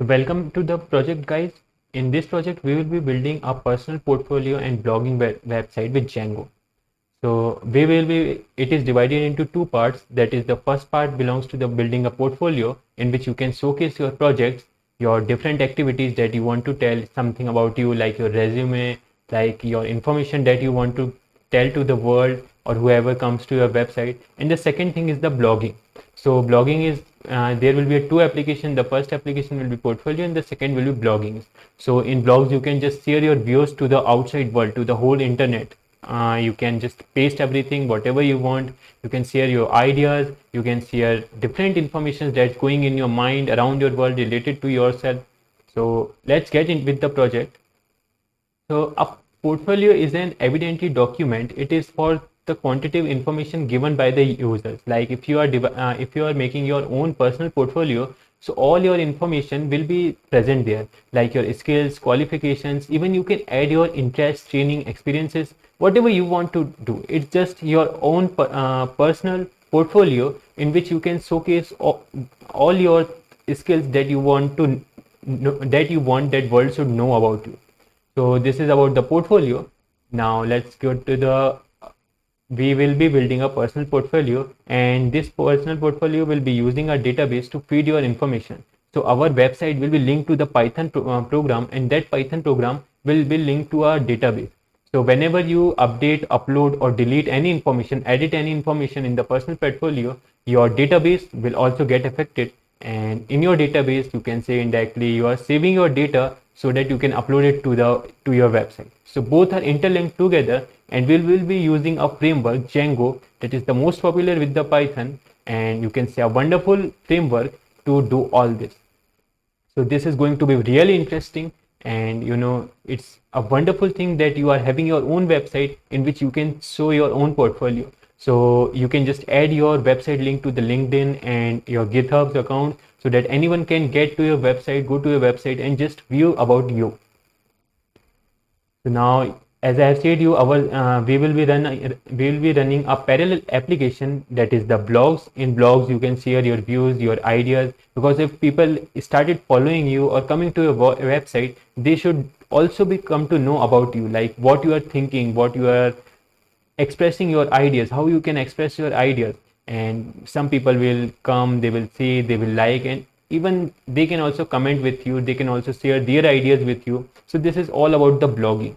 So welcome to the project, guys. In this project, we will be building a personal portfolio and blogging website with Django. So it is divided into two parts. That is, the first part belongs to the building a portfolio in which you can showcase your projects, your different activities that you want to tell something about you, like your resume, like your information that you want to tell to the world or whoever comes to your website. And the second thing is the blogging. So blogging is there will be two applications. The first application will be portfolio and the second will be blogging. So in blogs you can just share your views to the outside world, to the whole internet. You can just paste everything whatever you want. You can share your ideas, you can share different information that's going in your mind around your world related to yourself. So let's get in with the project. So a portfolio is an evidently document. It is for the quantitative information given by the users. Like if you are making your own personal portfolio, so all your information will be present there, like your skills, qualifications. Even you can add your interest, training, experiences, whatever you want to do. It's just your own personal portfolio in which you can showcase all your skills that you want to that world should know about you. So this is about the portfolio. Now let's go to the, we will be building a personal portfolio, and this personal portfolio will be using a database to feed your information. So our website will be linked to the Python program, and that Python program will be linked to our database. So whenever you update, upload or delete any information, edit any information in the personal portfolio, your database will also get affected. And in your database, you can say indirectly you are saving your data so that you can upload it to your website. So both are interlinked together, and we will be using a framework, Django, that is the most popular with the Python, and you can say a wonderful framework to do all this. So this is going to be really interesting, and it's a wonderful thing that you are having your own website in which you can show your own portfolio. So you can just add your website link to the LinkedIn and your GitHub account so that anyone can get to your website, go to your website and just view about you. So now, as I have said you, we will be running a parallel application, that is the blogs. In blogs, you can share your views, your ideas, because if people started following you or coming to your website, they should also be come to know about you, like what you are thinking, what you are expressing your ideas, how you can express your ideas. And some people will come, they will see, they will like, and even they can also comment with you, they can also share their ideas with you. So this is all about the blogging.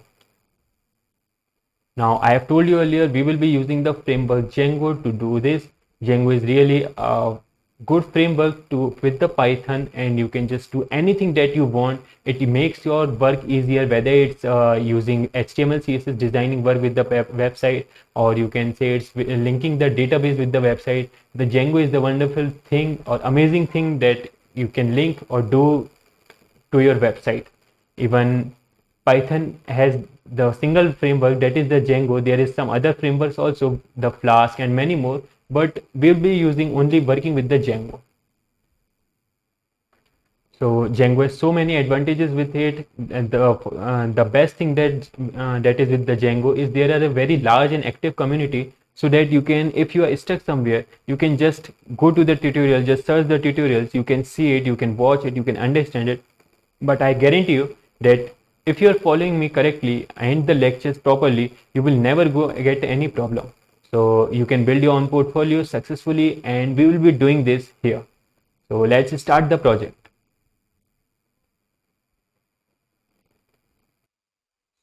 Now I have told you earlier, we will be using the framework Django to do this. Django is really a good framework to with the Python, and you can just do anything that you want. It makes your work easier, whether it's using HTML, CSS designing work with the website, or you can say it's linking the database with the website. The Django is the wonderful thing or amazing thing that you can link or do to your website. Even Python has the single framework, that is the Django. There is some other frameworks also, the Flask and many more, but we'll be using only working with the Django. So Django has so many advantages with it. And the best thing that is with the Django is there are a very large and active community, so that you can, if you are stuck somewhere, you can just go to the tutorial, just search the tutorials, you can see it, you can watch it, you can understand it. But I guarantee you that if you are following me correctly and the lectures properly, you will never get any problem. So you can build your own portfolio successfully, and we will be doing this here. So let's start the project.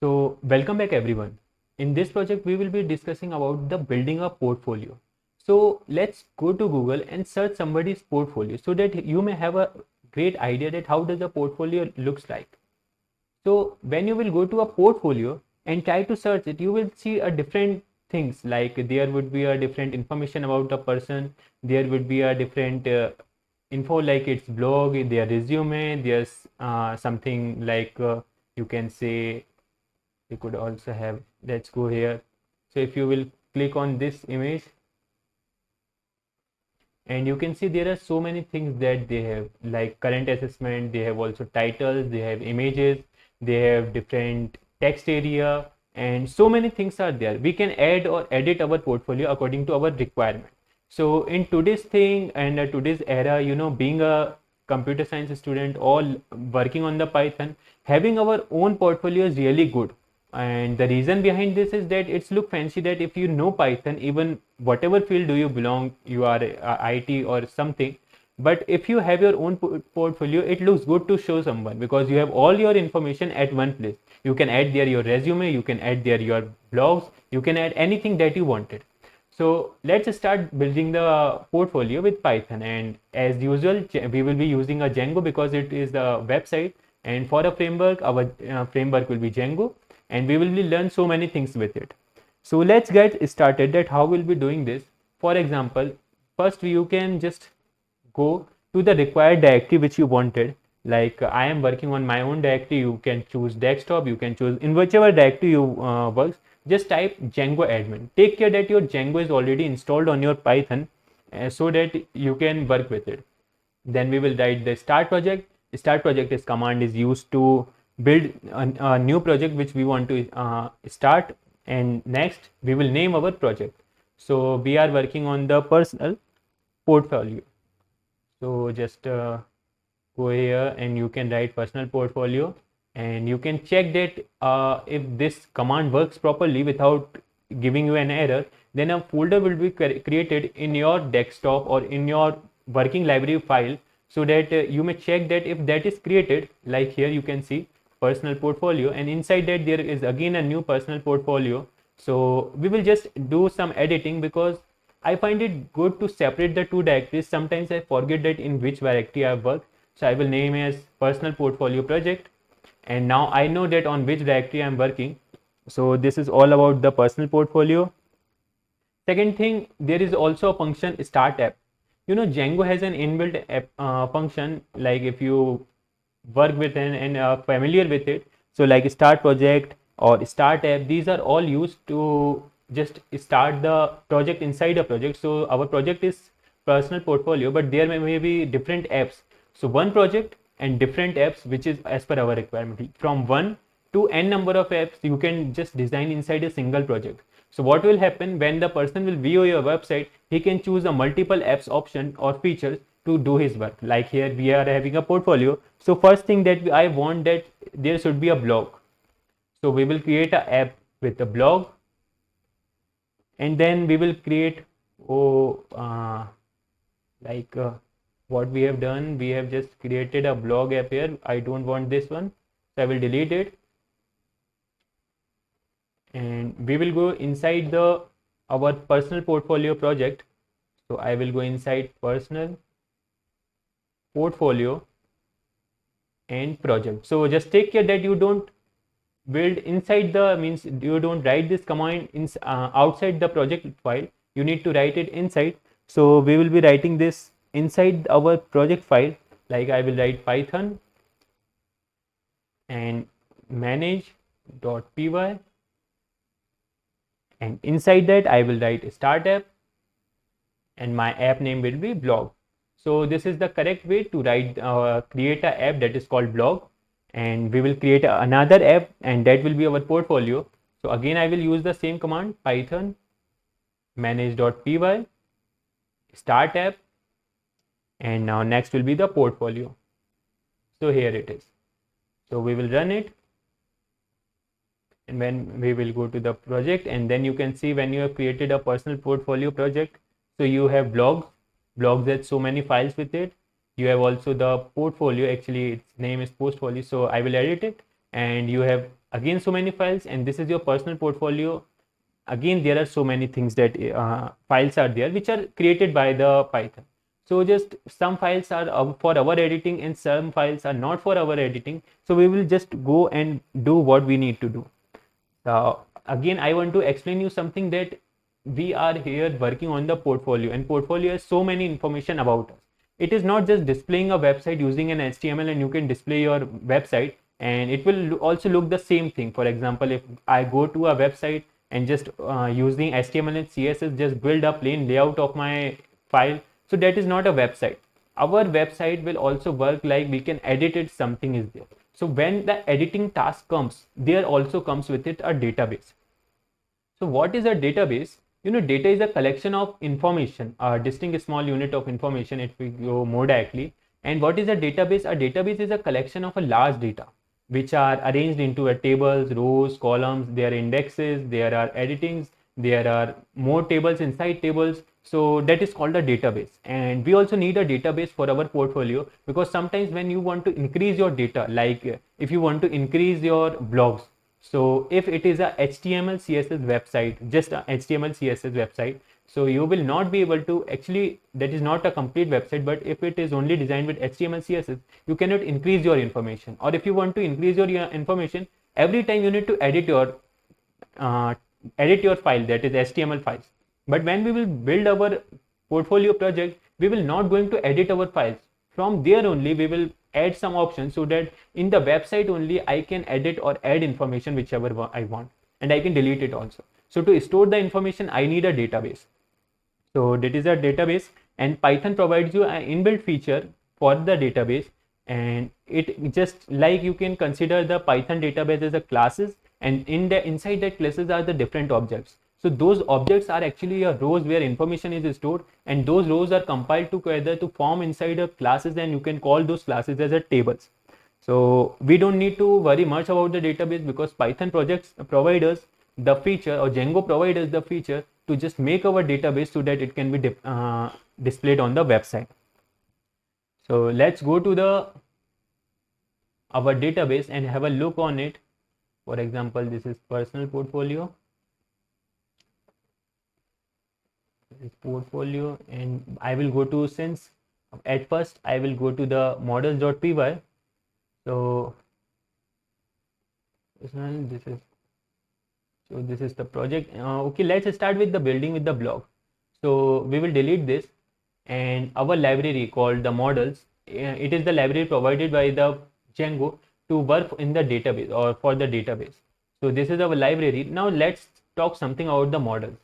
So welcome back everyone. In this project, we will be discussing about the building a portfolio. So let's go to Google and search somebody's portfolio so that you may have a great idea that how does a portfolio looks like. So when you will go to a portfolio and try to search it, you will see a different things, like there would be a different information about a person, there would be a different info like its blog, their resume, there's something like you can say, you could also have, let's go here. So if you will click on this image, and you can see there are so many things that they have, like current assessment, they have also titles, they have images, they have different text area, and so many things are there. We can add or edit our portfolio according to our requirement. So in today's thing and today's era, being a computer science student, all working on the Python, having our own portfolio is really good. And the reason behind this is that it's look fancy that if you know Python, even whatever field do you belong, you are IT or something, but if you have your own portfolio, it looks good to show someone because you have all your information at one place. You can add there your resume, you can add there your blogs, you can add anything that you wanted. So let's start building the portfolio with Python, and as usual we will be using a Django because it is the website, and for a framework our framework will be Django, and we will be learn so many things with it. So let's get started that how we'll be doing this. For example, first you can just go to the required directory which you wanted. Like I am working on my own directory, you can choose desktop, you can choose in whichever directory you works. Just type Django admin. Take care that your Django is already installed on your Python so that you can work with it. Then we will write the start project. Start project is command is used to build a new project which we want to start, and next we will name our project. So we are working on the personal portfolio. So just go here and you can write personal portfolio, and you can check that if this command works properly without giving you an error, then a folder will be created in your desktop or in your working library file, so that you may check that if that is created, like here you can see personal portfolio, and inside that there is again a new personal portfolio. So we will just do some editing because I find it good to separate the two directories. Sometimes I forget that in which directory I work. So I will name as personal portfolio project, and now I know that on which directory I am working. So this is all about the personal portfolio. Second thing, there is also a function start app. You know, Django has an inbuilt app function, like if you work with and familiar with it. So like start project or start app, these are all used to just start the project inside a project. So our project is personal portfolio, but there may be different apps. So one project and different apps, which is as per our requirement. From 1 to n number of apps you can just design inside a single project. So what will happen when the person will view your website, he can choose a multiple apps option or features to do his work. Like here we are having a portfolio. So first thing that I want that there should be a blog. So we will create an app with a blog, and then we will create what we have done, we have just created a blog app here. I don't want this one, so I will delete it, and we will go inside the our personal portfolio project. So I will go inside personal portfolio and project. So just take care that you don't build inside the means you don't write this command in outside the project file. You need to write it inside. So we will be writing this inside our project file. Like I will write Python and manage.py, and inside that I will write start app, and my app name will be blog. So this is the correct way to write create a app that is called blog, and we will create another app, and that will be our portfolio. So again I will use the same command, Python manage.py start app, and now next will be the portfolio. So here it is. So we will run it, and when we will go to the project, and then you can see when you have created a personal portfolio project, so you have blogs that so many files with it. You have also the portfolio, actually its name is portfolio, so I will edit it, and you have again so many files, and this is your personal portfolio. Again there are so many things that files are there which are created by the Python. So just some files are for our editing and some files are not for our editing. So we will just go and do what we need to do. Again I want to explain you something, that we are here working on the portfolio, and portfolio has so many information about us. It is not just displaying a website using an HTML and you can display your website, and it will also look the same thing. For example, if I go to a website and just using HTML and CSS just build a plain layout of my file, so that is not a website. Our website will also work like we can edit it, something is there. So when the editing task comes, there also comes with it a database. So what is a database? You know, data is a collection of information, a distinct small unit of information if we go more directly. And what is a database? A database is a collection of a large data which are arranged into a tables, rows, columns. There are indexes, there are editings, there are more tables inside tables. So that is called a database. And we also need a database for our portfolio, because sometimes when you want to increase your data, like if you want to increase your blogs, so if it is a HTML CSS website, just a HTML CSS website, so you will not be able to, actually that is not a complete website, but if it is only designed with HTML CSS, you cannot increase your information. Or if you want to increase your information, every time you need to edit your file, that is HTML files. But when we will build our portfolio project, we will not going to edit our files. From there only we will add some options, so that in the website only I can edit or add information whichever I want, and I can delete it also. So to store the information, I need a database. So that is a database, and Python provides you an inbuilt feature for the database. And it just like, you can consider the Python database as a classes, and inside that classes are the different objects. So those objects are actually a rows where information is stored, and those rows are compiled together to form inside a classes, and you can call those classes as a tables. So we don't need to worry much about the database, because Python projects provide us the feature, or Django provides us the feature to just make our database so that it can be displayed on the website. So let's go to our database and have a look on it. For example, this is personal portfolio. This is portfolio, and I will go to, since at first I will go to the models.py. So this is the project. Okay, let's start with the building with the blog. So we will delete this, and our library called the models, it is the library provided by the Django to work in the database or for the database. So this is our library. Now let's talk something about the models.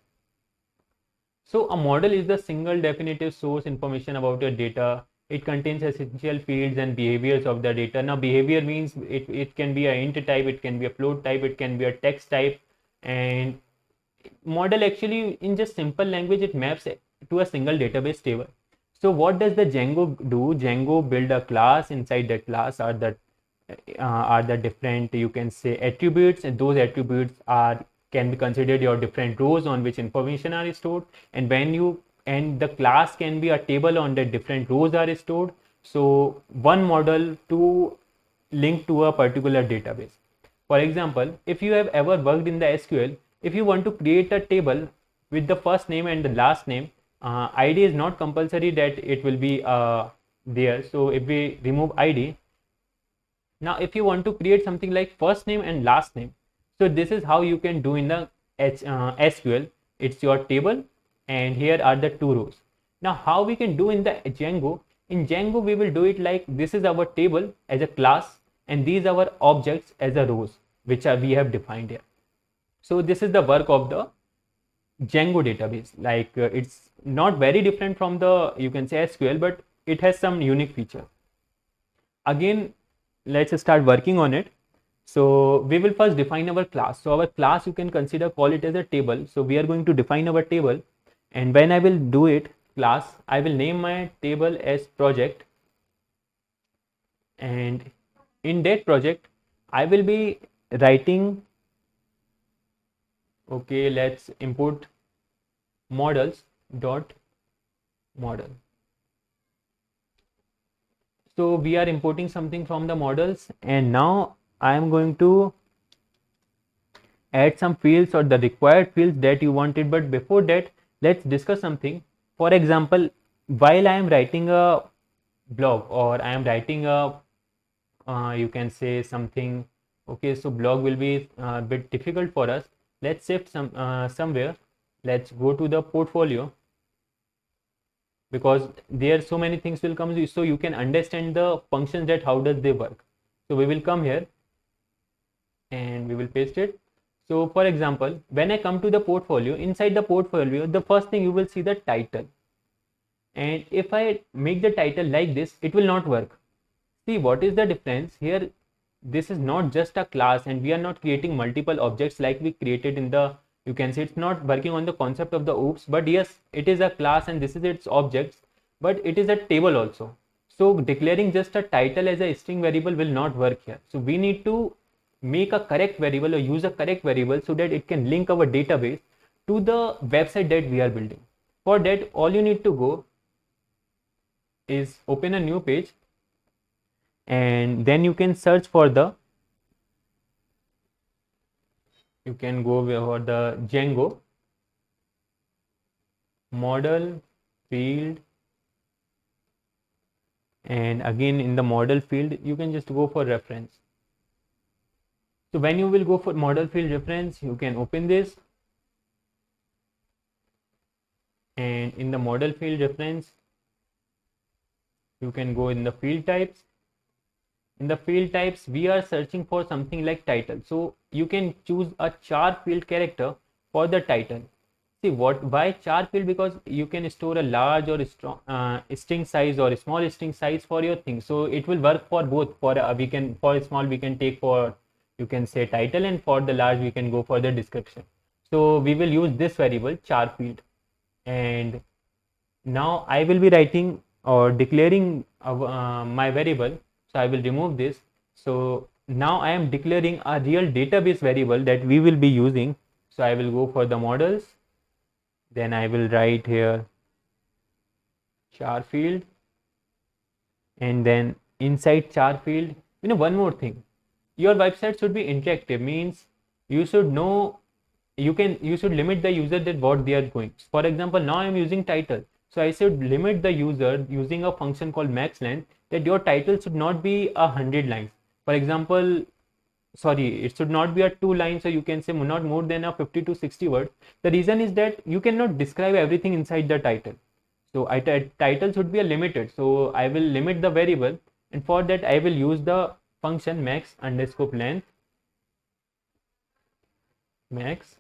So a model is the single definitive source information about your data. It contains essential fields and behaviors of the data. Now behavior means it can be a int type, it can be a float type, it can be a text type. And model, actually in just simple language, it maps to a single database table. So what does the Django do? Django build a class. Inside that class are the different, you can say, attributes, and those attributes can be considered your different rows on which information are stored. And the class can be a table on that different rows are stored. So one model to link to a particular database. For example, if you have ever worked in the SQL, if you want to create a table with the first name and the last name, ID is not compulsory that it will be there. So if we remove ID, now if you want to create something like first name and last name, so this is how you can do in the SQL. It's your table, and here are the two rows. Now how we can do in the Django? In Django we will do it like, this is our table as a class, and these are our objects as a rows, which we have defined here. So this is the work of the Django database. Like it's not very different from the, you can say, SQL, but it has some unique feature. Again, let's start working on it. So we will first define our class. So our class, you can call it as a table. So we are going to define our table, and when I will do it class, I will name my table as project, and in that project I will be writing, okay, let's import models dot model. So we are importing something from the models, and now I am going to add some fields or the required fields that you wanted. But before that, let's discuss something. For example, while I am writing a blog, or I am writing a you can say something, okay, so blog will be a bit difficult for us. Let's shift somewhere. Let's go to the portfolio, because there so many things will come, so you can understand the functions, that how does they work. So we will come here and we will paste it. So for example, when I come to the portfolio, inside the portfolio, the first thing you will see the title. And if I make the title like this, it will not work. See, what is the difference here? This is not just a class, and we are not creating multiple objects like we created in the, you can say, it's not working on the concept of the OOPS, but yes, it is a class and this is its objects, but it is a table also. So declaring just a title as a string variable will not work here. So we need to make a correct variable or use a correct variable so that it can link our database to the website that we are building. For that, all you need to go is open a new page, and then you can search for the, you can go for the Django model field, and again in the model field you can just go for reference. So when you will go for model field reference, you can open this, and in the model field reference you can go in the field types. In the field types we are searching for something like title, so you can choose a char field character for the title. See what, why char field? Because you can store a large or strong string size or a small string size for your thing, so it will work for both. For we can, for small we can take for, you can say title, and for the large we can go for the description. So we will use this variable char field, and now I will be writing or declaring my variable. So I will remove this. So now I am declaring a real database variable that we will be using. So I will go for the models, then I will write here char field, and then inside char field, one more thing, your website should be interactive, means you should know, you should limit the user that what they are going. For example, now I am using title, so I should limit the user using a function called max length, that your title should not be 100 lines. For example, sorry, it should not be a 2 lines, so you can say not more than a 50 to 60 words. The reason is that you cannot describe everything inside the title, so title should be a limited. So I will limit the variable, and for that I will use the function max underscore length, max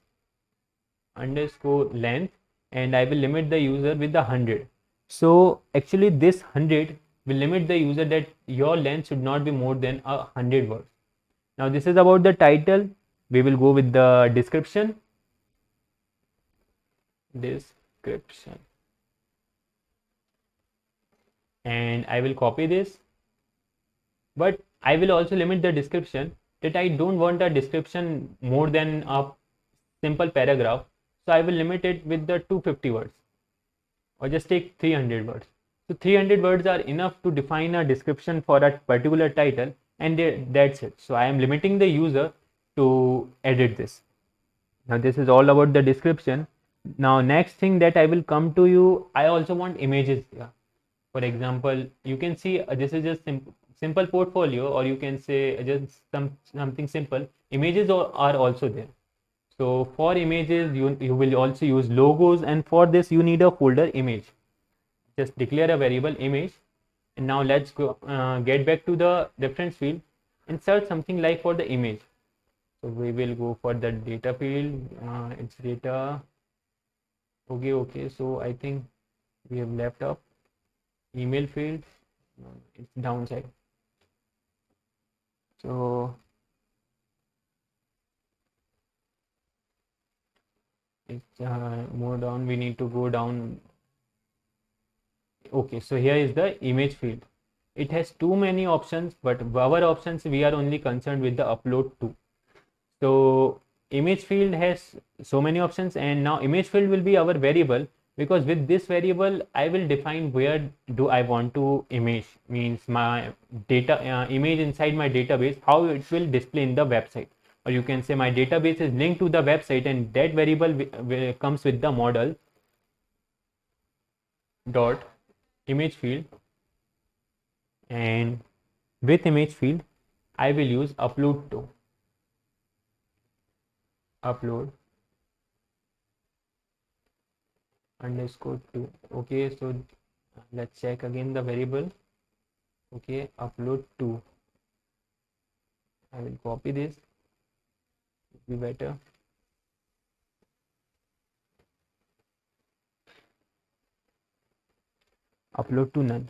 underscore length, and I will limit the user with the 100. So actually this 100 will limit the user that your length should not be more than 100 words. Now this is about the title. We will go with the description. And I will copy this, but I will also limit the description, that I don't want a description more than a simple paragraph. So I will limit it with the 250 words, or just take 300 words. So 300 words are enough to define a description for a particular title, and that's it. So I am limiting the user to edit this. Now this is all about the description. Now next thing that I will come to you, I also want images here. For example, you can see this is just simple portfolio, or you can say just something simple. Images are also there. So for images, you will also use logos, and for this you need a folder image. Just declare a variable image, and now let's go get back to the reference field and search something like for the image. So we will go for the data field. It's data. Okay. So I think we have left up email field. It's downside. So it's more down. We need to go down. Okay, so here is the image field. It has too many options, but our options, we are only concerned with the upload to. So image field has so many options, and now image field will be our variable, because with this variable I will define where do I want to image, means my data image inside my database, how it will display in the website, or you can say my database is linked to the website, and that variable comes with the model dot image field, and with image field I will use upload to. Upload underscore to. Okay, so let's check again the variable. Okay, upload to. I will copy this, it will be better. Upload to none.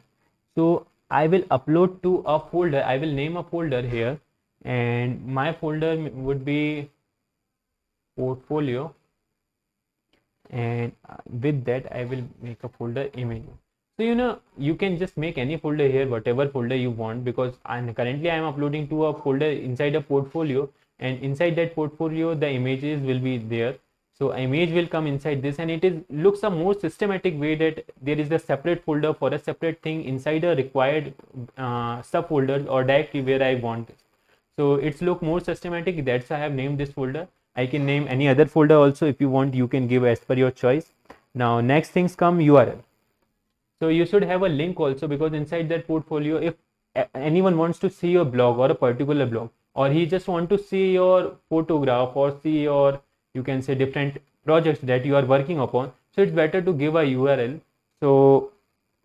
So I will upload to a folder. I will name a folder here, and my folder would be portfolio, and with that I will make a folder image. So you can just make any folder here, whatever folder you want, because currently I'm uploading to a folder inside a portfolio, and inside that portfolio the images will be there. So image will come inside this, and it is looks a more systematic way that there is a separate folder for a separate thing inside a required subfolder or directory where I want it. So it's look more systematic. That's why I have named this folder. I can name any other folder also. If you want, you can give as per your choice. Now next things come URL. So you should have a link also, because inside that portfolio, if anyone wants to see your blog or a particular blog, or he just want to see your photograph or see your, you can say, different projects that you are working upon, so it's better to give a URL. So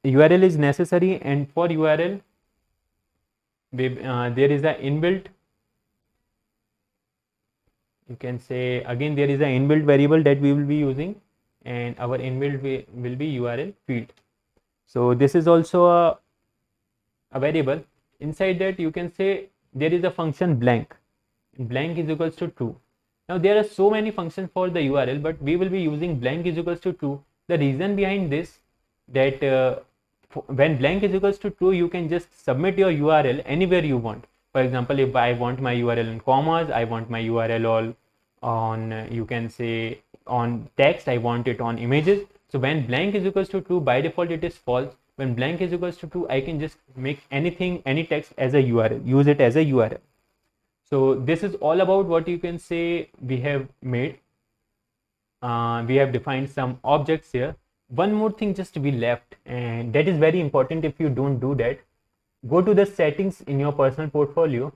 URL is necessary, and for URL there is a inbuilt, you can say, again there is an inbuilt variable that we will be using, and our inbuilt will be URL field. So this is also a variable. Inside that, you can say there is a function blank. Blank is equals to true. Now there are so many functions for the URL, but we will be using blank is equals to true. The reason behind this, that when blank is equals to true, you can just submit your URL anywhere you want. For example, if I want my URL in commas, I want my URL all on you can say on text, I want it on images. So when blank is equals to true, by default it is false. When blank is equals to true, I can just make anything, any text as a URL, use it as a URL. So this is all about what you can say we have made. We have defined some objects here. One more thing just to be left, and that is very important. If you don't do that, go to the settings in your personal portfolio,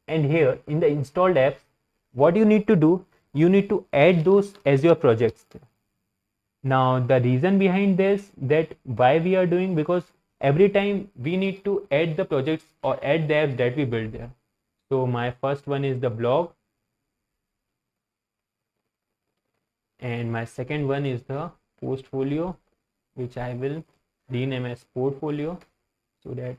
and here in the installed apps, what you need to do, you need to add those as your projects. Now the reason behind this, that why we are doing, because every time we need to add the projects or add the apps that we build there. So my first one is the blog, and my second one is the portfolio, which I will rename as portfolio, so that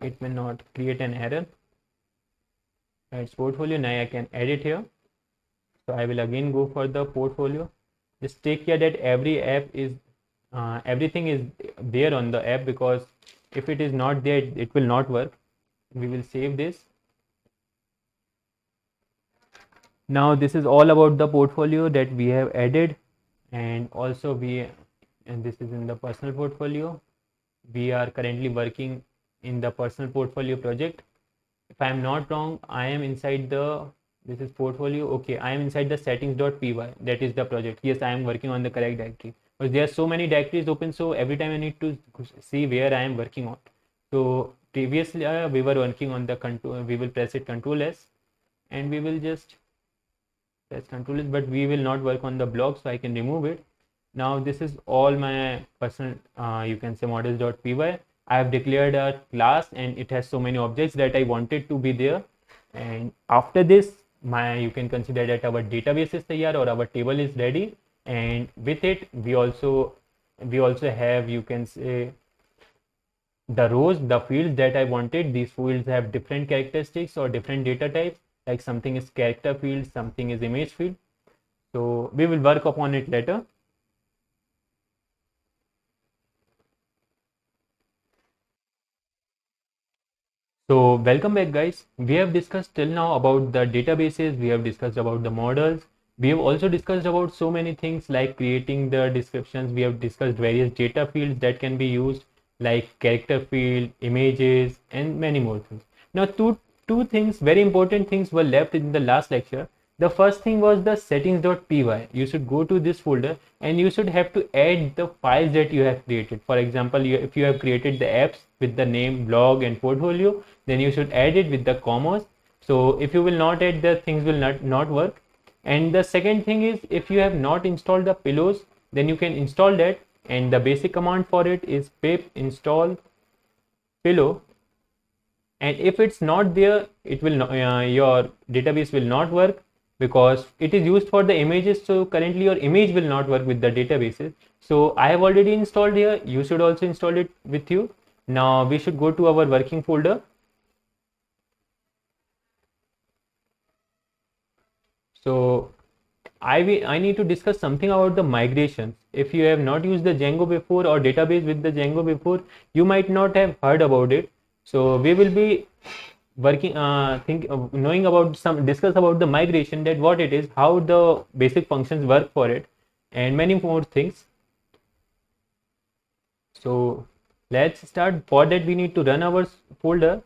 it will not create an error. It's portfolio. Now I can edit here. So I will again go for the portfolio. Just take care that every app is everything is there on the app, because if it is not there, it will not work. We will save this. Now this is all about the portfolio that we have added, and also and this is in the personal portfolio. We are currently working in the personal portfolio project. If I am not wrong, I am inside the, this is portfolio. Okay, I am inside the settings.py. That is the project. Yes, I am working on the correct directory. But there are so many directories open, so every time I need to see where I am working on. So previously we were working on the control. We will press it Control S, and we will just press Control S, but we will not work on the blog, so I can remove it. Now this is all my personal you can say models.py. I have declared a class, and it has so many objects that I wanted to be there. And after this, you can consider that our database is there, or our table is ready. And with it, we also have, you can say, the rows, the fields that I wanted. These fields have different characteristics or different data types. Like something is character field, something is image field. So we will work upon it later. So welcome back, guys. We have discussed till now about the databases, we have discussed about the models, we have also discussed about so many things like creating the descriptions. We have discussed various data fields that can be used, like character field, images, and many more things. Now two things, very important things, were left in the last lecture. The first thing was the settings.py. You should go to this folder, and you should have to add the files that you have created. For example, if you have created the apps with the name blog and portfolio, then you should add it with the commas. So if you will not add, the things will not work. And the second thing is, if you have not installed the pillows, then you can install that, and the basic command for it is pip install pillow. And if it's not there, it will not, your database will not work, because it is used for the images. So currently your image will not work with the databases. So I have already installed here. You should also install it with you. Now we should go to our working folder. So I need to discuss something about the migrations. If you have not used the Django before or database with the Django before, you might not have heard about it. So we will be working, knowing about discuss about the migration, that what it is, how the basic functions work for it, and many more things. So let's start. For that, we need to run our folder.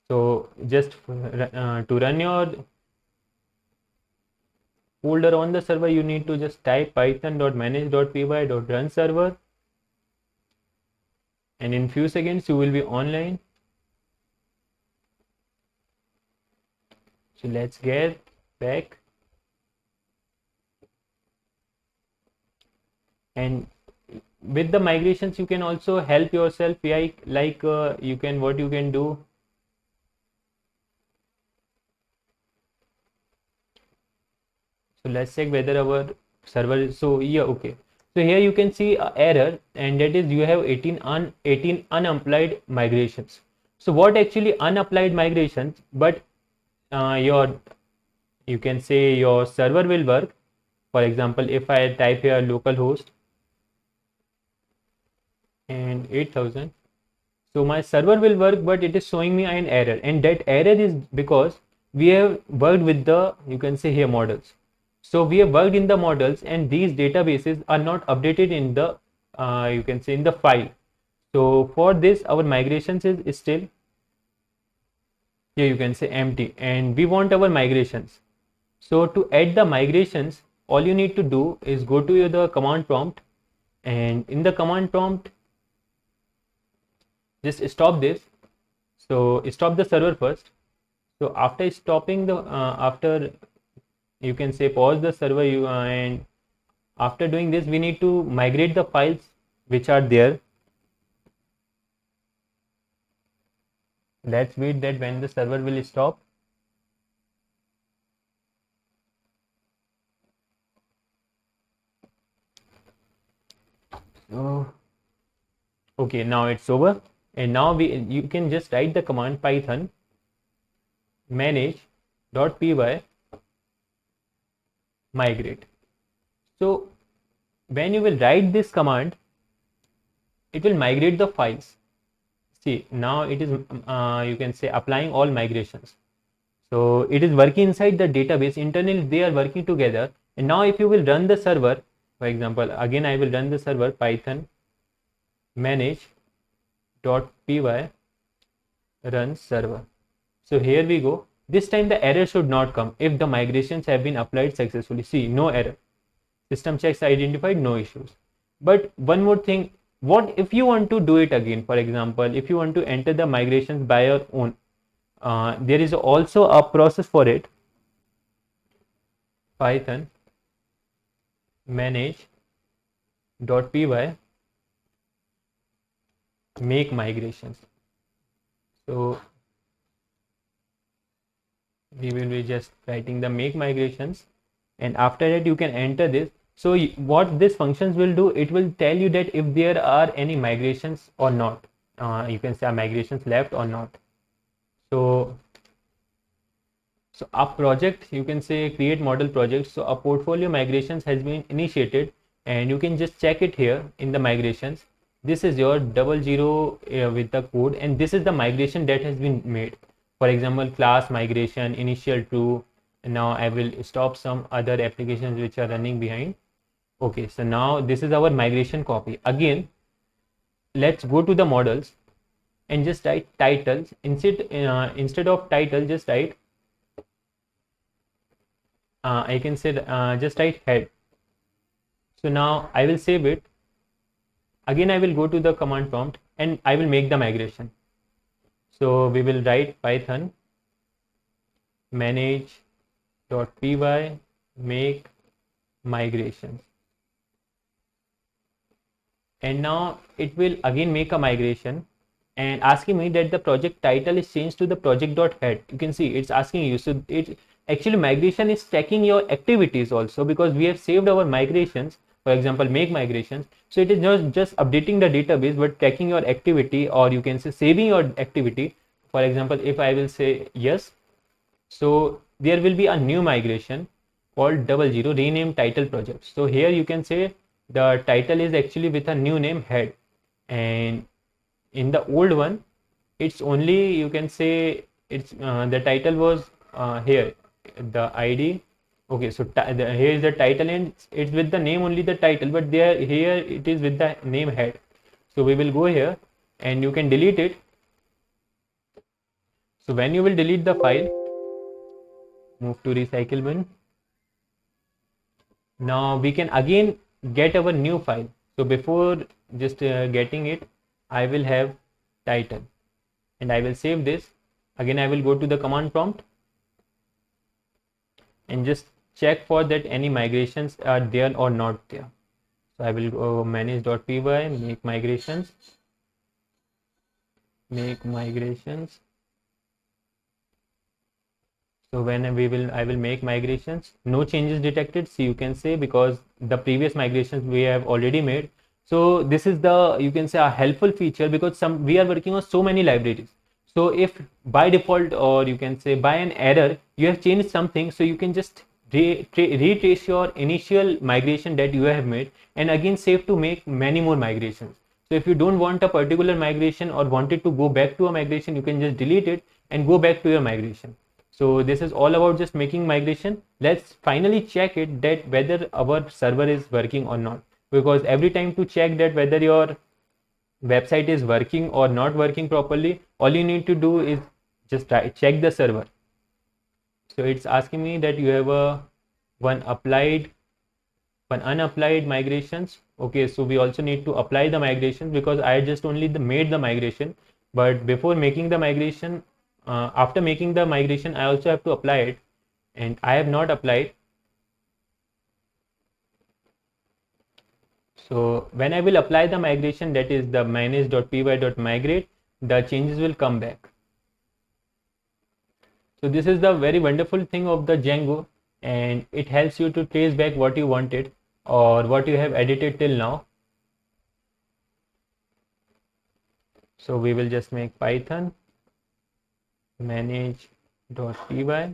So just to run your folder on the server, you need to just type python.manage.py.run server, and in few seconds you will be online. So let's get back, and with the migrations you can also help yourself, like you can, what you can do. So let's check whether our server is, so yeah, okay. So here you can see a error, and that is you have 18 unapplied migrations. So what actually unapplied migrations, but you can say your server will work. For example, if I type here localhost and 8000, so my server will work, but it is showing me an error, and that error is because we have worked with the, you can say here, models. So we have worked in the models, and these databases are not updated in the you can say in the file. So for this, our migrations is still here, you can say empty, and we want our migrations. So to add the migrations, all you need to do is go to the command prompt, and in the command prompt just stop this. So stop the server first. So after stopping the after, you can say pause the server, and after doing this, we need to migrate the files which are there. Let's wait that when the server will stop. So okay, now it's over, and now you can just write the command python manage.py migrate. So when you will write this command, it will migrate the files. See, now it is you can say applying all migrations. So it is working inside the database. Internally they are working together, and now if you will run the server, for example, again I will run the server python manage.py run server. So here we go. This time the error should not come if the migrations have been applied successfully. See, no error. System checks identified, no issues. But one more thing, what if you want to do it again? For example, if you want to enter the migrations by your own, there is also a process for it. Python manage.py make migrations. So we will be just writing the make migrations, and after that you can enter this. So what this functions will do, it will tell you that if there are any migrations or not, you can say migrations left or not. So a project, you can say create model project. So a portfolio migrations has been initiated, and you can just check it here in the migrations. This is your 00 with the code, and this is the migration that has been made. For example, class migration, initial true. Now I will stop some other applications which are running behind. Okay, so now this is our migration copy. Again, let's go to the models and just write titles. Instead of title, just write I can say just write head. So now I will save it. Again I will go to the command prompt, and I will make the migration. So we will write python manage.py make migrations, and now it will again make a migration and asking me that the project title is changed to the project.head. You can see it's asking you. So it actually, migration is tracking your activities also, because we have saved our migrations. for example make migrations. So it is not just updating the database but tracking your activity, or you can say saving your activity. For example, if I will say yes, so there will be a new migration called 00 rename title project. So here you can say the title is actually with a new name head, and in the old one it's only, you can say, it's the title was here, the id. Okay, so here is the title and it's with the name only, the title, but there here it is with the name head. So we will go here and you can delete it. So when you will delete the file, move to recycle bin. Now we can again get our new file. So before just getting it, I will have title and I will save this. Again I will go to the command prompt and just check for that any migrations are there or not there. So I will go manage.py, make migrations. So when I will make migrations, no changes detected. So you can say because the previous migrations we have already made. So this is the, you can say, a helpful feature, because we are working on so many libraries. So if by default, or you can say by an error, you have changed something, so you can just retrace your initial migration that you have made and again save to make many more migrations. So if you don't want a particular migration or wanted to go back to a migration, you can just delete it and go back to your migration. So this is all about just making migration. Let's finally check it that whether our server is working or not, because every time to check that whether your website is working or not working properly, all you need to do is just check the server. So it's asking me that you have one unapplied migrations. Okay, so we also need to apply the migration, because I just only made the migration, but before making the migration, after making the migration, I also have to apply it, and I have not applied. So when I will apply the migration, that is the manage.py.migrate, the changes will come back. So this is the very wonderful thing of the Django, and it helps you to trace back what you wanted or what you have edited till now. So we will just make Python manage.py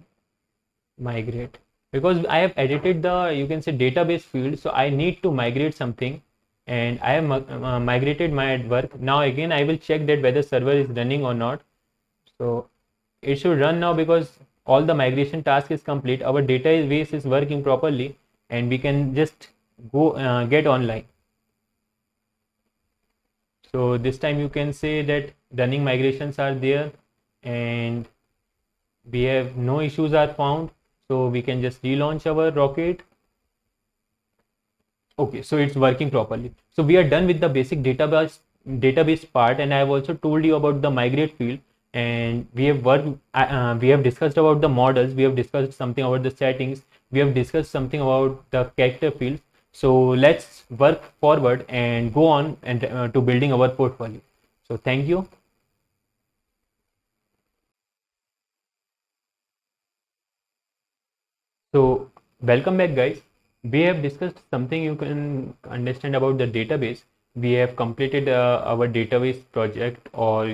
migrate, because I have edited the, you can say, database field. So I need to migrate something, and I have migrated my work. Now again I will check that whether server is running or not. So it should run now, because all the migration task is complete, our database is working properly, and we can just go get online. So this time you can say that running migrations are there and we have no issues are found. So we can just relaunch our rocket. Okay, so it's working properly. So we are done with the basic database part, and I have also told you about the migrate field, and we have discussed about the models, we have discussed something about the settings, we have discussed something about the character fields. So let's work forward and go on and to building our portfolio. So thank you. So welcome back, guys. We have discussed something you can understand about the database. We have completed our database project, or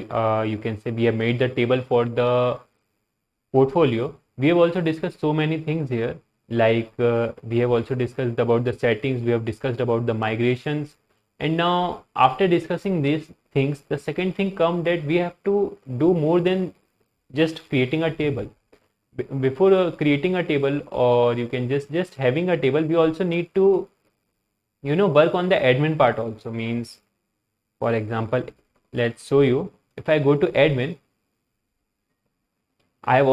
you can say we have made the table for the portfolio. We have also discussed so many things here, like we have also discussed about the settings, we have discussed about the migrations, and now after discussing these things, the second thing comes that we have to do more than just creating a table. Before creating a table, or you can just having a table, we also need to, you know, work on the admin part also. Means, for example, let's show you. If I go to admin, I am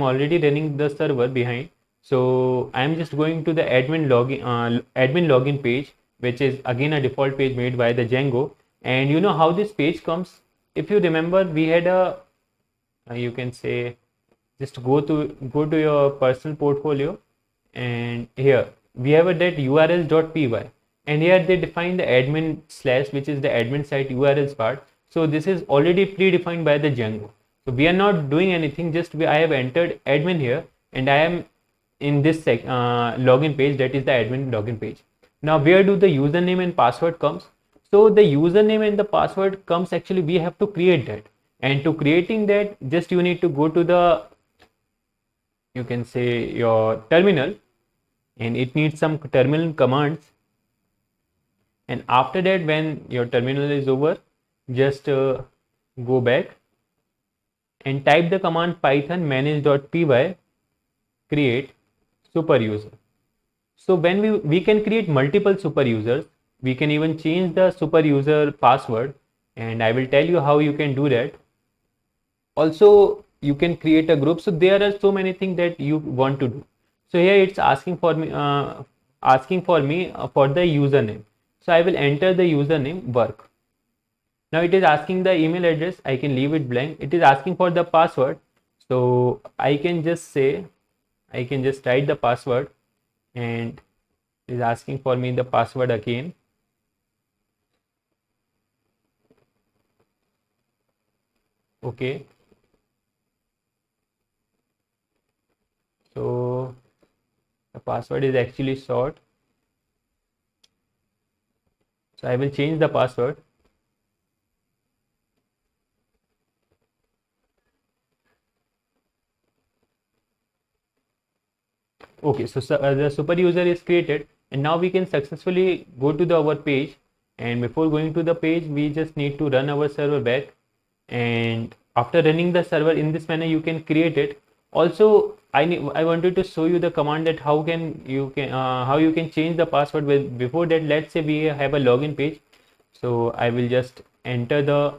already running the server behind. So I am just going to the admin login page, which is again a default page made by the Django. And you know how this page comes. If you remember, we had a you can say, just go to your personal portfolio, and here we have a that urls.py, and here they define the admin slash, which is the admin site urls part. So this is already predefined by the Django. So we are not doing anything, just I have entered admin here, and I am in this login page, that is the admin login page. Now where do the username and password comes? So the username and the password comes, actually we have to create that, and to creating that, just you need to go to the, you can say, your terminal, and it needs some terminal commands. And after that, when your terminal is over, just go back and type the command python manage.py create super user. So when we can create multiple super users, we can even change the super user password, and I will tell you how you can do that. Also, you can create a group. So there are so many things that you want to do. So here it's asking for me for the username. So I will enter the username work. Now it is asking the email address. I can leave it blank. It is asking for the password. So I can just say, I can just write the password, and it is asking for me the password again. Okay. So the password is actually short. So I will change the password. Okay, so the super user is created, and now we can successfully go to our page. And before going to the page, we just need to run our server back. And after running the server in this manner, you can create it. Also, I wanted to show you the command that how you can change the password. With before that, let's say we have a login page. So I will just enter the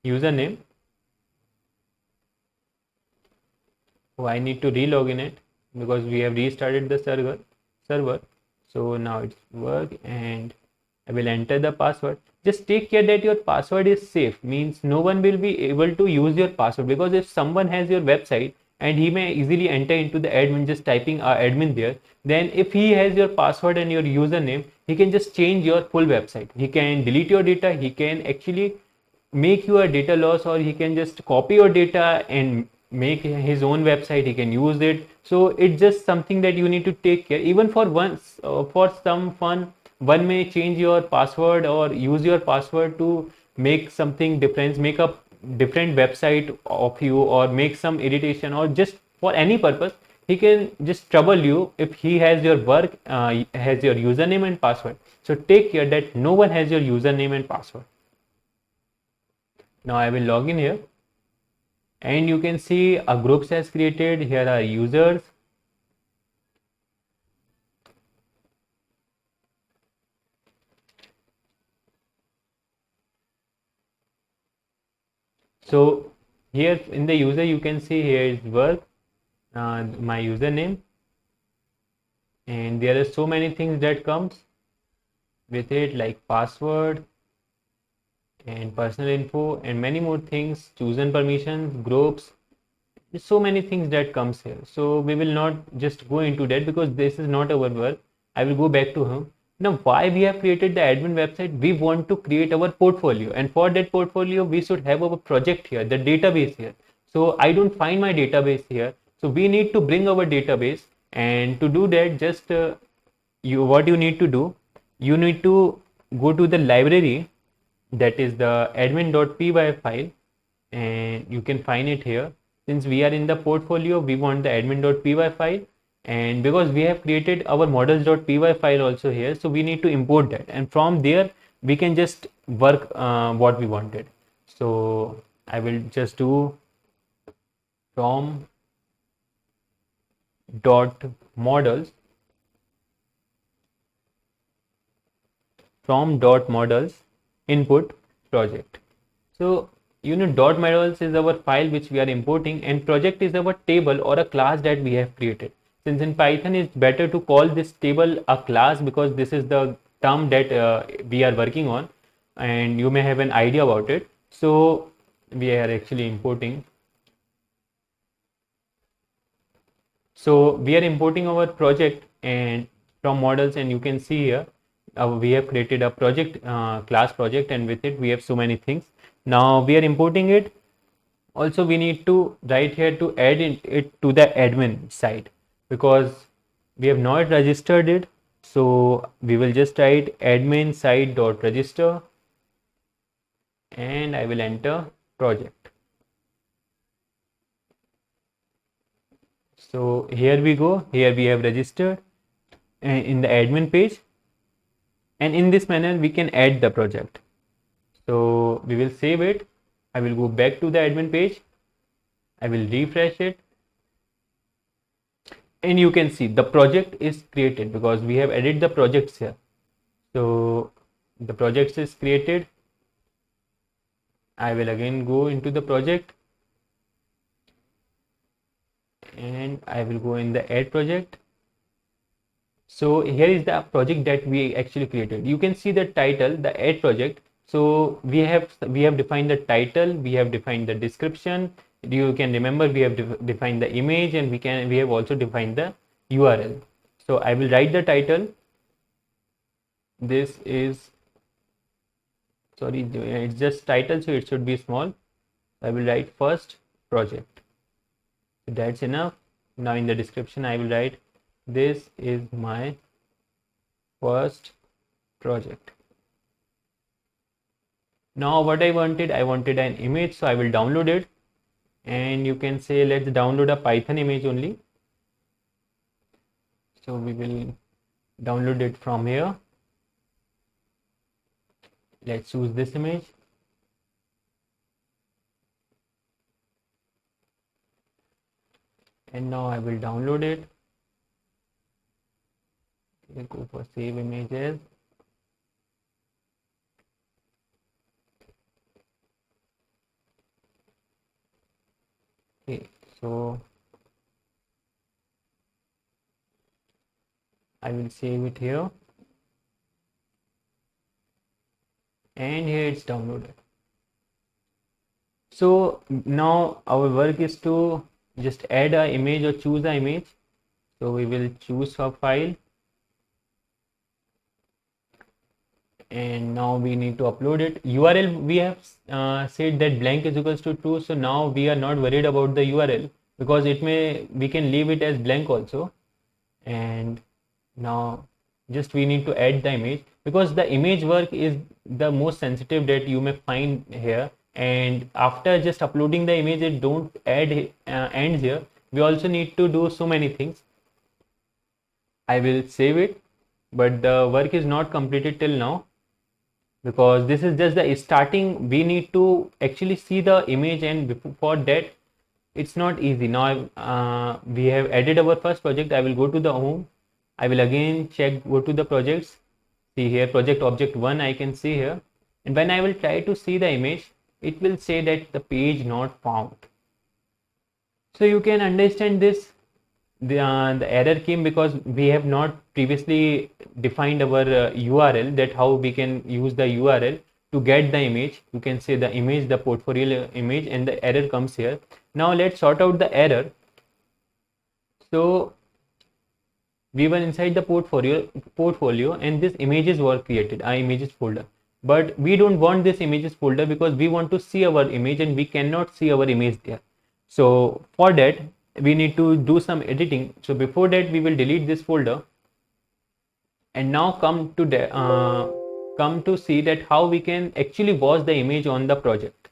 username. Oh, I need to relog in it because we have restarted the server. So now it's work, and I will enter the password. Just take care that your password is safe, means no one will be able to use your password, because if someone has your website and he may easily enter into the admin just typing admin there, then if he has your password and your username, he can just change your full website. He can delete your data, he can actually make you a data loss, or he can just copy your data and make his own website. He can use it. So it's just something that you need to take care. Even for once, for some fun, one may change your password or use your password to make something different, make a different website of you, or make some irritation, or just for any purpose. He can just trouble you if he has your work, has your username and password. So take care that no one has your username and password. Now I will log in here, and you can see a groups has created. Here are users. So here in the user, you can see here is work, my username, and there are so many things that comes with it, like password and personal info and many more things, chosen permissions, groups. There's so many things that comes here. So we will not just go into that because this is not our work. I will go back to home. Now, why we have created the admin website? We want to create our portfolio, and for that portfolio, we should have our project here, the database here. So I don't find my database here. So we need to bring our database, and to do that, just what you need to do, you need to go to the library, that is the admin.py file, and you can find it here. Since we are in the portfolio, we want the admin.py file, and because we have created our models.py file also here, so we need to import that, and from there we can just work what we wanted. So I will just do from dot models, input project. So dot models is our file which we are importing, and project is our table or a class that we have created. Since in Python it's better to call this table a class, because this is the term that we are working on, and you may have an idea about it. So we are actually importing. So we are importing our project and from models, and you can see here we have created a project, class project, and with it we have so many things. Now we are importing it. Also we need to write here to add it to the admin side, because we have not registered it. So we will just write admin site dot register and I will enter project. So here we go. Here we have registered in the admin page, and in this manner we can add the project. So we will save it. I will go back to the admin page. I will refresh it, and you can see the project is created because we have added the projects here. So the project is created. I will again go into the project and I will go in the add project. So here is the project that we actually created. You can see the title, the add project. So we have defined the title, we have defined the description. You can remember we have defined the image, and we have also defined the URL. So I will write the title. This is, sorry, it's just title, so it should be small. I will write first project. So that's enough. Now in the description I will write, this is my first project. Now what I wanted an image, so I will download it, and you can say let's download a Python image only. So we will download it from here. Let's choose this image. And now I will download it. We'll go for save images. Okay, so I will save it here, and here it's downloaded. So now our work is to just add an image or choose an image. So we will choose a file, and now we need to upload it. URL, we have said that blank is equals to true, so now we are not worried about the URL because we can leave it as blank also. And now just we need to add the image, because the image work is the most sensitive that you may find here. And after just uploading the image, it don't add ends here. We also need to do so many things. I will save it, but the work is not completed till now, because this is just the starting. We need to actually see the image, and before that it's not easy. Now we have added our first project. I will go to the home. I will again go to the projects. See here, project object 1 I can see here, and when I will try to see the image, it will say that the page not found. So you can understand this. The error came because we have not previously defined our URL, that how we can use the URL to get the image. You can say the image, the portfolio image, and the error comes here. Now let's sort out the error. So we were inside the portfolio and this images were created, our images folder. But we don't want this images folder because we want to see our image and we cannot see our image there. So for that we need to do some editing. So before that we will delete this folder and now come to see that how we can actually watch the image on the project.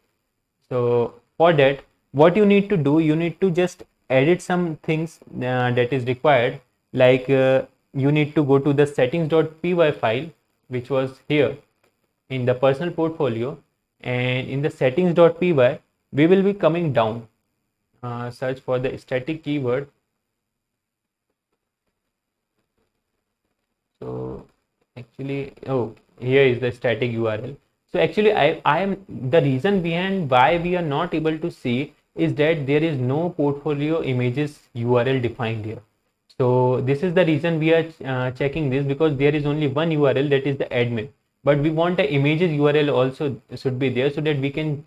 So for that, what you need to do, you need to just edit some things that is required. Like you need to go to the settings.py file, which was here in the personal portfolio, and in the settings.py we will be coming down, search for the static keyword. So actually, oh, here is the static URL. So actually I am the reason behind why we are not able to see is that there is no portfolio images URL defined here. So this is the reason we are checking this, because there is only one URL, that is the admin, but we want the images URL also should be there so that we can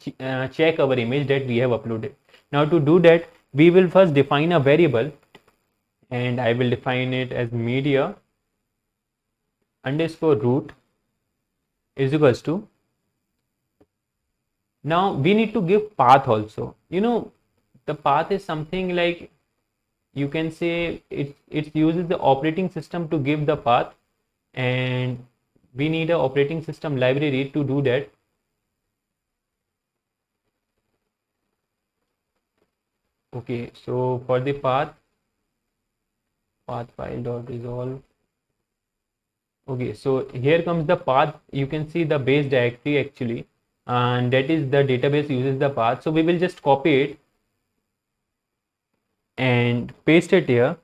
check our image that we have uploaded. Now to do that, we will first define a variable, and I will define it as media underscore root is equals to, now we need to give path also. You know, the path is something like, you can say it uses the operating system to give the path. and we need a operating system library to do that. Okay, so for the path file dot resolve. Okay, so here comes the path. You can see the base directory actually, and that is the database uses the path. So we will just copy it and paste it here.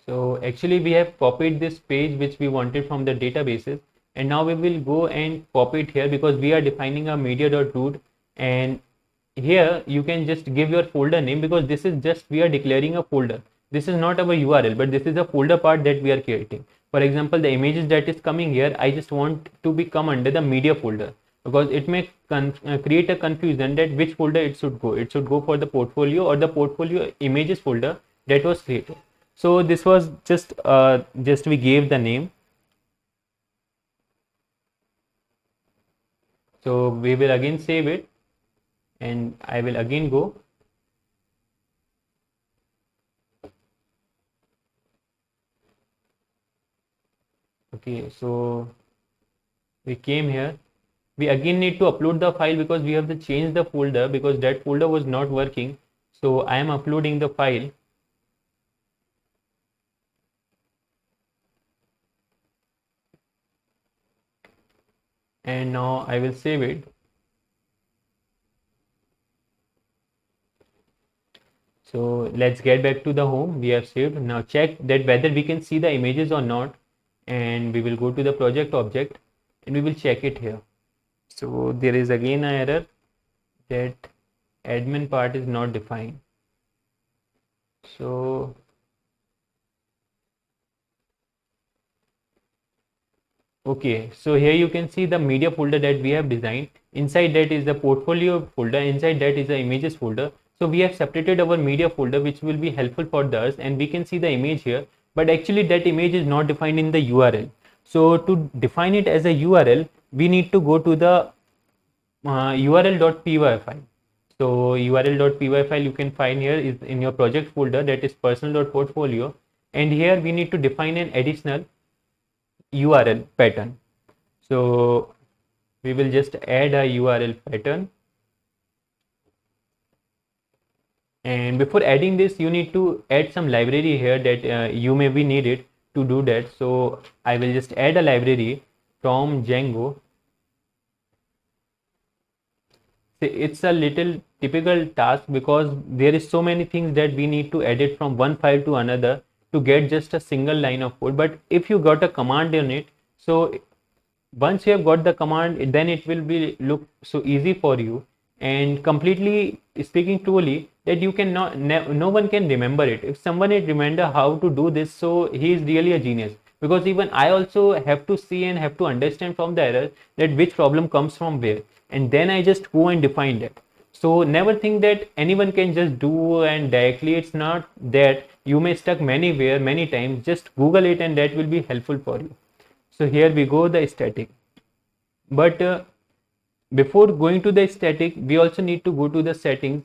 So actually we have copied this page which we wanted from the databases, and now we will go and copy it here because we are defining a media.root, and here you can just give your folder name because this is just we are declaring a folder. This is not our URL, but this is a folder part that we are creating. For example, the images that is coming here, I just want to be come under the media folder because it may create a confusion that which folder it should go. It should go for the portfolio or the portfolio images folder that was created. So this was just we gave the name. So we will again save it, and I will again go. Okay, so we came here. We again need to upload the file because we have to change the folder because that folder was not working. So I am uploading the file. And now I will save it. So let's get back to the home. We have saved. Now check that whether we can see the images or not. And we will go to the project object and we will check it here. So there is again an error that admin part is not defined. So okay, so here you can see the media folder that we have designed. Inside that is the portfolio folder. Inside that is the images folder. So we have separated our media folder, which will be helpful for us, and we can see the image here. But actually, that image is not defined in the URL. So to define it as a URL, we need to go to the url.py file. So url.py file you can find here is in your project folder, that is personal.portfolio, and here we need to define an additional URL pattern. So we will just add a URL pattern, and before adding this you need to add some library here that you may be needed to do that. So I will just add a library from Django. It's a little typical task because there is so many things that we need to edit from one file to another to get just a single line of code. But if you got a command in it, so once you have got the command, then it will be look so easy for you, and completely speaking truly that you can not no one can remember it. If someone is remember how to do this, so he is really a genius, because even I also have to see and have to understand from the error that which problem comes from where, and then I just go and define that. So never think that anyone can just do and directly. It's not that. You may stuck many many times. Just Google it and that will be helpful for you. So here we go the static, but before going to the static we also need to go to the settings,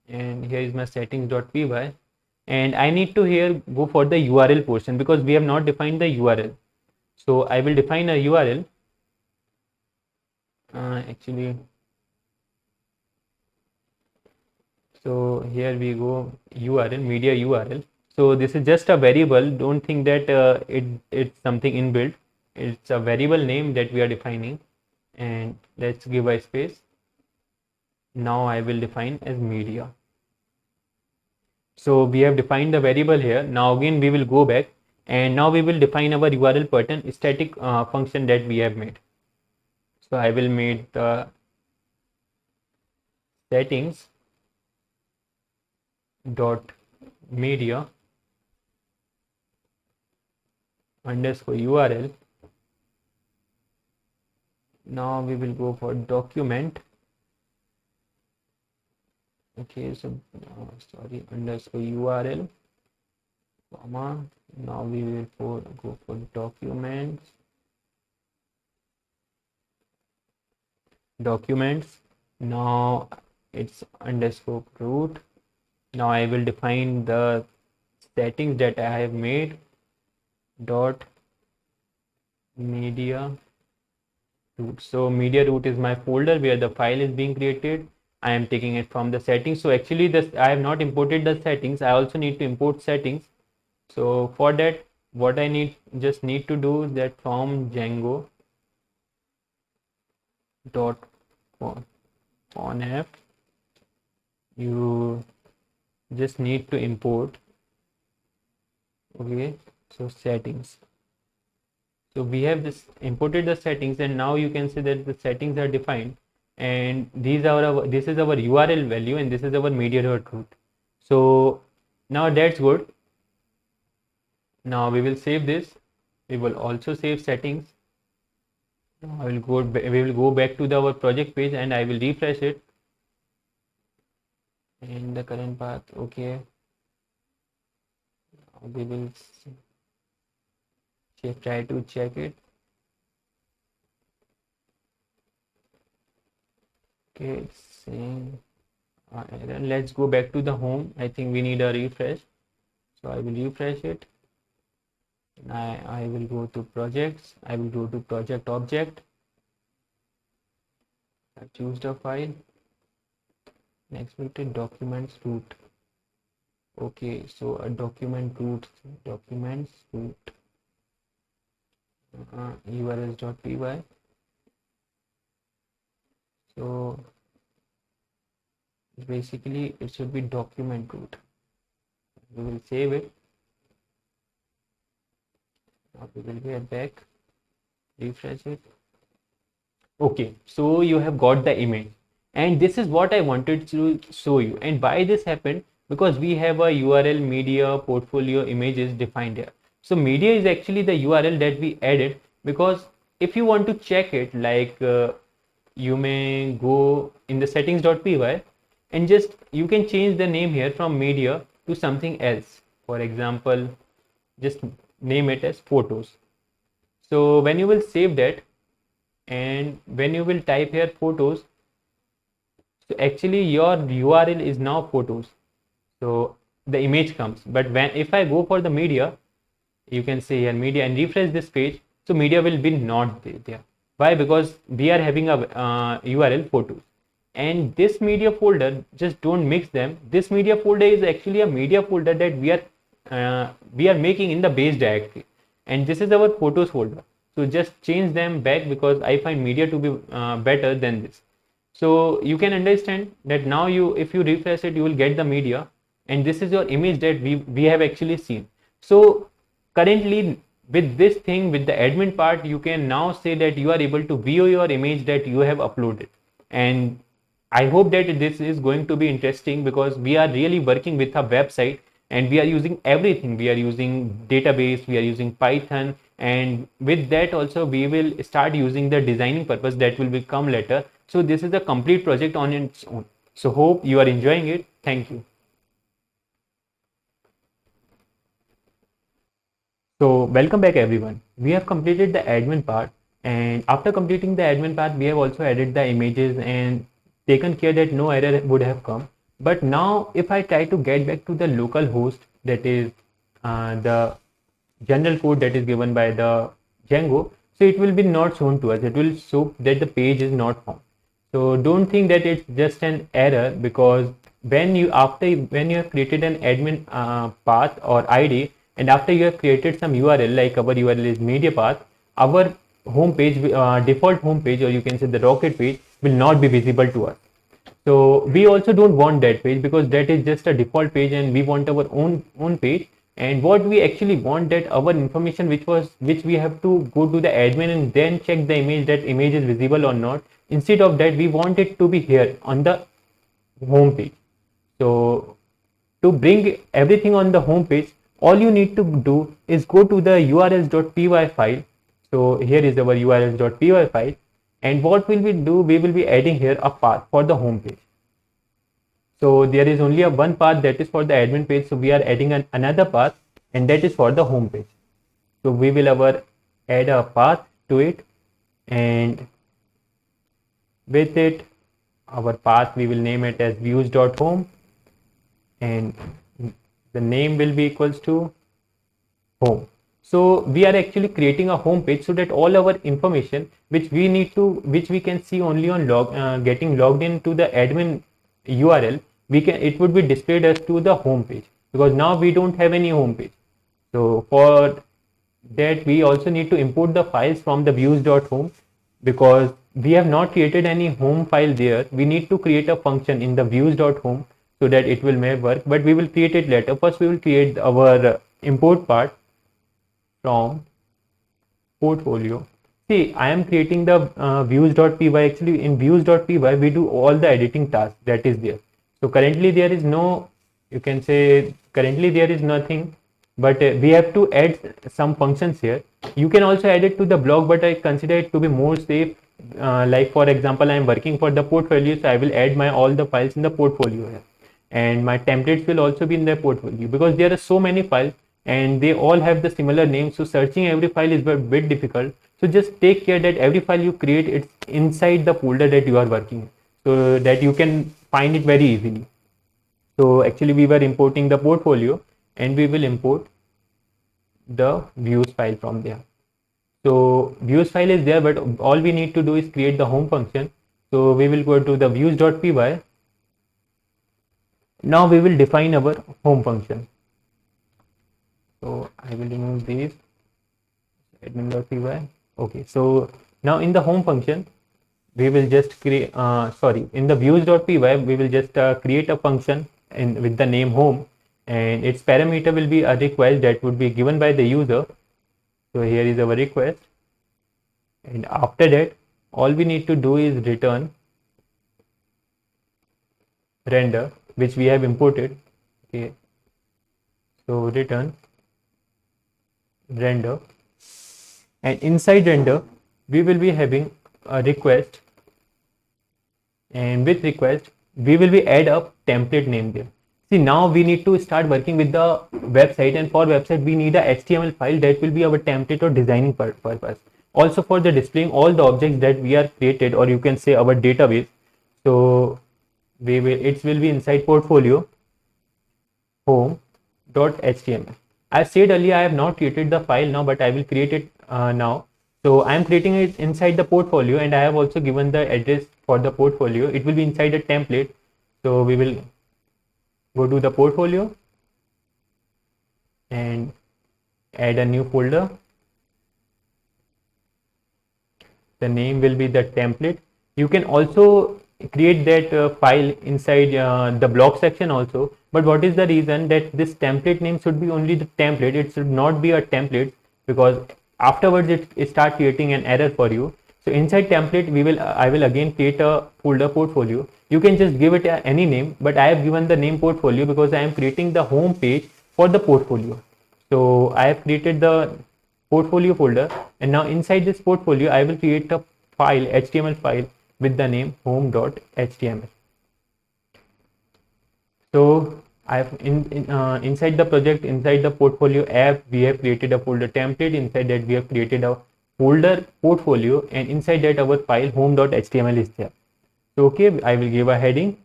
and here is my settings.py, and I need to here go for the URL portion because we have not defined the URL. So I will define a URL. Actually, so here we go URL, media URL. So this is just a variable. Don't think that it's something inbuilt. It's a variable name that we are defining, and let's give a space. Now I will define as media. So we have defined the variable here. Now again we will go back, and now we will define our URL pattern static function that we have made. So I will make the settings dot media underscore URL. Now we will go for document. Okay, so sorry, underscore URL, comma. Now we will go for documents. Now it's underscore root, Now I will define the settings that I have made. Dot media root. So media root is my folder where the file is being created. I am taking it from the settings. So actually this, I have not imported the settings. I also need to import settings. So for that, what I need to do is that from Django dot conf, you just need to import. Okay, so settings. So we have this imported the settings, and now you can see that the settings are defined, and these are this is our URL value, and this is our media root. So now that's good. Now we will save this. We will also save settings. Now we will go back to our project page, and I will refresh it. And the current path, okay. Now we will try to check it. Okay, it's saying error. Let's go back to the home. I think we need a refresh. So I will refresh it. I will go to projects. I will go to project object. I choose the file. Next we take documents root. Okay, so a documents root urls.py. So basically it should be document root. We will save it. Now we will get back, refresh it. Okay, so you have got the image, and this is what I wanted to show you. And why this happened? Because we have a URL media portfolio images defined here. So media is actually the URL that we added, because if you want to check it, like you may go in the settings.py and just you can change the name here from media to something else. For example, just name it as photos. So when you will save that, and when you will type here photos, so actually your URL is now photos, so the image comes. But when if I go for the media, you can see here media and refresh this page, so media will be not there. Why? Because we are having a URL photos, and this media folder, just don't mix them. This media folder is actually a media folder that we are making in the base directory, and this is our photos folder. So just change them back, because I find media to be better than this. So you can understand that now if you refresh it, you will get the media, and this is your image that we have actually seen. So currently with this thing, with the admin part, you can now say that you are able to view your image that you have uploaded. And I hope that this is going to be interesting, because we are really working with a website, and we are using everything. We are using database, we are using Python, and with that also we will start using the designing purpose that will become later. So this is a complete project on its own. So hope you are enjoying it. Thank you. So welcome back everyone. We have completed the admin part, and after completing the admin part, we have also added the images and taken care that no error would have come. But now if I try to get back to the local host, that is the general code that is given by the Django, so it will be not shown to us. It will show that the page is not found. So don't think that it's just an error, because when you have created an admin path or ID, and after you have created some URL, like our URL is media path, our home page, default home page, or you can say the rocket page, will not be visible to us. So we also don't want that page, because that is just a default page, and we want our own page. And what we actually want, that our information which we have to go to the admin and then check the image, that image is visible or not. Instead of that, we want it to be here on the home page. So to bring everything on the home page, all you need to do is go to the urls.py file. So here is our urls.py file, and what will we do? We will be adding here a path for the home page. So there is only a one path that is for the admin page, so we are adding another path, and that is for the home page. So we will add a path to it, and with it, our path, we will name it as views.home. and the name will be equals to home. So we are actually creating a home page so that all our information which we need to, which we can see only on getting logged into the admin URL, we can, it would be displayed as to the home page, because now we don't have any home page. So for that we also need to import the files from the views.home, because we have not created any home file there. We need to create a function in the views.home so that it will may work, but we will create it later. First we will create our import part from portfolio. See, I am creating the views.py. Actually, in views.py, we do all the editing tasks that is there. So currently there is no, you can say currently there is nothing, but we have to add some functions here. You can also add it to the blog, but I consider it to be more safe. Like for example, I am working for the portfolio, so I will add my all the files in the portfolio here, and my templates will also be in the portfolio, because there are so many files and they all have the similar names, so searching every file is a bit difficult. So just take care that every file you create, it's inside the folder that you are working, so that you can find it very easily. So actually we were importing the portfolio, and we will import the views file from there. So views file is there, but all we need to do is create the home function. So we will go to the views.py. Now we will define our home function. So I will remove these admin.py. Okay, so now in the home function we will just create in the views.py we will just create a function with the name home, and its parameter will be a request that would be given by the user. So here is our request, and after that all we need to do is return render, which we have imported. Okay, so return render, and inside render we will be having a request, and with request we will be add a template name there. See, now we need to start working with the website, and for website we need a HTML file that will be our template or designing purpose, also for the displaying all the objects that we are created, or you can say our database. So we will, it will be inside portfolio home.html. I said earlier I have not created the file now, but I will create it now. So I am creating it inside the portfolio, and I have also given the address for the portfolio. It will be inside a template. So we will go to the portfolio and add a new folder. The name will be the template. You can also create that file inside the blog section also, but what is the reason that this template name should be only the template? It should not be a template, because afterwards it start creating an error for you. So inside template we will I will again create a folder portfolio. You can just give it any name, but I have given the name portfolio because I am creating the home page for the portfolio. So I have created the portfolio folder, and now inside this portfolio I will create a file, HTML file, with the name home.html. So I've inside the project, inside the portfolio app, we have created a folder template. Inside that we have created a folder portfolio, and inside that our file home.html is there. So okay, I will give a heading.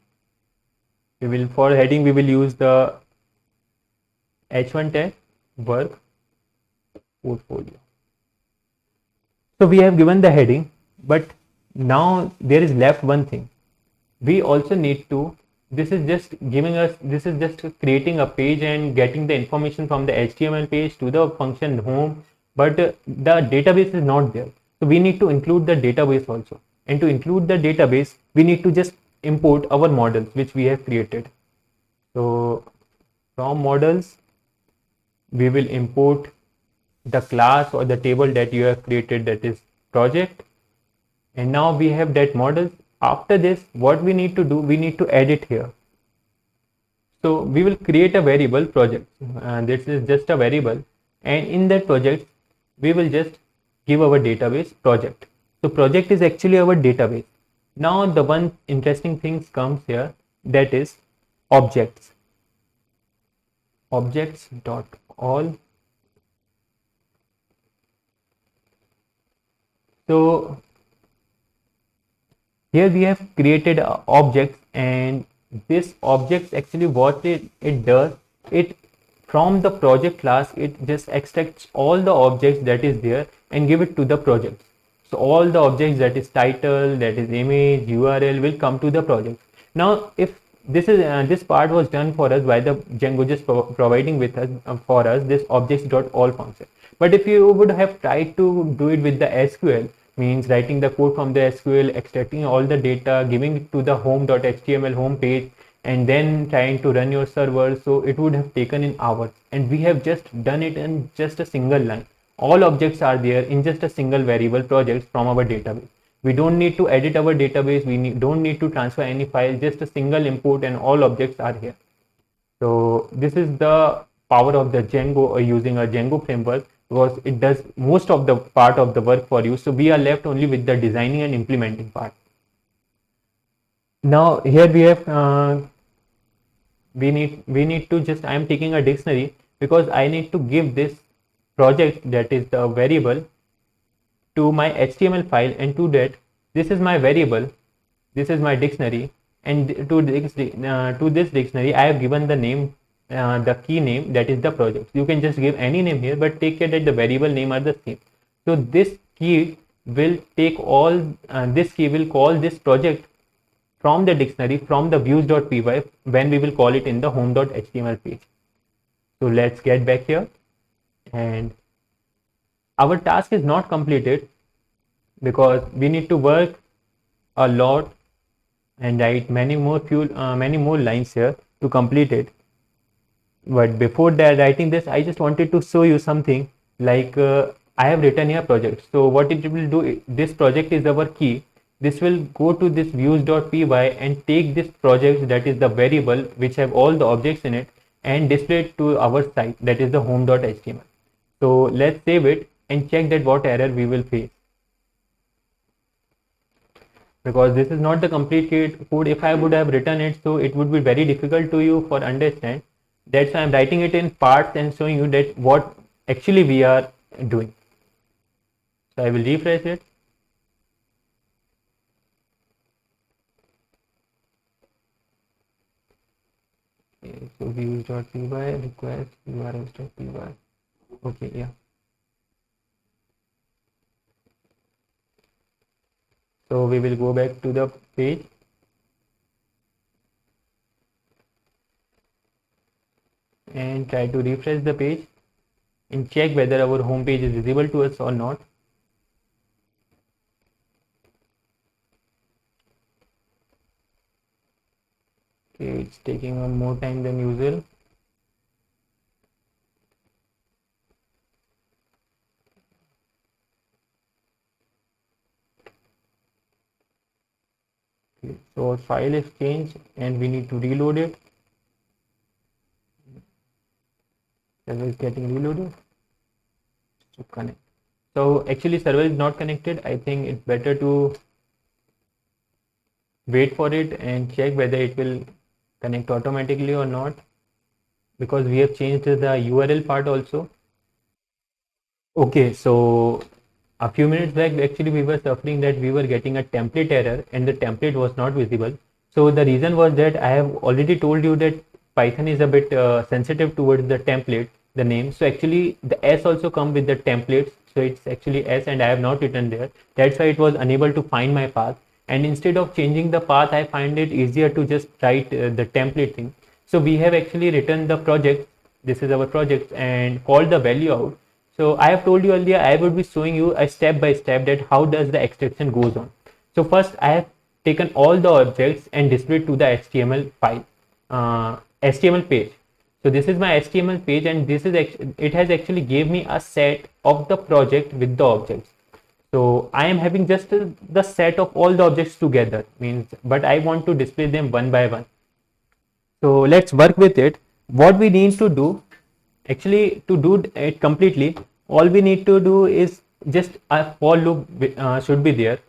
We will, for heading we will use the h1 tag, work portfolio. So we have given the heading, but now there is left one thing. We also need to, this is just giving us, this is just creating a page and getting the information from the HTML page to the function home, but the database is not there. So we need to include the database also, and to include the database we need to just import our models which we have created. So from models we will import the class or the table that you have created, that is project, and now we have that model. After this, what we need to do, we need to add it here. So we will create a variable project, and this is just a variable, and in that project we will just give our database project. So project is actually our database. Now the one interesting thing comes here, that is objects. Objects dot all. So here we have created objects, and this object actually what it does, it from the project class it just extracts all the objects that is there and give it to the project. So all the objects that is title, that is image, URL will come to the project. Now if this part was done for us by the Django, just providing with us for us this objects.all function. But if you would have tried to do it with the SQL, means writing the code from the SQL, extracting all the data, giving it to the home.html home page, and then trying to run your server, so it would have taken in hours. And we have just done it in just a single line. All objects are there in just a single variable project from our database. We don't need to edit our database. Don't need to transfer any file. Just a single input and all objects are here. So this is the power of the Django, or using a Django framework, because it does most of the part of the work for you. So we are left only with the designing and implementing part. Now here we have we need to just, I am taking a dictionary because I need to give this project, that is the variable, to my HTML file, and to that this is my variable, this is my dictionary, and to this dictionary I have given the name, the key name, that is the project. You can just give any name here, but take care that the variable name are the same. So this key will take all this key will call this project from the dictionary, from the views.py, when we will call it in the home.html page. So let's get back here, and our task is not completed because we need to work a lot and write many more lines here to complete it. But before that, writing this, I just wanted to show you something, like I have written here project. So what it will do, this project is our key. This will go to this views.py and take this project, that is the variable which have all the objects in it, and display it to our site, that is the home.html. So let's save it and check that what error we will face, because this is not the complete code. If I would have written it, so it would be very difficult to you for understand. That's why I'm writing it in parts and showing you that what actually we are doing. So I will refresh it. Okay, so views.py request urls.py. Okay, yeah. So we will go back to the page. And try to refresh the page and check whether our home page is visible to us or not. Okay, it's taking more time than usual. Okay, so our file is changed and we need to reload it. Server is getting reloaded to connect. So actually server is not connected. I think it's better to wait for it and check whether it will connect automatically or not, because we have changed the URL part also. Okay, so a few minutes back actually we were suffering that we were getting a template error and the template was not visible. So the reason was that I have already told you that Python is a bit sensitive towards the template, the name. So actually the S also come with the templates. So it's actually S and I have not written there. That's why it was unable to find my path. And instead of changing the path, I find it easier to just write the template thing. So we have actually written the project. This is our project and called the value out. So I have told you earlier, I would be showing you a step by step that how does the extraction goes on. So first I have taken all the objects and displayed to the HTML file, HTML page. So this is my HTML page, and this is it has actually gave me a set of the project with the objects. So I am having just the set of all the objects together, means, but I want to display them one by one. So let's work with it. What we need to do, actually to do it completely, all we need to do is just a for loop should be there,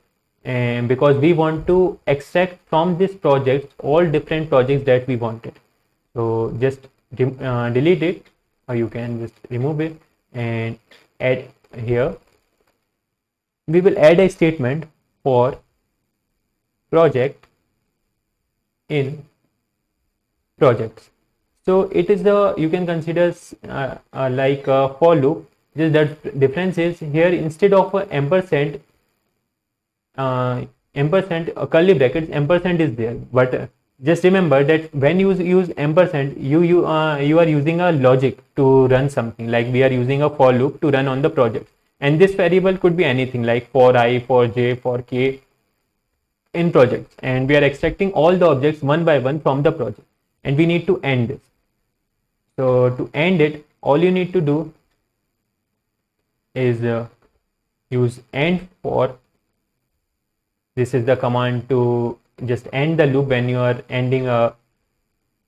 and because we want to extract from this project all different projects that we wanted. So just delete it, or you can just remove it and add here. We will add a statement for project in projects. So it is the, you can consider like a for loop. Just that difference is here, instead of a ampersand, ampersand curly brackets, ampersand is there. But just remember that when you use ampersand, you are using a logic to run something. Like we are using a for loop to run on the project, and this variable could be anything like for I, for j, for k in projects, and we are extracting all the objects one by one from the project, and we need to end this. So to end it, all you need to do is use end for. This is the command to just end the loop when you are ending a,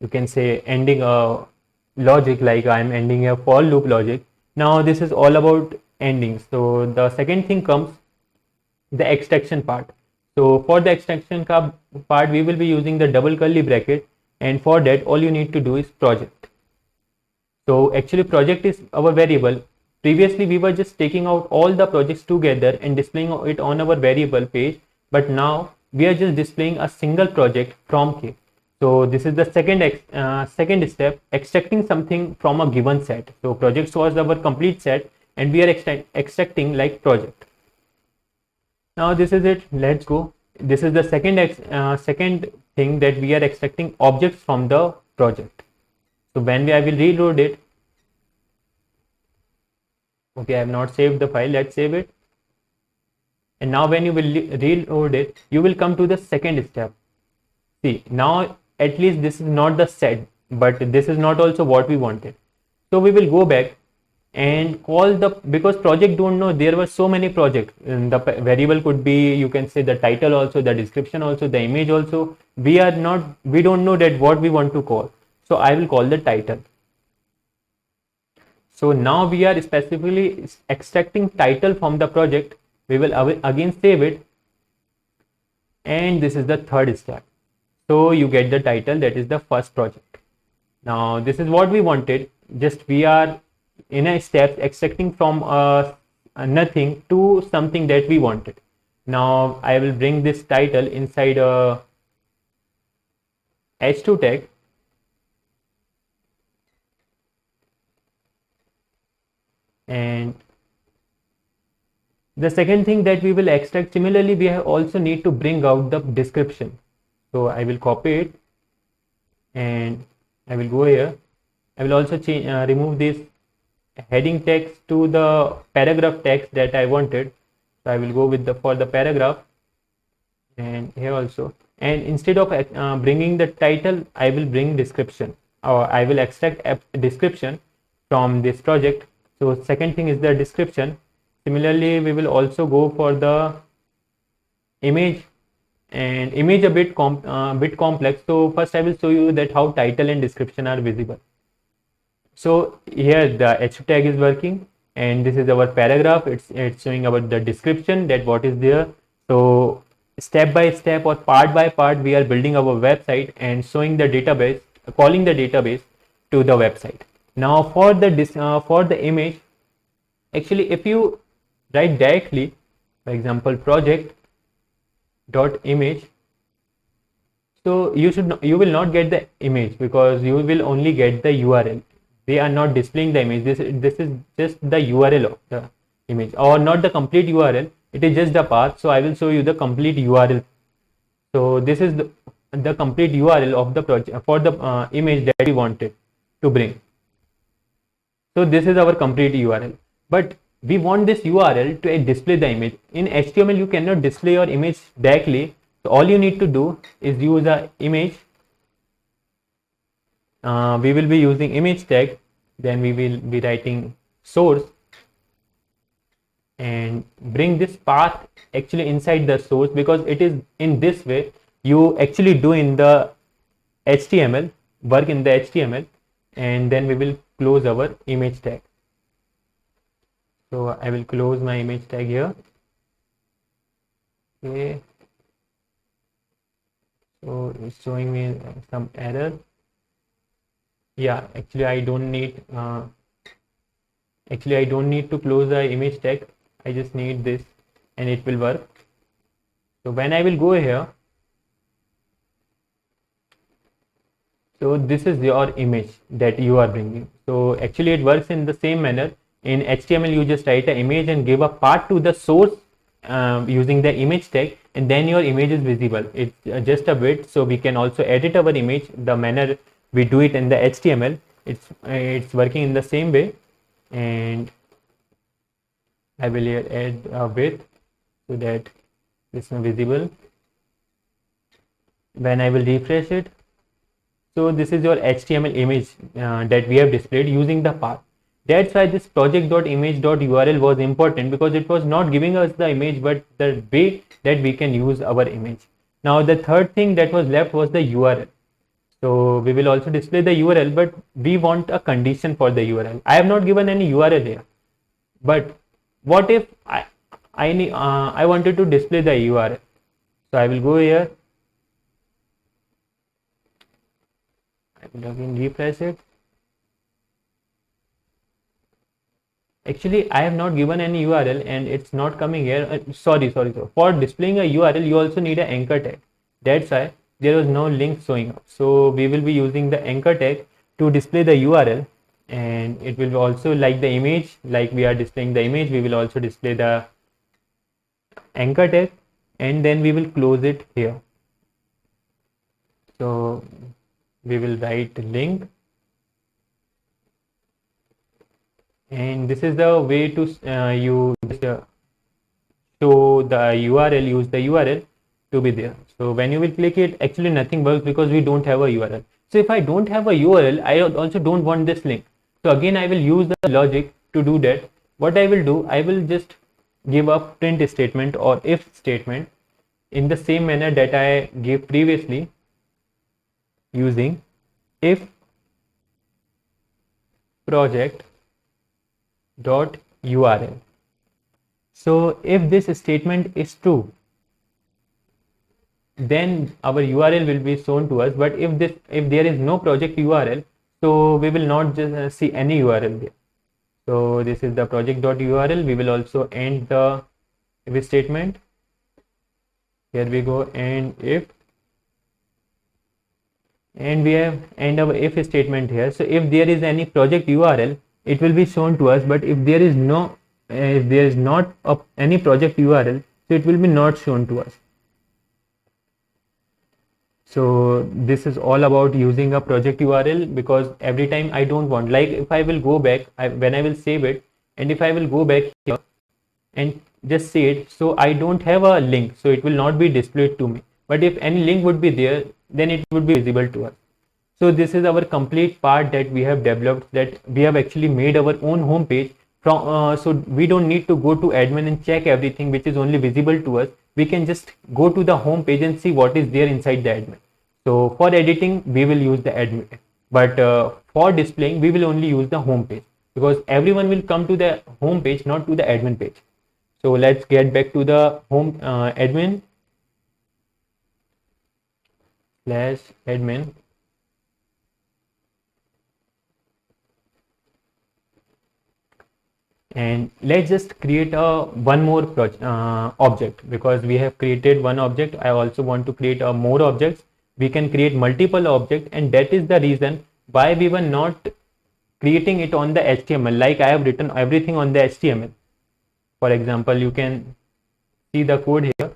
you can say ending a logic, like I'm ending a for loop logic. Now this is all about endings. So the second thing comes the extraction part. So for the extraction part, we will be using the double curly bracket, and for that all you need to do is project. So actually project is our variable. Previously we were just taking out all the projects together and displaying it on our variable page, but now we are just displaying a single project from K. So this is the second step, extracting something from a given set. So projects was our complete set, and we are extracting like project. Now this is it. Let's go. This is the second thing, that we are extracting objects from the project. So when I will reload it, okay, I have not saved the file. Let's save it. And now when you will reload it, you will come to the second step. See, now at least this is not the set, but this is not also what we wanted. So we will go back and call the, because project don't know, there were so many projects, and the variable could be, you can say the title also, the description also, the image also. We don't know that what we want to call. So I will call the title. So now we are specifically extracting title from the project. We will again save it, and this is the third step. So you get the title, that is the first project. Now this is what we wanted. Just we are in a step extracting from nothing to something that we wanted. Now I will bring this title inside a h2 tag, and the second thing that we will extract, similarly we also need to bring out the description. So I will copy it, and I will go here. I will also remove this heading text to the paragraph text that I wanted. So I will go with the for the paragraph, and here also, and instead of bringing the title, I will bring description, or I will extract a description from this project. So second thing is the description. Similarly we will also go for the image, and image a bit complex. So first I will show you that how title and description are visible. So here the h tag is working, and this is our paragraph. It's showing about the description, that what is there. So step by step or part by part, we are building our website and showing the database, calling the database to the website. Now for the image, actually if you write directly, for example project dot image, so you will not get the image, because you will only get the URL. They are not displaying the image. This is just the URL of the image, or not the complete URL. It is just the path. So I will show you the complete URL. So this is the complete URL of the project for the image that we wanted to bring. So this is our complete URL, but we want this URL to display the image. In HTML you cannot display your image directly. So all you need to do is use a image. We will be using image tag, then we will be writing source, and bring this path actually inside the source, because it is in this way you actually do in the HTML, work in the HTML, and then we will close our image tag. So I will close my image tag here. Okay, so it's showing me some error. Yeah, actually I don't need to close the image tag. I just need this, and it will work. So when I will go here, So this is your image that you are bringing. So actually it works in the same manner. In HTML, you just write an image and give a path to the source using the image tag, and then your image is visible. It's just a bit, so we can also edit our image the manner we do it in the HTML. It's working in the same way, and I will here add a width so that it's visible. When I will refresh it, so this is your HTML image that we have displayed using the path. That's why this project.image.url was important, because it was not giving us the image but the way that we can use our image. Now the third thing that was left was the URL. So we will also display the URL, but we want a condition for the URL. I have not given any URL here, but what if I wanted to display the URL? So I will go here. I will again refresh it. Actually, I have not given any URL and it's not coming here. Sorry. For displaying a URL, you also need an anchor tag. That's why there was no link showing up. So we will be using the anchor tag to display the URL, and it will also, like the image, like we are displaying the image, we will also display the anchor tag, and then we will close it here. So we will write link, and this is the way to show the URL, use the URL to be there. So when you will click it, actually nothing works because we don't have a URL. So if I don't have a URL, I also don't want this link. So again, I will use the logic to do that. What I will do, I will just give a print statement or if statement in the same manner that I gave previously, using if project dot URL. So if this statement is true, then our URL will be shown to us. But if there is no project URL, so we will not just see any URL there. So this is the project.url. We will also end the if statement. Here we go, and if, and we have end our if statement here. So if there is any project URL, it will be shown to us. But if there is no, if there is not any project URL, so it will be not shown to us. So this is all about using a project URL, because every time I don't want, like if I will go back, when I will save it, and if I will go back here and just see it, so I don't have a link, so it will not be displayed to me. But if any link would be there, then it would be visible to us. So this is our complete part that we have developed, that we have actually made our own home page from, so we don't need to go to admin and check everything which is only visible to us. We can just go to the home page and see what is there inside the admin. So for editing, we will use the admin, but for displaying, we will only use the home page, because everyone will come to the home page, not to the admin page. So let's get back to the home admin / admin. And let's just create a one more object, because we have created one object. I also want to create a more objects. We can create multiple objects, and that is the reason why we were not creating it on the HTML. Like I have written everything on the HTML. For example, you can see the code here.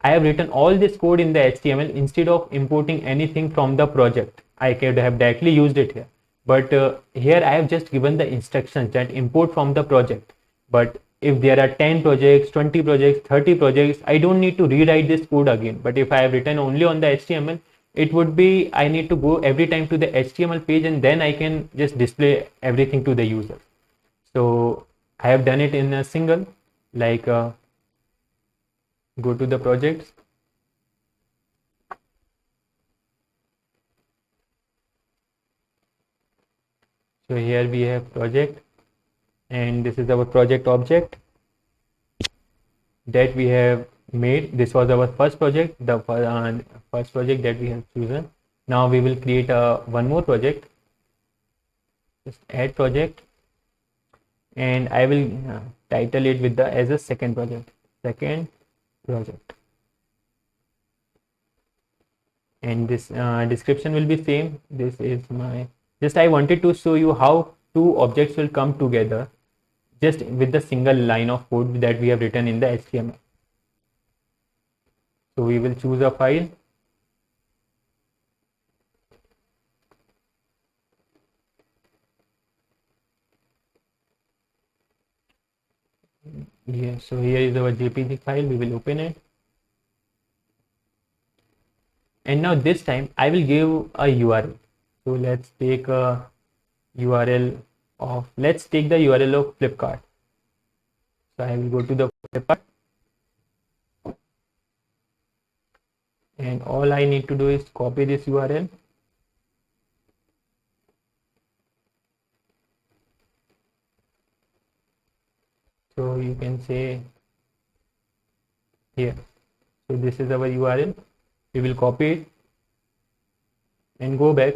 I have written all this code in the HTML instead of importing anything from the project. I could have directly used it here. But here I have just given the instructions that import from the project. But if there are 10 projects, 20 projects, 30 projects, I don't need to rewrite this code again. But if I have written only on the HTML, it would be, I need to go every time to the HTML page, and then I can just display everything to the user. So I have done it in a single, like go to the projects. So here we have project, and this is our project object that we have made. This was our first project, the first project that we have chosen. Now we will create one more project. Just add project, and I will title it with the as a second project. and this description will be same. This is my, just I wanted to show you how two objects will come together just with the single line of code that we have written in the HTML. So we will choose a file. Yeah, so here is our JPG file. We will open it. And now this time I will give a URL. So let's take a URL of, let's take the URL of Flipkart. So I will go to the Flipkart. And all I need to do is copy this URL. So you can say here. So this is our URL. We will copy it and go back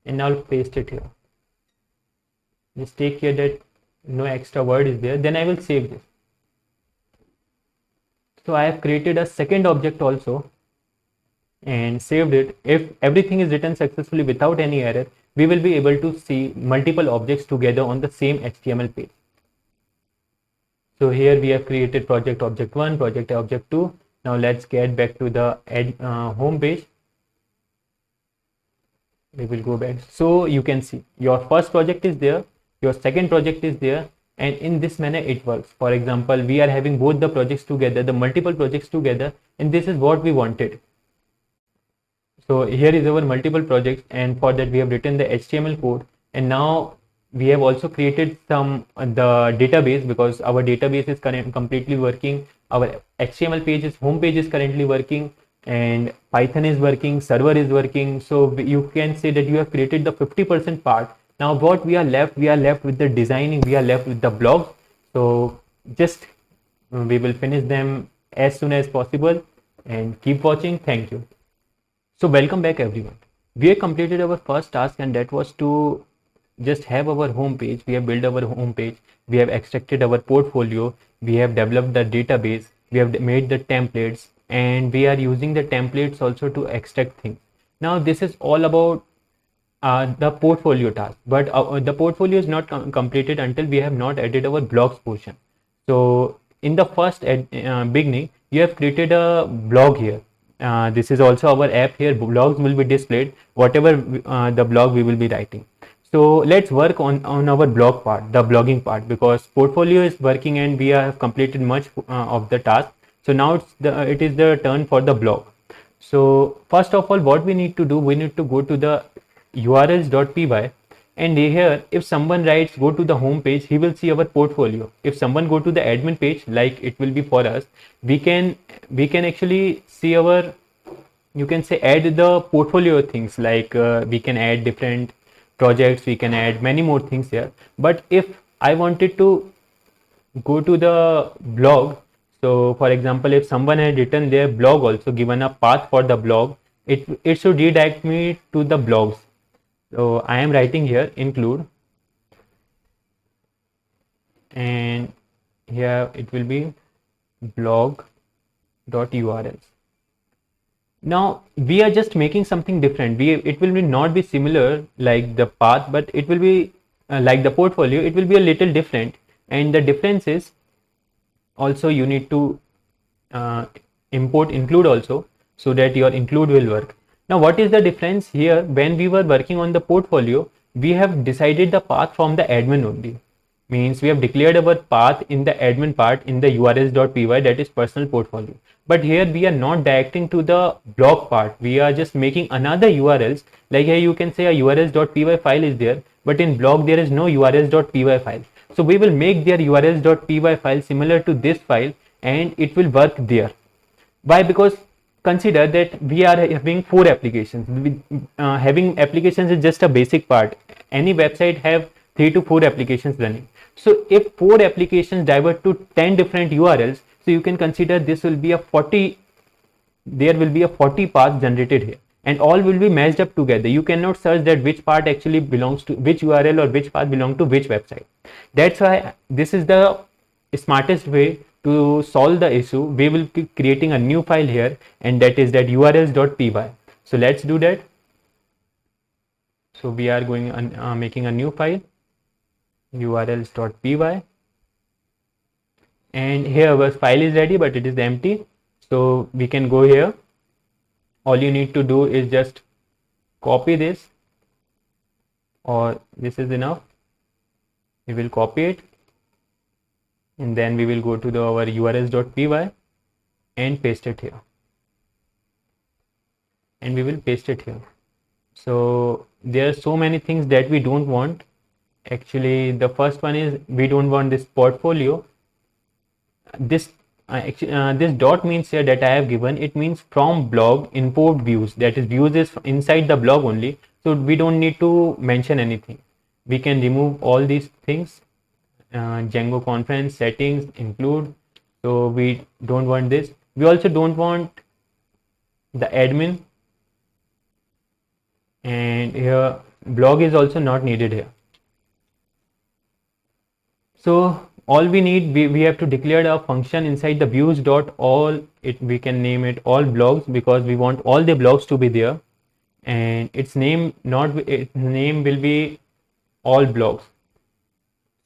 and now paste it here. Just take care that no extra word is there. Then I will save this. So I have created a second object also and saved it. If everything is written successfully without any error, we will be able to see multiple objects together on the same HTML page. So here we have created project object 1, project object 2. Now let's get back to the home page. We will go back. So you can see your first project is there, your second project is there, and in this manner it works. For example, we are having both the projects together, the multiple projects together, and this is what we wanted. So here is our multiple projects, and for that we have written the HTML code, and now we have also created some the database, because our database is completely working. Our HTML page is home page is currently working, and Python is working, server is working. So you can say that you have created the 50% part. Now what we are left with the designing, we are left with the blog. So just we will finish them as soon as possible, and keep watching. Thank you. So welcome back everyone. We have completed our first task, and that was to just have our home page. We have built our home page, we have extracted our portfolio, we have developed the database, we have made the templates, and we are using the templates also to extract things. Now this is all about the portfolio task, but the portfolio is not completed until we have not added our blogs portion. So in the first beginning, you have created a blog here. This is also our app here. Blogs will be displayed, whatever the blog we will be writing. So let's work on our blog part, the blogging part, because portfolio is working and we have completed much of the task. So now it is the turn for the blog. So first of all, what we need to do, we need to go to the urls.py, and here if someone writes go to the home page, he will see our portfolio. If someone go to the admin page, like it will be for us, we can actually see our, you can say, add the portfolio things, like we can add different projects, we can add many more things here. But if I wanted to go to the blog, so for example, if someone had written their blog, also given a path for the blog, it should redirect me to the blogs. So I am writing here include, and here it will be blog.urls. Now we are just making something different. It will not be similar like the path, but it will be like the portfolio. It will be a little different, and the difference is also you need to import include also, so that your include will work. Now what is the difference here? When we were working on the portfolio, we have decided the path from the admin only. Means we have declared our path in the admin part in the urls.py, that is personal portfolio. But here we are not directing to the blog part. We are just making another URLs. Like here you can say a urls.py file is there, but in blog there is no urls.py file. So we will make their urls.py file similar to this file, and it will work there. Why? Because consider that we are having 4 applications. Having applications is just a basic part. Any website have 3 to 4 applications running. So if 4 applications divert to 10 different URLs, so you can consider this will be a 40, there will be a 40 paths generated here, and all will be matched up together. You cannot search that which part actually belongs to which URL or which path belong to which website. That's why this is the smartest way to solve the issue, we will be creating a new file here, and that is that urls.py. So let's do that. So we are going making a new file, urls.py, and here our file is ready, but it is empty. So we can go here. All you need to do is just copy this, or this is enough. We will copy it, and then we will go to our urls.py and paste it here, and we will paste it here. So there are so many things that we don't want. Actually, the first one is we don't want this portfolio. This this dot means here that I have given, it means from blog import views, that is views is inside the blog only, so we don't need to mention anything. We can remove all these things. Django conference settings include, so we don't want this. We also don't want the admin, and here blog is also not needed here. So all we need, we have to declare a function inside the views dot all. We can name it all blogs, because we want all the blogs to be there, and its name will be all blogs.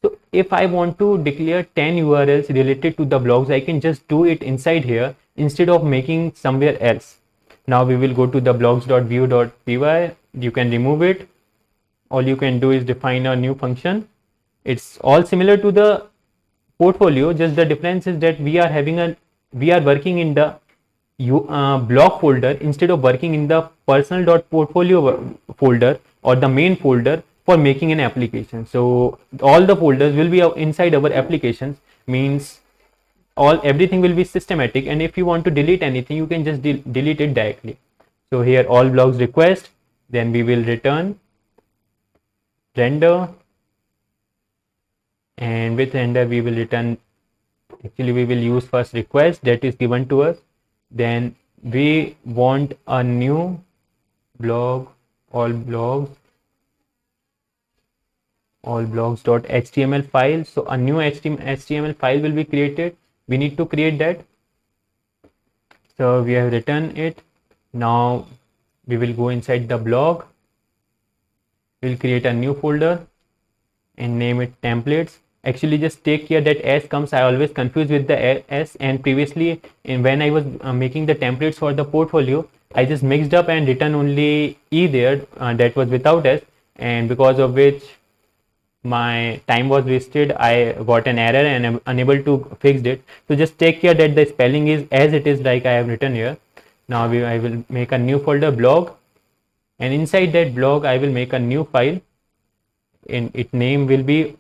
So if I want to declare 10 URLs related to the blogs, I can just do it inside here instead of making somewhere else. Now we will go to the blogs.view.py. You can remove it. All you can do is define a new function. It's all similar to the portfolio, just the difference is that we are working in the blog folder instead of working in the personal.portfolio folder or the main folder for making an application. So all the folders will be inside our applications, means everything will be systematic, and if you want to delete anything, you can just delete it directly. So here all blogs request, then we will return render, and with render we will return, actually we will use first request that is given to us, then we want a new blog, all blogs.html file. So a new HTML file will be created. We need to create that. So we have written it. Now we will go inside the blog. We'll create a new folder and name it templates. Actually just take care that S comes, I always confuse with the S, and previously when I was making the templates for the portfolio, I just mixed up and written only E there, that was without S, and because of which my time was wasted. I got an error and I'm unable to fix it. So just take care that the spelling is as it is, like I have written here. Now I will make a new folder blog, and inside that blog I will make a new file, and its name will be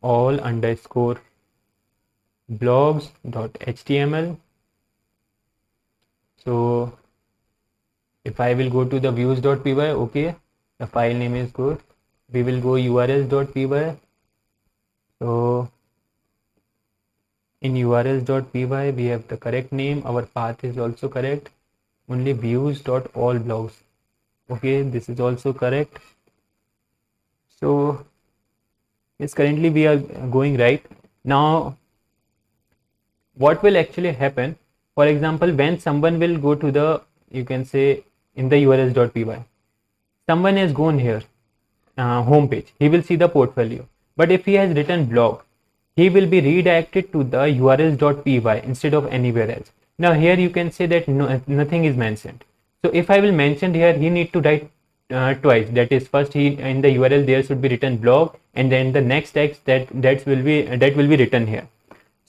all underscore blogs.html. So if I will go to the views.py, okay, the file name is good. We will go urls.py. So in urls.py we have the correct name, our path is also correct, only views.allblogs. Okay, this is also correct. So yes, currently we are going right. Now what will actually happen, for example, when someone will go to the, you can say in the urls.py, someone has gone here home page, he will see the portfolio, but if he has written blog, he will be redirected to the urls.py instead of anywhere else. Now here you can say that nothing is mentioned. So if I will mention here, he need to write twice, that is first he in the URL there should be written blog, and then the next text that will be written here.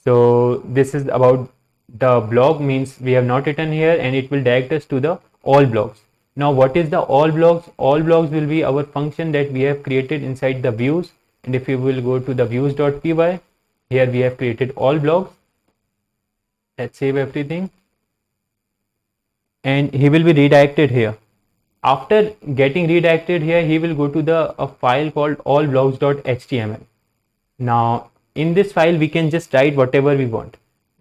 So this is about the blog, means we have not written here, and it will direct us to the all blogs. Now what is the all blogs? All blogs will be our function that we have created inside the views, and if you will go to the views.py, here we have created all blogs. Let's save everything, and he will be redirected here. After getting redirected here, he will go to a file called allblogs.html. Now in this file we can just write whatever we want.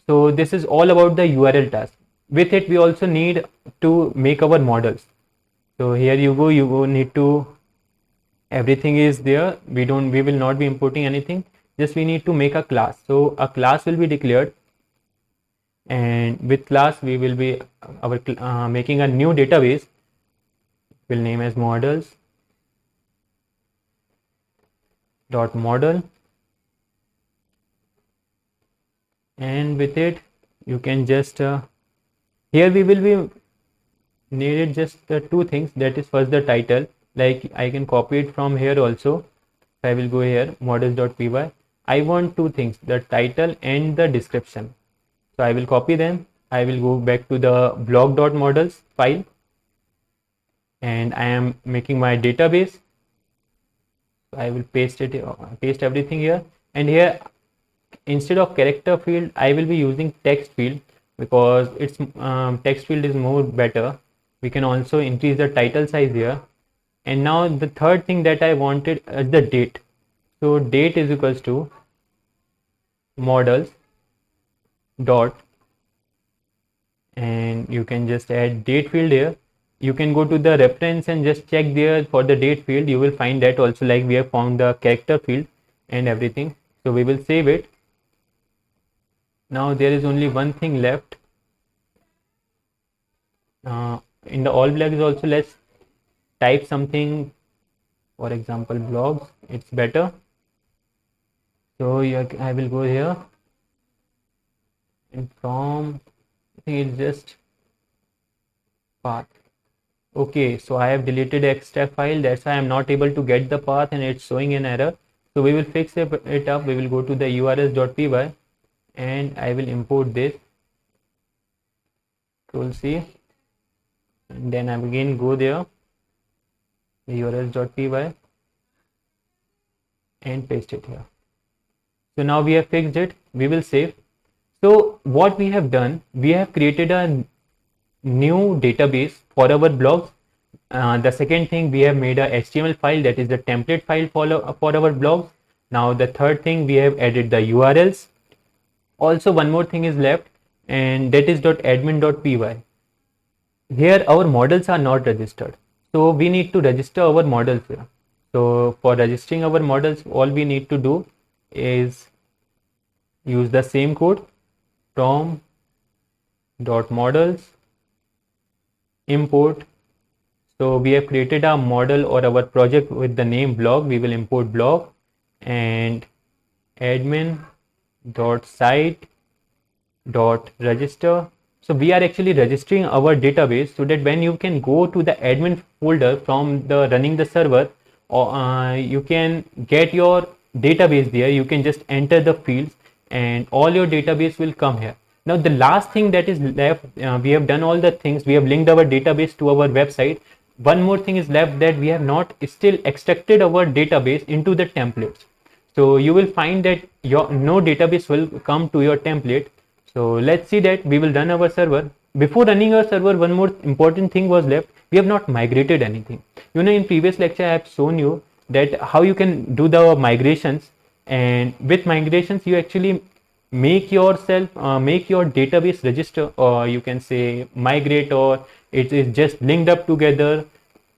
So this is all about the URL task. With it we also need to make our models. So here you go need to, everything is there. We will not be importing anything, just we need to make a class. So a class will be declared, and with class we will be making a new database. We'll name as models dot model, and with it you can just here we will be needed just the two things, that is first the title, like I can copy it from here also. I will go here models.py. I want two things, the title and the description. So I will copy them. I will go back to the blog.models file, and I am making my database. I will paste it, paste everything here, and here instead of character field I will be using text field, because its text field is more better. We can also increase the title size here. And now the third thing that I wanted is the date. So date is equals to models dot, and you can just add date field here. You can go to the reference and just check there for the date field. You will find that also, like we have found the character field and everything. So we will save it. Now there is only one thing left. In the all black is also, let's type something, for example blogs, it's better. So I will go here, and from I think it's just path. Okay, so I have deleted extract file, that's why I'm not able to get the path and it's showing an error. So we will fix it up. We will go to the urls.py and I will import this. Control C, and then I will again go there, urls.py, and paste it here. So now we have fixed it. We will save. So what we have done, we have created a new database for our blogs. The second thing, we have made a HTML file, that is the template file for our blogs. Now the third thing, we have added the URLs. Also one more thing is left, and that is .admin.py. Here our models are not registered, so we need to register our models here. So for registering our models, all we need to do is use the same code, from .models import. So we have created a model or our project with the name blog. We will import blog, and admin.site.register. So we are actually registering our database, so that when you can go to the admin folder from the running the server, or you can get your database there. You can just enter the fields and all your database will come here. Now the last thing that is left, we have done all the things. We have linked our database to our website. One more thing is left, that we have not still extracted our database into the templates. So you will find that no database will come to your template. So let's see that. We will run our server. Before running our server, one more important thing was left. We have not migrated anything. In previous lecture I have shown you that how you can do the migrations, and with migrations you actually make yourself make your database register, or you can say migrate, or it is just linked up together.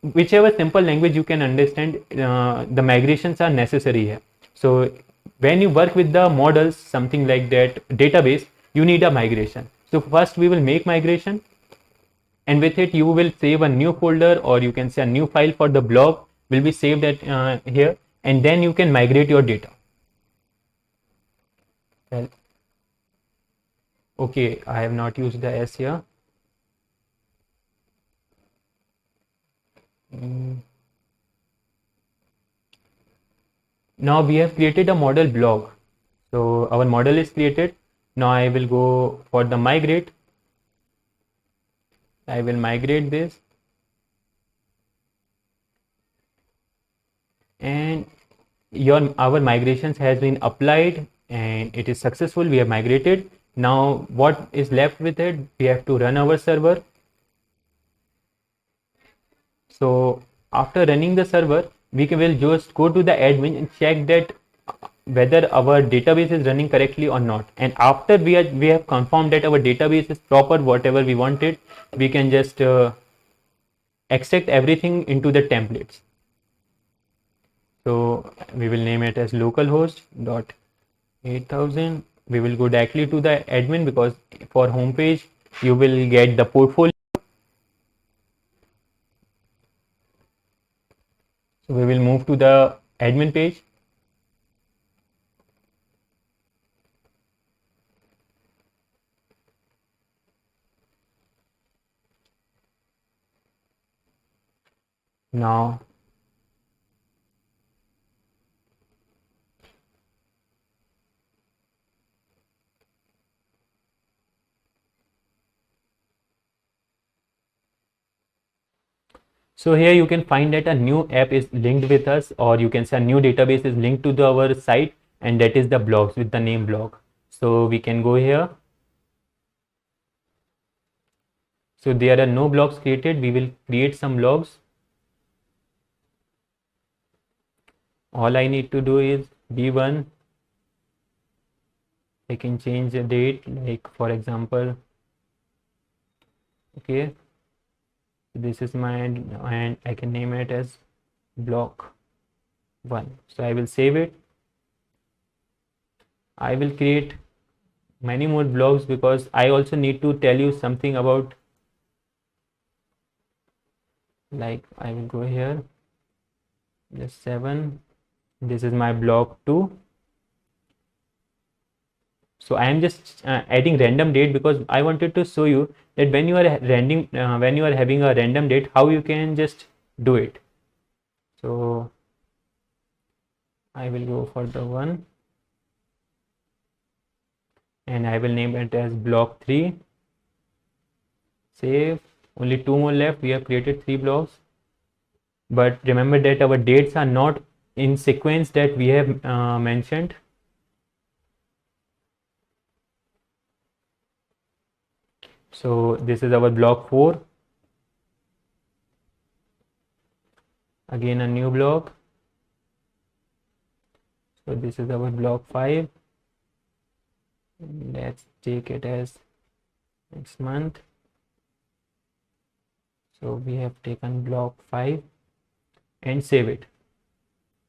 Whichever simple language you can understand, the migrations are necessary here. So when you work with the models, something like that database, you need a migration. So first we will make migration, and with it you will save a new folder, or you can say a new file for the blog will be saved at here, and then you can migrate your data. Well, okay, I have not used the S here. Now we have created a model blog. So our model is created. Now I will go for the migrate. I will migrate this, and our migrations has been applied and it is successful. We have migrated. Now what is left with it? We have to run our server. So after running the server, we will just go to the admin and check that whether our database is running correctly or not. And after we have confirmed that our database is proper, whatever we wanted, we can just extract everything into the templates. So we will name it as localhost.8000 we will go directly to the admin, because for homepage you will get the portfolio. So we will move to the admin page. Now so here you can find that a new app is linked with us, or you can say a new database is linked to our site, and that is the blogs with the name blog. So we can go here. So there are no blogs created. We will create some blogs. All I need to do is B1. I can change the date, like for example, okay, this is my, and I can name it as block 1. So I will save it. I will create many more blogs, because I also need to tell you something about, like I will go here, just 7. This is my blog 2. So I am just adding random date, because I wanted to show you that when you are when you are having a random date, how you can just do it. So I will go for the 1, and I will name it as block 3. Save. Only 2 more left. We have created 3 blocks, but remember that our dates are not in sequence that we have mentioned. So this is our block 4. Again a new block. So this is our block 5. Let's take it as next month. So we have taken block 5 and save it.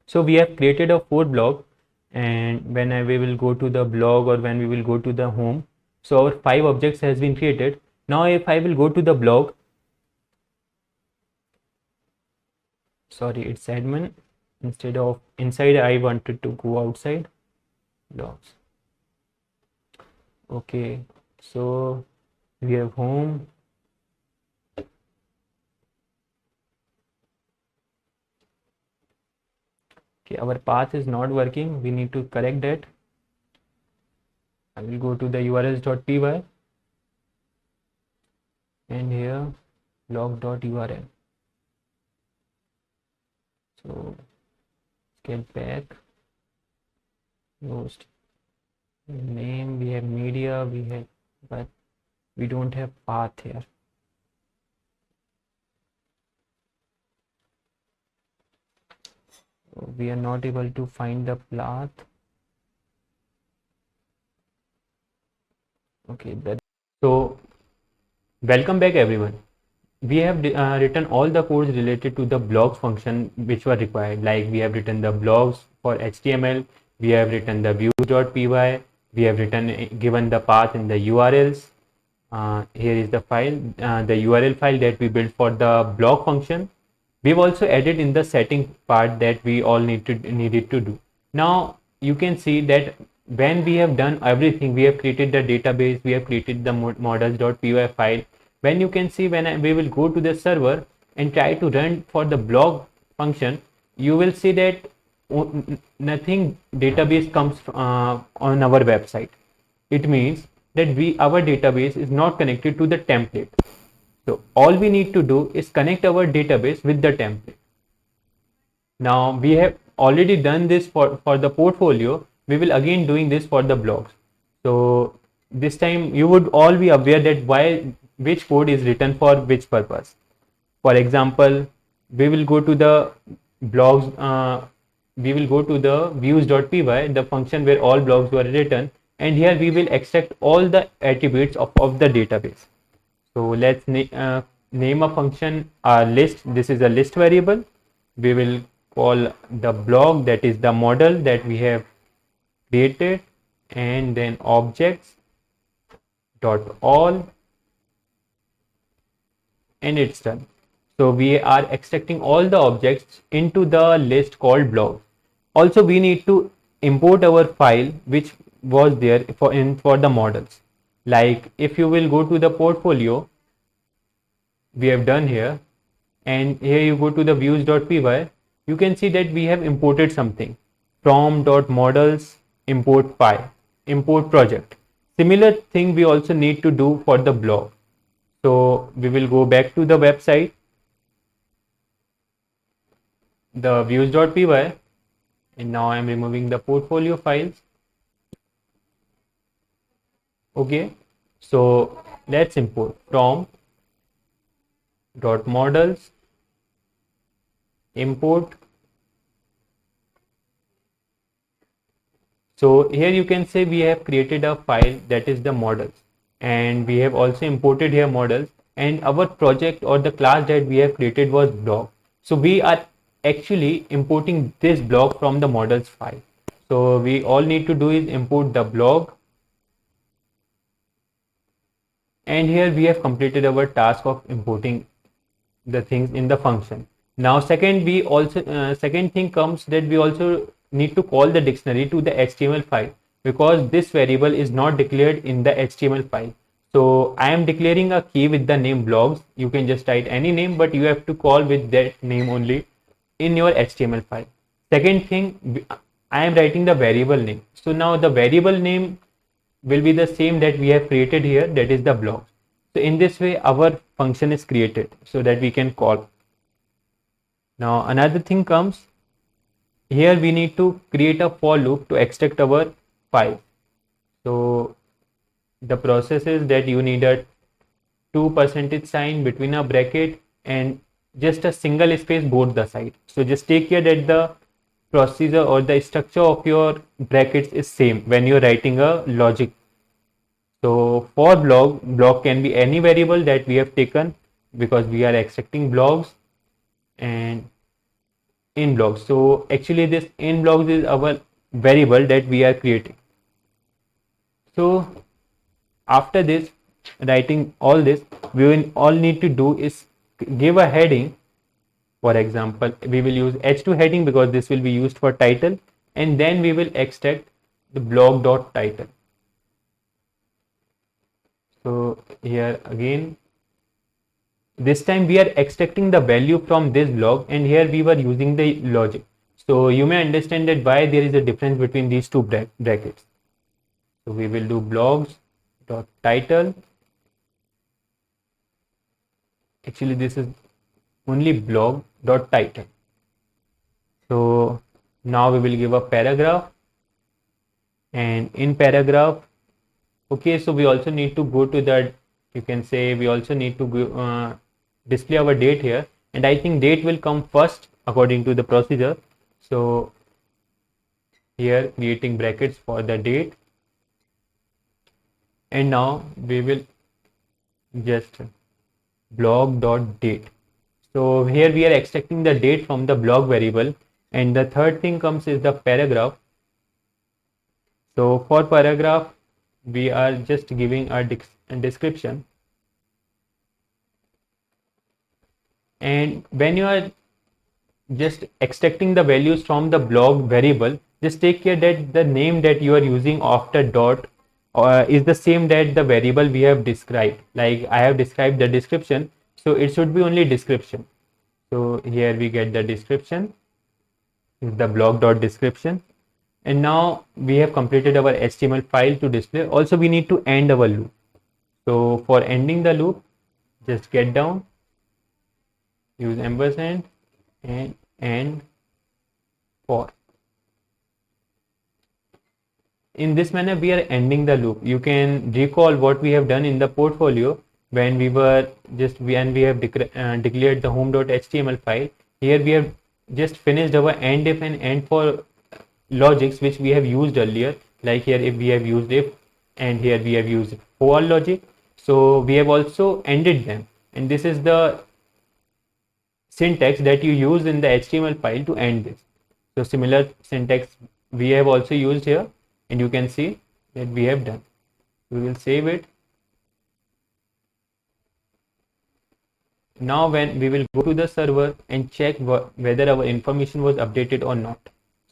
So we have created a 4 blog, and when we will go to the blog, or when we will go to the home, so our 5 objects has been created. Now if I will go to the blog, sorry, it's admin, instead of inside I wanted to go outside blogs. Okay, so we have home. Okay, our path is not working. We need to correct that. I will go to the urls.py, and here blog.url. So get back, host name, we have media, we have, but we don't have path here. So we are not able to find the path. Okay, so welcome back everyone. We have written all the codes related to the blogs function which were required. Like we have written the blogs for HTML, we have written the views.py, we have written given the path in the URLs. Here is the file, the URL file that we built for the blog function. We've also added in the setting part that we all needed to do. Now you can see that when we have done everything, we have created the database, we have created the models.py file. When you can see, when we will go to the server and try to run for the blog function, you will see that nothing database comes on our website. It means that our database is not connected to the template. So all we need to do is connect our database with the template. Now we have already done this for the portfolio. We will again doing this for the blogs. So this time you would all be aware that which code is written for which purpose. For example, we will go to the blogs, we will go to the views.py, the function where all blogs were written, and here we will extract all the attributes of the database. So let's name a function list. This is a list variable. We will call the blog, that is the model that we have created, and then objects dot all, and it's done. So we are extracting all the objects into the list called blog. Also, we need to import our file which was there for the models. Like if you will go to the portfolio we have done here, and here you go to the views.py, you can see that we have imported something from.models import file, import project. Similar thing we also need to do for the blog. So we will go back to the website, the views.py, and now I am removing the portfolio files. Okay, so let's import from dot models import. So here you can say we have created a file that is the models, and we have also imported here models, and our project or the class that we have created was blog. So we are actually importing this blog from the models file. So we all need to do is import the blog, and here we have completed our task of importing the things in the function. Now second thing comes that we also need to call the dictionary to the HTML file, because this variable is not declared in the HTML file. So I am declaring a key with the name blogs. You can just write any name, but you have to call with that name only in your HTML file. Second thing, I am writing the variable name. So now the variable name will be the same that we have created here, that is the blog. So in this way our function is created so that we can call. Now another thing comes, here we need to create a for loop to extract our file. So the process is that you need a 2% between a bracket and just a single space both the side. So just take care that the procedure or the structure of your brackets is same when you're writing a logic. So for blog can be any variable that we have taken, because we are extracting blogs and in blogs. So actually this in blogs is our variable that we are creating. So after this, writing all this, we will all need to do is give a heading. For example, we will use h2 heading because this will be used for title, and then we will extract the blog.title. So here again, this time we are extracting the value from this blog, and here we were using the logic. So you may understand that why there is a difference between these two brackets. So we will do blogs.title. Actually this is only blog.title. So now we will give a paragraph, and in paragraph, okay, so we also need to go to that, you can say we also need to go, display our date here, and I think date will come first according to the procedure. So here creating brackets for the date, and now we will just blog.date. So here we are extracting the date from the blog variable, and the third thing comes is the paragraph. So for paragraph we are just giving a description, and when you are just extracting the values from the blog variable, just take care that the name that you are using after dot is the same that the variable we have described. Like I have described the description, so it should be only description. So here we get the description, is the blog.description, and now we have completed our HTML file to display. Also we need to end our loop. So for ending the loop, just get down, use ampersand and end for. In this manner we are ending the loop. You can recall what we have done in the portfolio when we have declared the home.html file. Here we have just finished our end if and end for logics which we have used earlier. Like here if we have used if, and here we have used for logic. So we have also ended them, and this is the syntax that you use in the HTML file to end this. So similar syntax we have also used here, and you can see that we have done. We will save it. Now when we will go to the server and check whether our information was updated or not.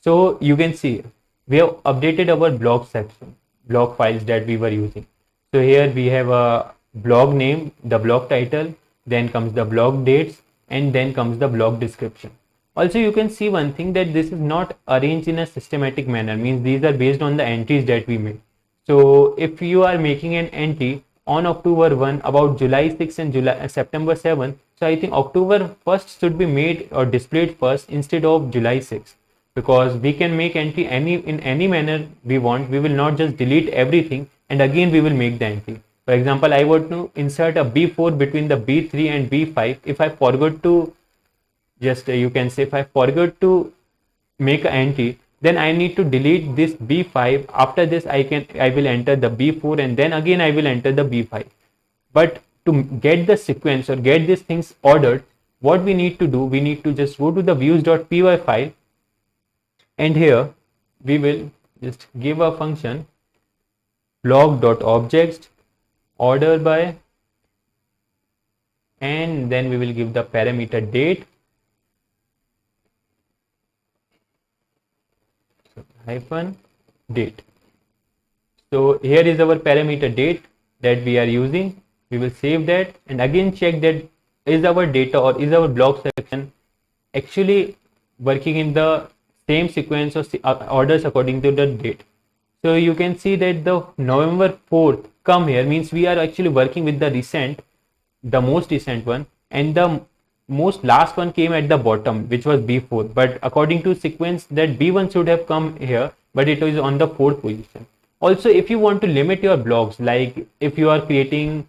So you can see we have updated our blog section, blog files that we were using. So here we have a blog name, the blog title, then comes the blog dates, and then comes the blog description. Also you can see one thing, that this is not arranged in a systematic manner, means these are based on the entries that we made. So if you are making an entry on October 1 about July 6 and September 7, so I think October 1st should be made or displayed first instead of July 6, because we can make entry in any manner we want. We will not just delete everything and again we will make the entry. For example, I want to insert a B4 between the B3 and B5. If I forgot to just you can say if I forgot to make an entry, then I need to delete this B5. After this I will enter the B4 and then again I will enter the B5. But to get the sequence or get these things ordered, what we need to do, we need to just go to the views.py file, and here we will just give a function blog.objects order by, and then we will give the parameter date, hyphen date. So here is our parameter date that we are using. We will save that and again check that is our data or is our blog section actually working in the same sequence or orders according to the date. So you can see that the November 4th come here, means we are actually working with the most recent one, and the most last one came at the bottom, which was B4. But according to sequence, that B1 should have come here, but it is on the 4th position. Also, if you want to limit your blogs, like if you are creating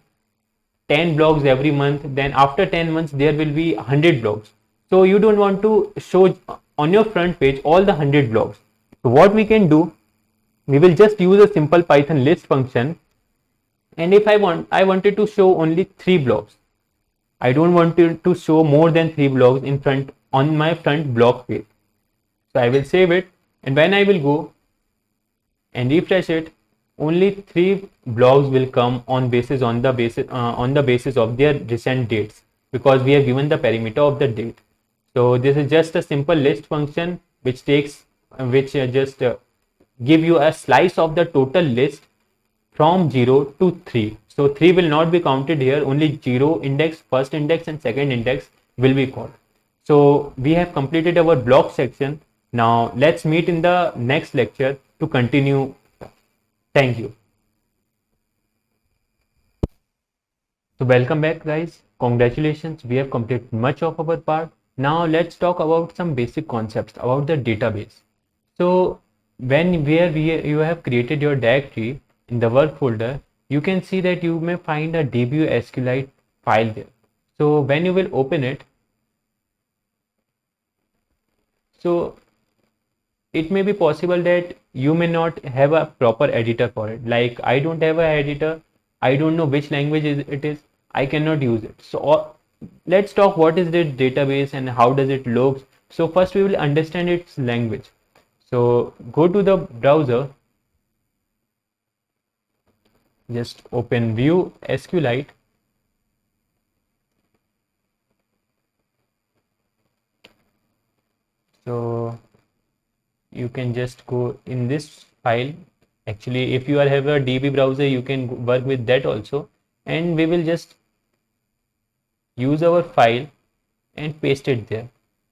10 blogs every month, then after 10 months there will be 100 blogs. So you don't want to show on your front page all the 100 blogs. So what we can do, we will just use a simple Python list function, and if I wanted to show only 3 blogs, I don't want to show more than 3 blogs on my front blog page. So I will save it, and when I will go and refresh it, only 3 blogs will come on the basis of their recent dates, because we have given the parameter of the date. So this is just a simple list function which just give you a slice of the total list from 0 to 3. So 3 will not be counted here, only 0 index, first index and second index will be called. So we have completed our blog section. Now let's meet in the next lecture to continue. Thank you. So welcome back guys. Congratulations, we have completed much of our part. Now let's talk about some basic concepts about the database. So you have created your directory in the work folder, you can see that you may find a dbu SQLite file there. So when you will open it, so it may be possible that you may not have a proper editor for it. Like I don't have an editor, I don't know which language it is, I cannot use it. So let's talk what is the database and how does it look. So first we will understand its language. So go to the browser, just open view SQLite. So you can just go in this file. Actually, if you have a DB browser, you can work with that also, and we will just use our file and paste it there.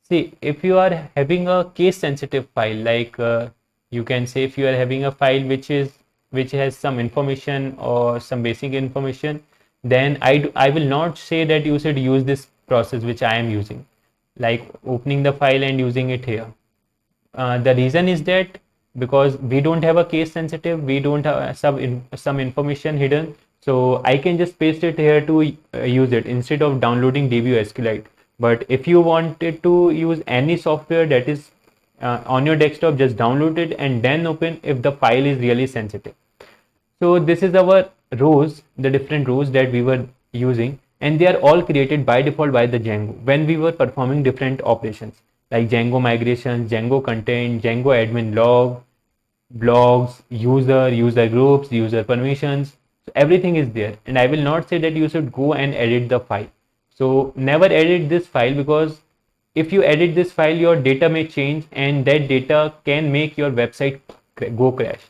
See, if you are having a case sensitive file, like you can say if you are having a file which has some information or some basic information, then I will not say that you should use this process which I am using, like opening the file and using it here. The reason is that because we don't have a case sensitive, we don't have some information hidden, so I can just paste it here to use it instead of downloading DB SQLite. But if you wanted to use any software that is on your desktop, just download it and then open if the file is really sensitive. So this is our rows, the different rows that we were using, and they are all created by default by the Django when we were performing different operations like Django migrations, Django content, Django admin log, blogs, user groups, user permissions. So everything is there. And I will not say that you should go and edit the file. So never edit this file, because if you edit this file, your data may change and that data can make your website go crash.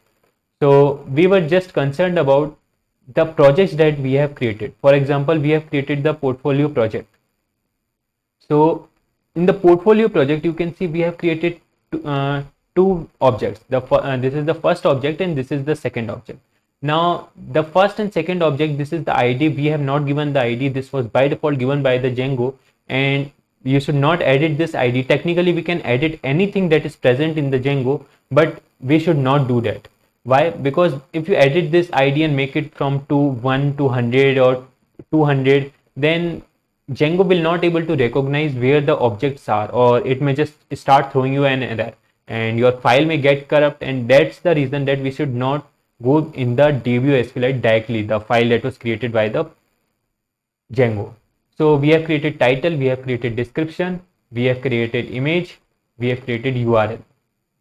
So we were just concerned about the projects that we have created. For example, we have created the portfolio project. So in the portfolio project, you can see we have created two objects. This is the first object and this is the second object. Now the first and second object, this is the ID. We have not given the ID. This was by default given by the Django, and you should not edit this ID. Technically, we can edit anything that is present in the Django, but we should not do that. Why? Because if you edit this ID and make it from 1 to 100 or 200, then Django will not able to recognize where the objects are, or it may just start throwing you an error and your file may get corrupt. And that's the reason that we should not go in the DBO SQLite directly, the file that was created by the Django. So we have created title, we have created description, we have created image, we have created URL.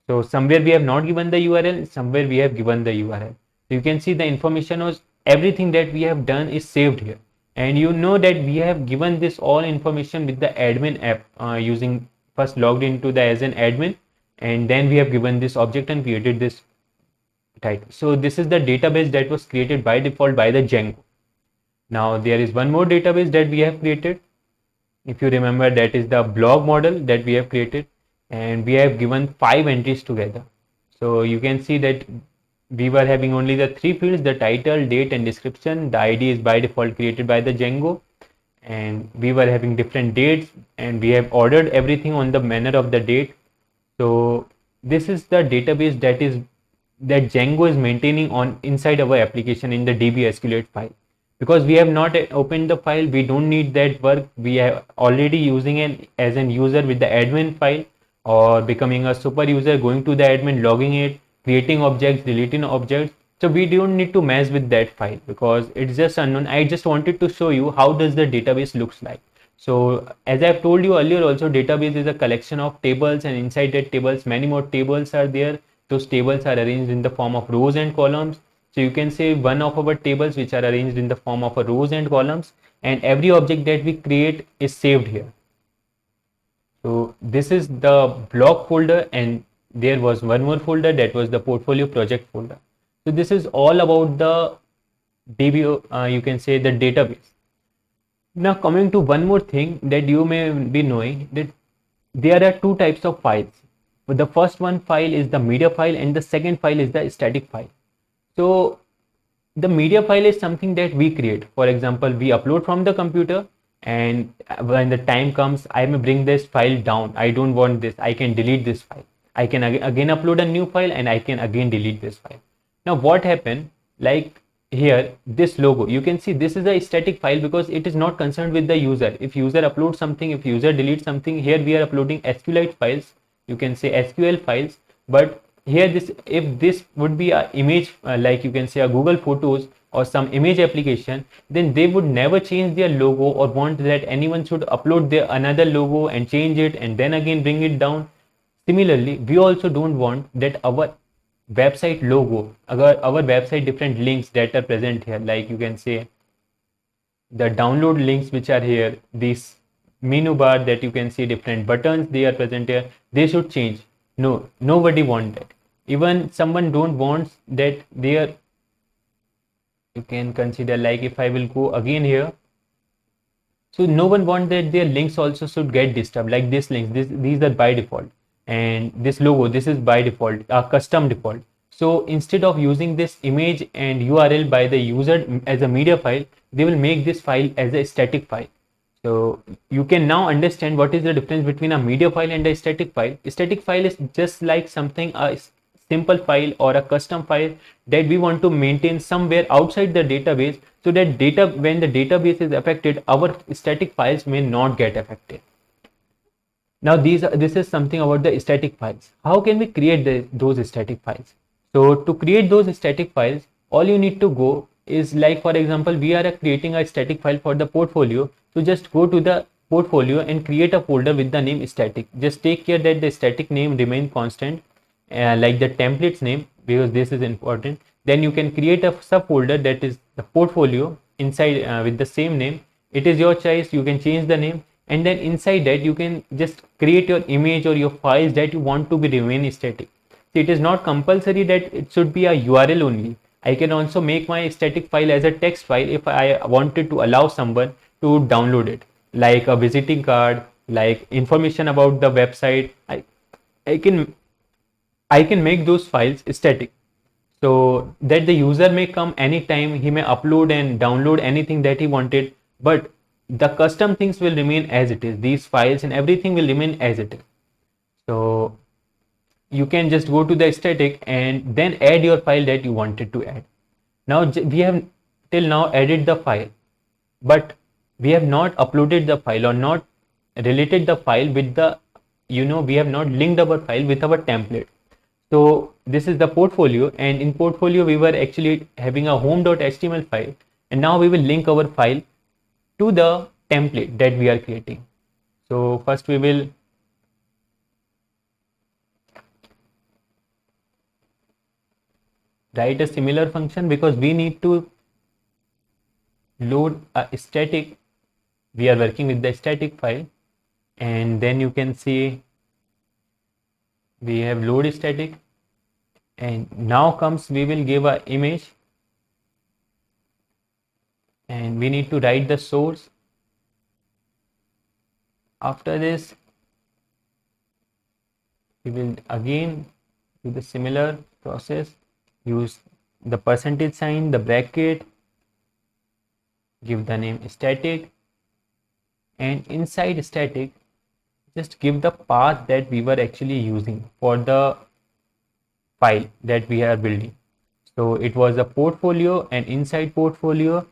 So somewhere we have not given the URL, somewhere we have given the URL. So you can see the information was, everything that we have done is saved here. And you know that we have given this all information with the admin app, using first logged into the as an admin, and then we have given this object and created this title. So this is the database that was created by default by the Django. Now there is one more database that we have created. If you remember, that is the blog model that we have created, and we have given 5 entries together. So you can see that we were having only the 3 fields, the title, date and description. The ID is by default created by the Django, and we were having different dates, and we have ordered everything on the manner of the date. So this is the database that Django is maintaining on inside our application in the DB SQLite file. Because we have not opened the file, we don't need that work. We are already using it as an user with the admin file, or becoming a super user, going to the admin, logging it, creating objects, deleting objects. So we don't need to mess with that file because it's just unknown. I just wanted to show you how does the database looks like. So as I've told you earlier also, database is a collection of tables, and inside that tables many more tables are there. Those tables are arranged in the form of rows and columns. So you can say one of our tables which are arranged in the form of a rows and columns, and every object that we create is saved here. So this is the blog folder, and there was one more folder that was the portfolio project folder. So this is all about the DBO, you can say the database. Now coming to one more thing that you may be knowing, that there are 2 types of files. The first one file is the media file, and the second file is the static file. So the media file is something that we create. For example, we upload from the computer, and when the time comes, I may bring this file down. I don't want this. I can delete this file. I can again upload a new file, and I can again delete this file. Now what happened, like here, this logo, you can see this is a static file because it is not concerned with the user. If user uploads something, if user deletes something, here we are uploading SQLite files. You can say SQL files, but here if this would be a image, like you can say a Google Photos or some image application, then they would never change their logo or want that anyone should upload their another logo and change it and then again bring it down. Similarly, we also don't want that our website logo, our website different links that are present here, like you can say the download links which are here, this menu bar that you can see different buttons, they are present here, they should change. No, nobody wants that. Even someone don't want that their, you can consider, like if I will go again here, so no one wants that their links also should get disturbed, like this links, these are by default, and this logo, this is by default, a custom default. So instead of using this image and URL by the user as a media file, they will make this file as a static file. So you can now understand what is the difference between a media file and a static file. A static file is just like something, a simple file or a custom file that we want to maintain somewhere outside the database, so that when the database is affected, our static files may not get affected. Now this is something about the static files. How can we create those static files? So to create those static files, all you need to go is, like for example, we are creating a static file for the portfolio. So just go to the portfolio and create a folder with the name static. Just take care that the static name remains constant. like the templates name, because this is important. Then you can create a subfolder that is the portfolio inside with the same name. It is your choice, you can change the name, and then inside that you can just create your image or your files that you want to be remain static. So it is not compulsory that it should be a URL only. I can also make my static file as a text file if I wanted to allow someone to download it, like a visiting card, like information about the website. I can I can make those files static so that the user may come anytime, he may upload and download anything that he wanted, but the custom things will remain as it is. These files and everything will remain as it is. So you can just go to the static and then add your file that you wanted to add. Now we have till now added the file, but we have not uploaded the file or not related the file with the, we have not linked our file with our template. So this is the portfolio, and in portfolio we were actually having a home.html file, and now we will link our file to the template that we are creating. So first we will write a similar function because we need to load a static. We are working with the static file, and then you can see we have load static, and now comes we will give a image, and we need to write the source. After this we will again do the similar process, use the percentage sign, the bracket, give the name static, and inside static just give the path that we were actually using for the file that we are building. So it was a portfolio, and inside portfolio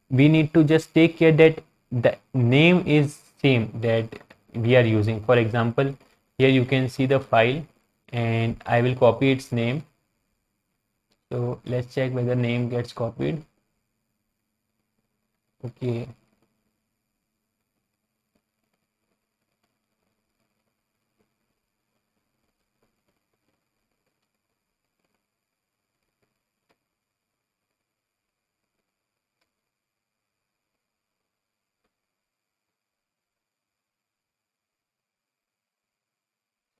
we need to just take care that the name is same that we are using. For example, here you can see the file, and I will copy its name. So let's check whether name gets copied. Okay.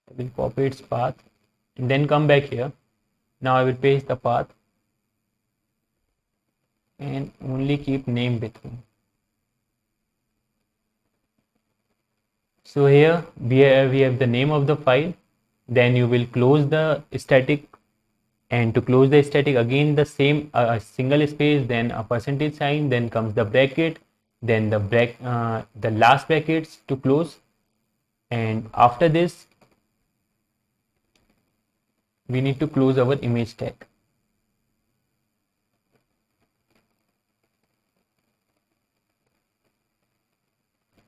I will copy its path and then come back here. Now I will paste the path and only keep name between. So here we have the name of the file. Then you will close the static, and to close the static again the same single space, then a percentage sign, then comes the bracket, then the last brackets to close, and after this we need to close our image tag.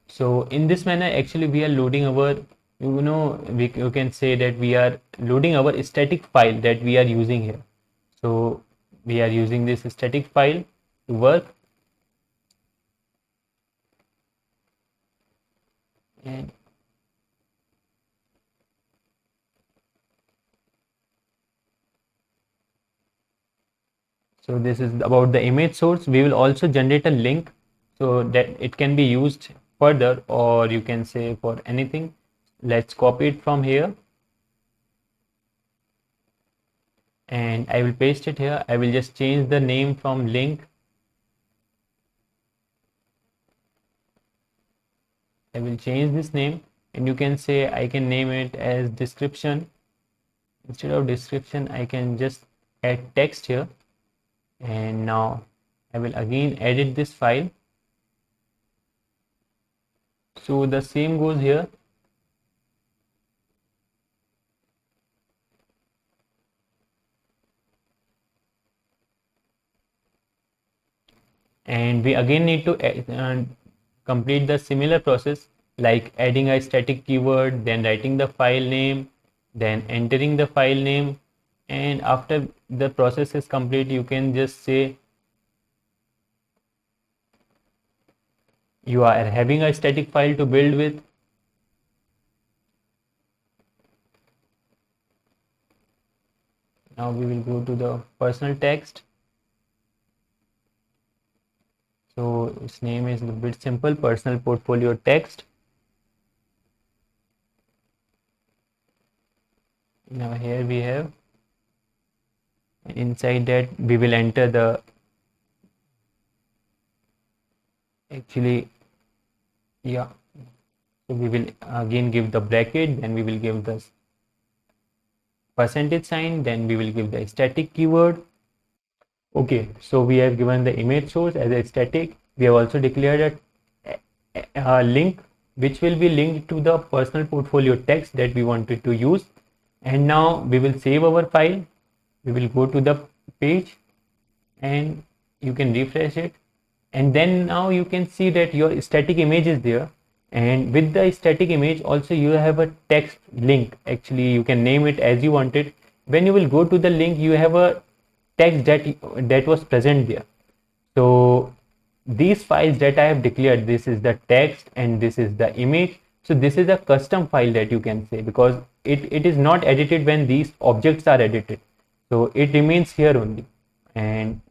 So in this manner actually we are loading our, you can say that we are loading our static file that we are using here. So we are using this static file to work, and so this is about the image source. We will also generate a link so that it can be used further, or you can say for anything. Let's copy it from here, and I will paste it here. I will just change the name from link. I will change this name, and you can say I can name it as description. Instead of description I can just add text here, and now I will again edit this file. So the same goes here. And we again need to complete the similar process, like adding a static keyword, then writing the file name, then entering the file name, and after the process is complete you can just say you are having a static file to build with. Now we will go to the personal text. So its name is a bit simple, personal portfolio text. Now here we have, inside that we will enter the, actually, yeah, so we will again give the bracket, then we will give the percentage sign, then we will give the static keyword. Okay, so we have given the image source as a static. We have also declared a link which will be linked to the personal portfolio text that we wanted to use. And now we will save our file. We will go to the page and you can refresh it. And then now you can see that your static image is there. And with the static image also you have a text link. Actually, you can name it as you want it. When you will go to the link, you have a text that was present there. So these files that I have declared, this is the text and this is the image. So this is a custom file that you can say, because it is not edited when these objects are edited. So it remains here only. And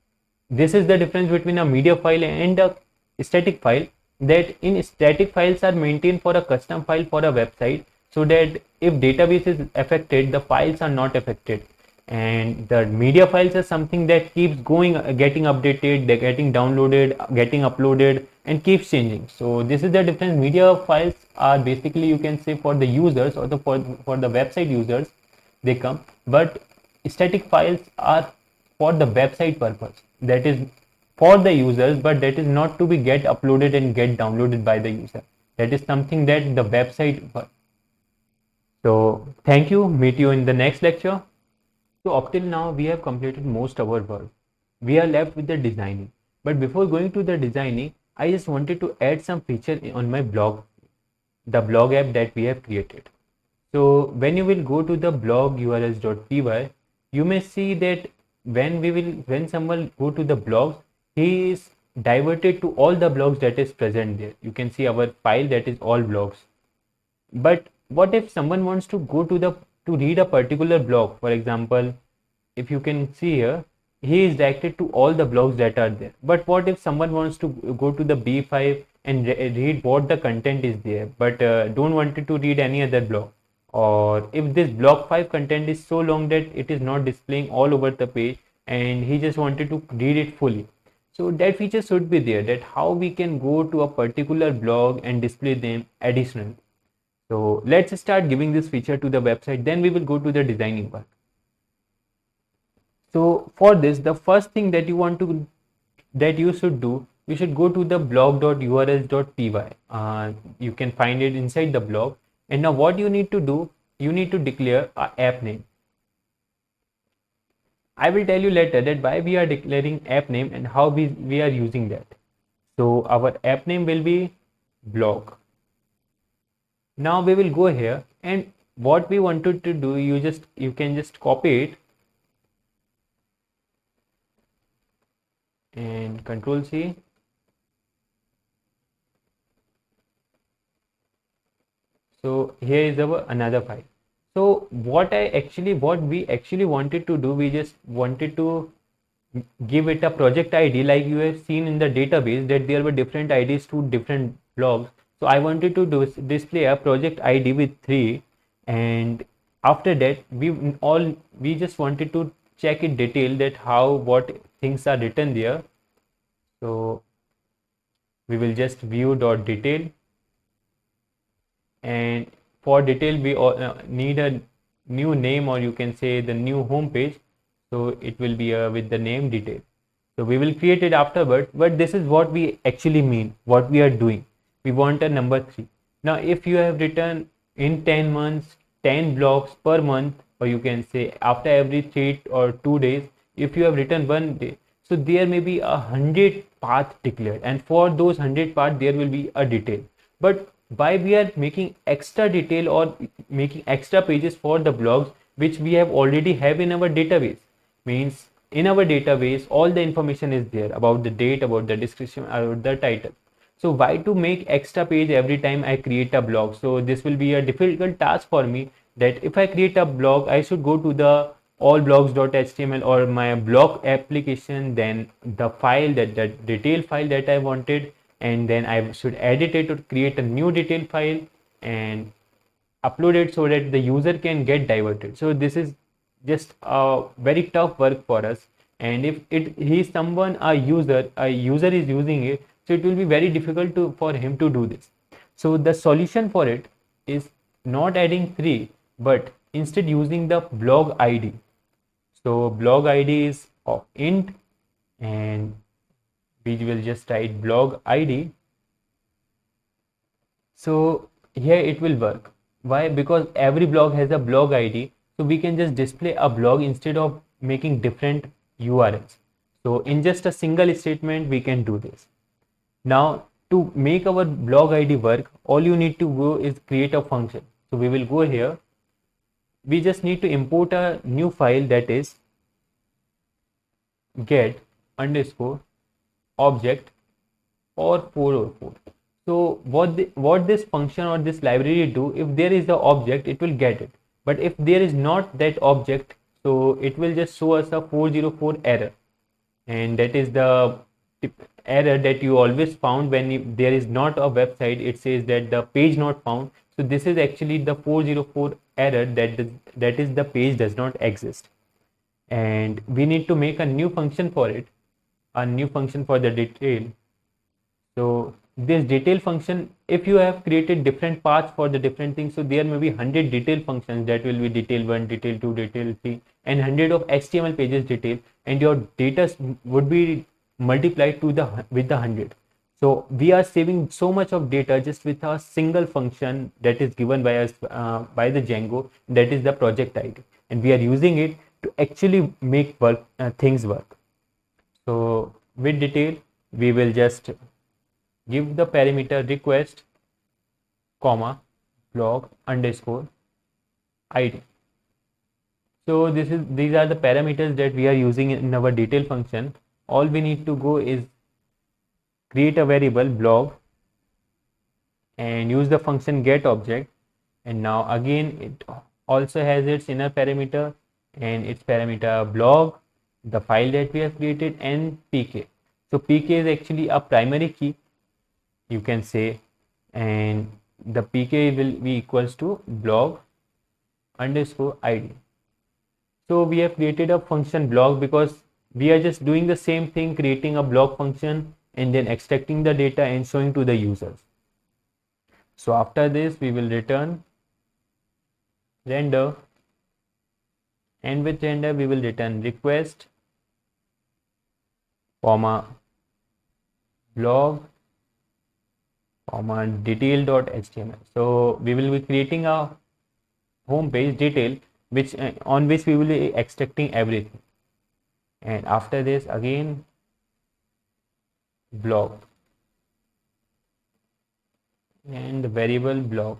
this is the difference between a media file and a static file, that in static files are maintained for a custom file for a website, so that if database is affected, the files are not affected. And the media files are something that keeps going, getting updated, they're getting downloaded, getting uploaded, and keeps changing. So this is the difference. Media files are basically, you can say, for the users or for the website users they come, but static files are for the website purpose, that is for the users, but that is not to be get uploaded and get downloaded by the user. That is something that the website. So thank you, meet you in the next lecture. So up till now we have completed most of our work. We are left with the designing. But before going to the designing, I just wanted to add some feature on my blog, the blog app that we have created. So when you will go to the blog urls.py, you may see that when someone go to the blogs, he is diverted to all the blogs that is present there. You can see our file that is all blogs. But what if someone wants to go to read a particular blog? For example, if you can see here, he is directed to all the blogs that are there. But what if someone wants to go to the B5 and read what the content is there, but don't wanted to read any other blog? Or if this block 5 content is so long that it is not displaying all over the page and he just wanted to read it fully, so that feature should be there, that how we can go to a particular blog and display them additionally. So let's start giving this feature to the website, then we will go to the designing part. So for this, the first thing that you should do, you should go to the blog.urls.py. You can find it inside the blog. And now what you need to do, you need to declare a app name. I will tell you later that why we are declaring app name and how we are using that. So our app name will be blog. Now we will go here, and what we wanted to do, you can just copy it and Control C. So here is our another file. So what we actually wanted to do, we just wanted to give it a project ID, like you have seen in the database that there were different IDs to different blogs. So I wanted to display a project ID with 3, and after that we just wanted to check in detail that what things are written there. So we will just view dot detail, and for detail we need a new name, or you can say the new home page. So it will be with the name detail. So we will create it afterward, but this is what we actually mean, what we are doing. We want a number 3. Now if you have written in 10 months 10 blocks per month, or you can say after every 3 or 2 days, if you have written 1 day, so there may be 100 paths declared, and for those 100 paths there will be a detail. But why we are making extra detail or making extra pages for the blogs which we have already have in our database? Means in our database all the information is there about the date, about the description, about the title. So why to make extra page every time I create a blog? So this will be a difficult task for me, that if I create a blog, I should go to the all blogs.html or my blog application, then the file that detail file that I wanted, and then I should edit it to create a new detail file and upload it so that the user can get diverted. So this is just a very tough work for us, and if it he is someone a user is using it, so it will be very difficult to for him to do this. So the solution for it is not adding 3, but instead using the blog id. So blog id is of int, and we will just write blog id. So here it will work. Why? Because every blog has a blog ID. So we can just display a blog instead of making different URLs. So in just a single statement, we can do this. Now to make our blog ID work, all you need to go is create a function. So we will go here. We just need to import a new file, that is get underscore object or 404. So what this function or this library do, if there is the object, it will get it. But if there is not that object, so it will just show us a 404 error. And that is the error that you always found when there is not a website. It says that the page not found. So this is actually the 404 error, that is the page does not exist. And we need to make a new function for it, a new function for the detail. So this detail function, if you have created different paths for the different things, so there may be 100 detail functions, that will be detail 1, detail 2, detail 3, and 100 of HTML pages detail, and your data would be multiplied to the with the 100. So we are saving so much of data just with a single function that is given by us by the Django, that is the project ID, and we are using it to actually make things work. So with detail, we will just give the parameter request comma blog underscore id. So these are the parameters that we are using in our detail function. All we need to go is create a variable blog and use the function get object, and now again it also has its inner parameter, and its parameter blog, the file that we have created, and pk. So pk is actually a primary key, you can say, and the pk will be equals to blog underscore id. So we have created a function blog because we are just doing the same thing, creating a blog function and then extracting the data and showing to the users. So after this we will return render, and with render we will return request comma blog comma detail.html. So we will be creating a home page detail which on which we will be extracting everything, and after this again blog and the variable blog.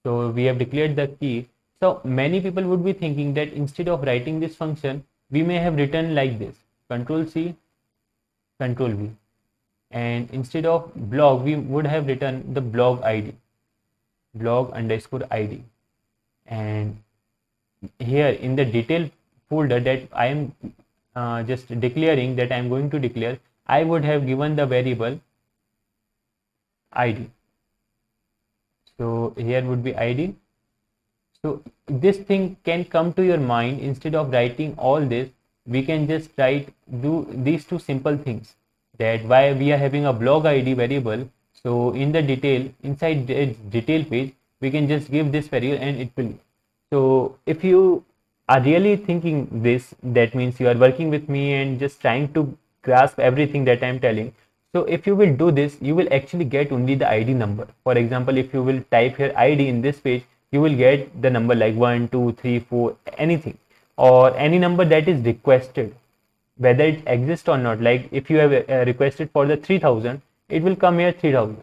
So we have declared the key. So many people would be thinking that instead of writing this function, we may have written like this: Control C, Control V, and instead of blog, we would have written the blog ID, blog underscore ID, and here in the detail folder that I am just declaring, that I am going to declare, I would have given the variable ID. So here would be ID. So this thing can come to your mind. Instead of writing all this, we can just do these two simple things, that why we are having a blog ID variable. So in the detail, inside the detail page, we can just give this variable and it will. So if you are really thinking this, that means you are working with me and just trying to grasp everything that I am telling. So if you will do this, you will actually get only the ID number. For example, if you will type here ID in this page, you will get the number like 1, 2, 3, 4, anything, or any number that is requested, whether it exists or not. Like if you have requested for the 3000, it will come here 3000,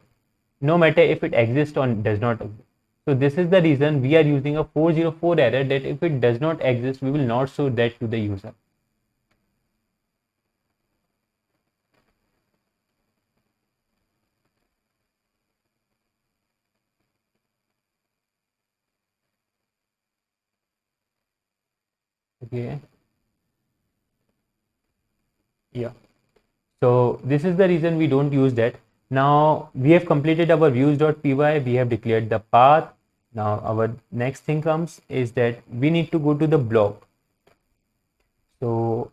no matter if it exists or does not exist. So this is the reason we are using a 404 error, that if it does not exist, we will not show that to the user. Okay. Yeah. So this is the reason we don't use that. Now we have completed our views.py. We have declared the path. Now our next thing comes is that we need to go to the blog. So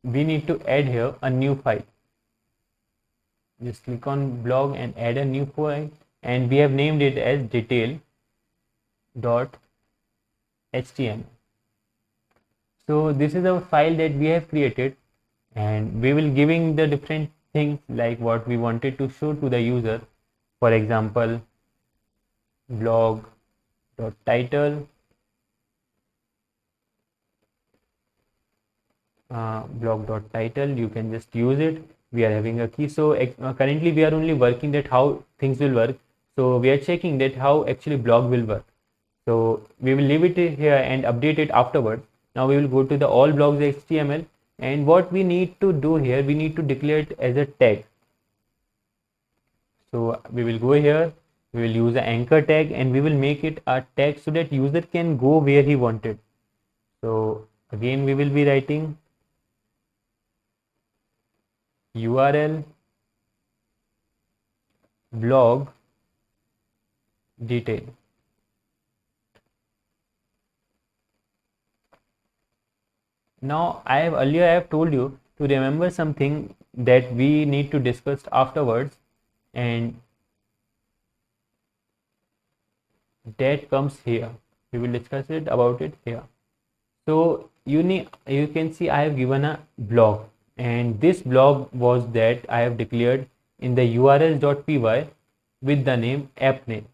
we need to add here a new file. Just click on blog and add a new file, and we have named it as detail.html. So this is our file that we have created, and we will giving the different things like what we wanted to show to the user. For example, blog.title, blog.title, you can just use it. We are having a key. So currently we are only working that how things will work. So we are checking that how actually blog will work. So we will leave it here and update it afterwards. Now we will go to the all blogs HTML, and what we need to do here, we need to declare it as a tag. So we will go here, we will use the anchor tag, and we will make it a tag so that user can go where he wanted. So again we will be writing URL blog detail. Now I have told you to remember something that we need to discuss afterwards, and that comes here. We will discuss it about it here. So you can see I have given a blog, and this blog was that I have declared in the urls.py with the name app name.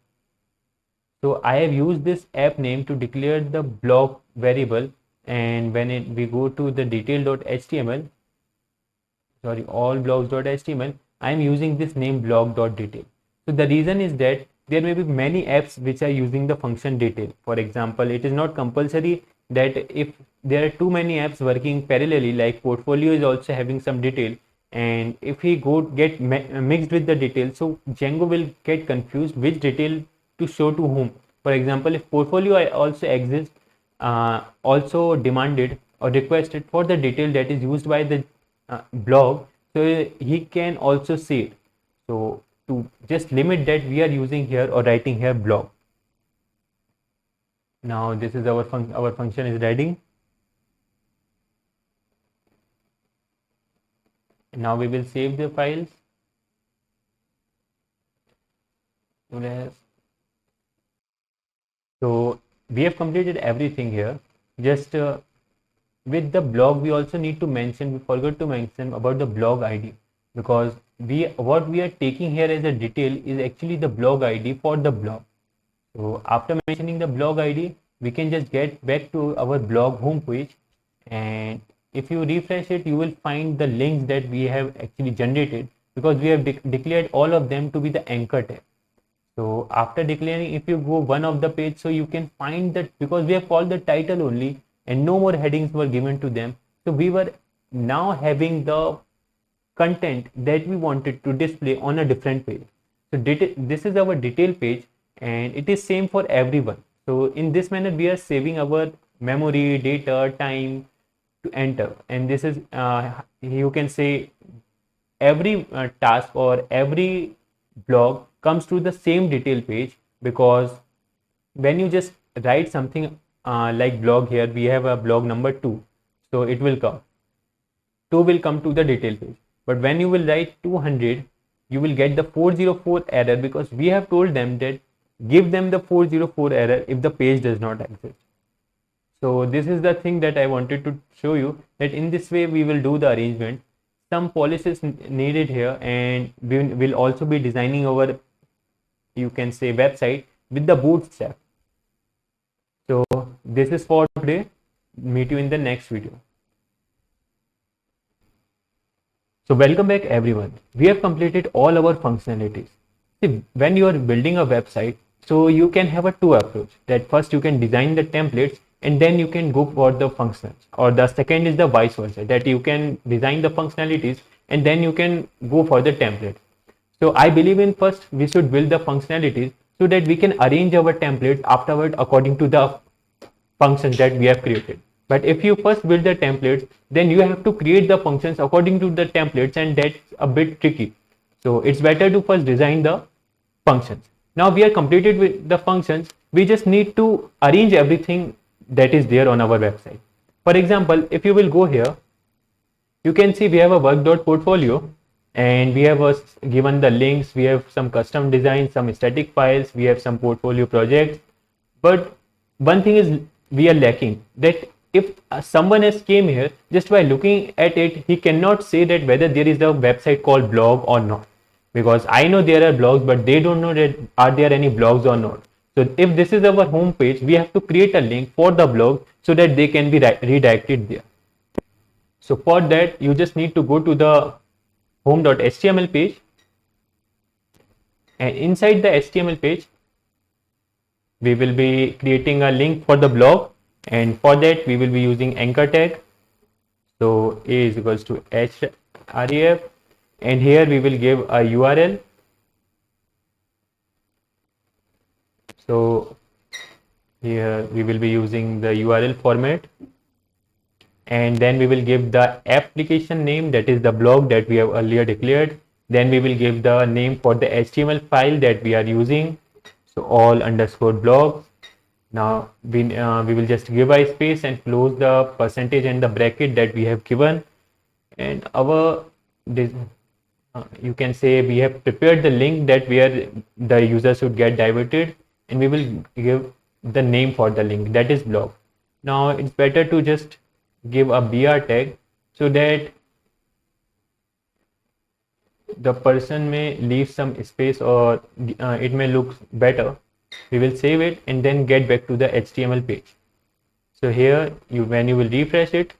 So I have used this app name to declare the blog variable, and when we go to the detail.html, sorry, all blogs.html, I am using this name blog.detail. So the reason is that there may be many apps which are using the function detail. For example, it is not compulsory that if there are too many apps working parallelly, like portfolio is also having some detail, and if he get mixed with the detail, so Django will get confused which detail to show to whom. For example, if portfolio also exists, also demanded or requested for the detail that is used by the blog, so he can also see it. So to just limit that, we are using here or writing here blog. Now this is our function is ready. Now we will save the files. So we have completed everything here. Just with the blog, we also need to mention, we forgot to mention about the blog ID, because what we are taking here as a detail is actually the blog ID for the blog. So after mentioning the blog ID, we can just get back to our blog homepage, and if you refresh it, you will find the links that we have actually generated, because we have declared all of them to be the anchor tag. So after declaring, if you go one of the page, so you can find that, because we have called the title only and no more headings were given to them. So we were now having the content that we wanted to display on a different page. So this is our detail page, and it is same for everyone. So in this manner, we are saving our memory, data, time to enter. And this is, you can say, every task or every blog comes to the same detail page, because when you just write something like blog, here we have a blog number 2, so it will come 2 will come to the detail page. But when you will write 200, you will get the 404 error, because we have told them that give them the 404 error if the page does not exist. So this is the thing that I wanted to show you, that in this way we will do the arrangement. Some policies needed here, and we will also be designing our, you can say, website with the bootstrap. So this is for today. Meet you in the next video. So welcome back everyone. We have completed all our functionalities. See, when you are building a website, so you can have a two approach. That first you can design the templates, and then you can go for the functions. Or the second is the vice versa, that you can design the functionalities and then you can go for the template. So I believe in first we should build the functionalities so that we can arrange our templates afterward according to the functions that we have created. But if you first build the templates, then you have to create the functions according to the templates, and that's a bit tricky. So it's better to first design the functions. Now we are completed with the functions. We just need to arrange everything that is there on our website. For example, if you will go here, you can see we have a work.portfolio, and we have given the links, we have some custom designs, some static files, we have some portfolio projects. But one thing is we are lacking, that if someone else came here, just by looking at it, he cannot say that whether there is a website called blog or not, because I know there are blogs, but they don't know that are there any blogs or not. So if this is our home page, we have to create a link for the blog so that they can be redirected there. So for that, you just need to go to the home.html page, and inside the HTML page, we will be creating a link for the blog, and for that we will be using anchor tag. So a is equals to href, and here we will give a URL. So here we will be using the URL format, and then we will give the application name, that is the blog that we have earlier declared. Then we will give the name for the HTML file that we are using, so all underscore blogs. Now we will just give a space and close the percentage and the bracket that we have given, and our you can say we have prepared the link that where the user should get diverted, and we will give the name for the link, that is blog. Now it's better to just give a br tag so that the person may leave some space, or it may look better. We will save it and then get back to the HTML page. So here when you will refresh it,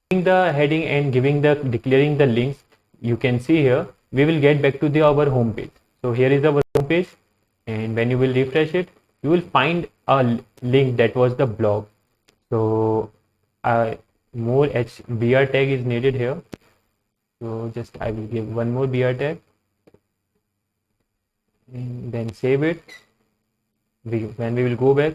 the heading and declaring the links, you can see here we will get back to our home page. So here is our home page, and when you will refresh it, you will find a link that was the blog. So more br tag is needed here. So just I will give one more br tag and then save it. When we will go back,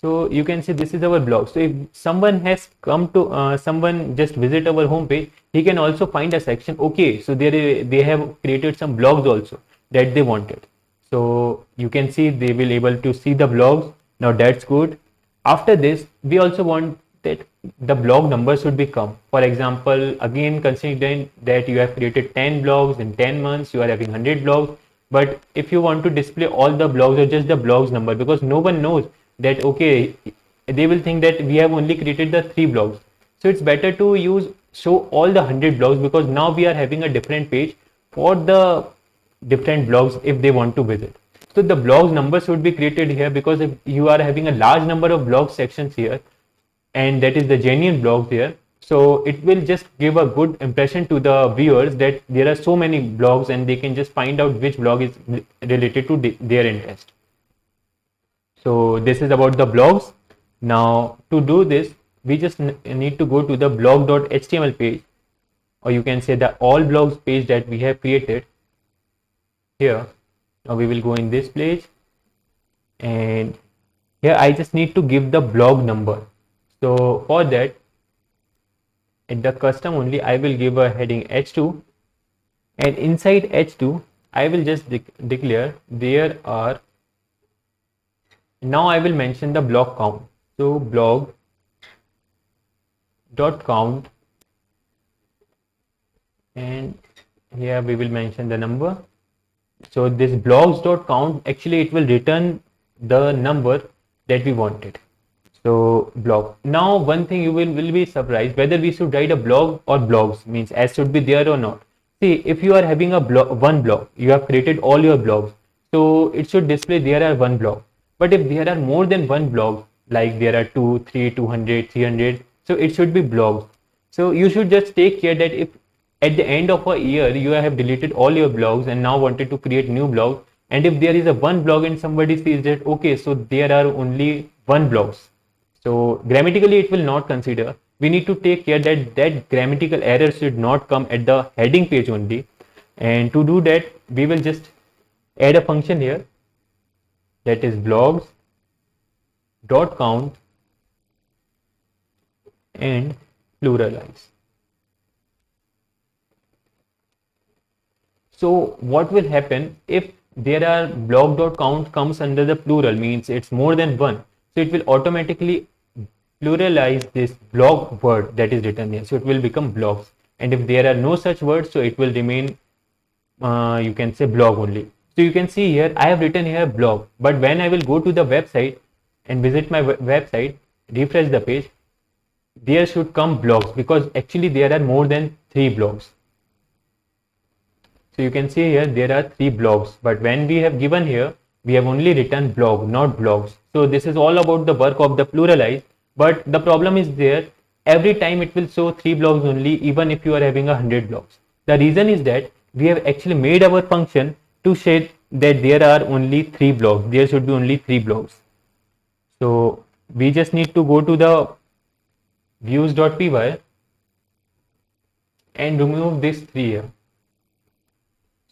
so you can see this is our blog. So if someone has come to someone just visit our home page, he can also find a section. Okay, so they have created some blogs also that they wanted. So you can see they will able to see the blogs. Now that's good. After this, we also want that the blog number should be come. For example, again considering that you have created 10 blogs in 10 months, you are having 100 blogs. But if you want to display all the blogs or just the blogs number, because no one knows that, okay, they will think that we have only created the 3 blogs. So it's better to show all the 100 blogs, because now we are having a different page for the different blogs if they want to visit. So the blogs number should be created here, because if you are having a large number of blog sections here, and that is the genuine blogs here, so it will just give a good impression to the viewers that there are so many blogs, and they can just find out which blog is related to their interest. So this is about the blogs. Now to do this, we just need to go to the blog.html page, or you can say the all blogs page that we have created here. Now we will go in this page, and here I just need to give the blog number. So for that, in the custom only, I will give a heading h2, and inside h2 I will just declare there are, now I will mention the blog count. So blog dot count, and here we will mention the number. So this blogs dot count, actually it will return the number that we wanted. So blog. Now one thing you will be surprised whether we should write a blog or blogs, means as should be there or not. See, if you are having a one blog, you have created all your blogs, so it should display there are one blog. But if there are more than one blog, like there are 2, 3, 200, 300, so it should be blogs. So you should just take care that if at the end of a year you have deleted all your blogs and now wanted to create new blog, and if there is a one blog and somebody sees that, okay, so there are only one blogs, so grammatically it will not consider. We need to take care that that grammatical error should not come at the heading page only. And to do that, we will just add a function here, that is blogs dot count and pluralize. So what will happen if there are blog.count comes under the plural, means it's more than one. So it will automatically pluralize this blog word that is written here. So it will become blogs. And if there are no such words, so it will remain, you can say blog only. So you can see here, I have written here blog, but when I will go to the website and visit my website, refresh the page, there should come blogs, because actually there are more than 3 blogs. So you can see here there are 3 blogs, but when we have given here, we have only written blog, not blogs. So this is all about the work of the pluralize, but the problem is there, every time it will show 3 blogs only, even if you are having 100 blogs. The reason is that we have actually made our function to say that there are only 3 blogs, there should be only 3 blogs. So we just need to go to the views.py and remove this 3 here.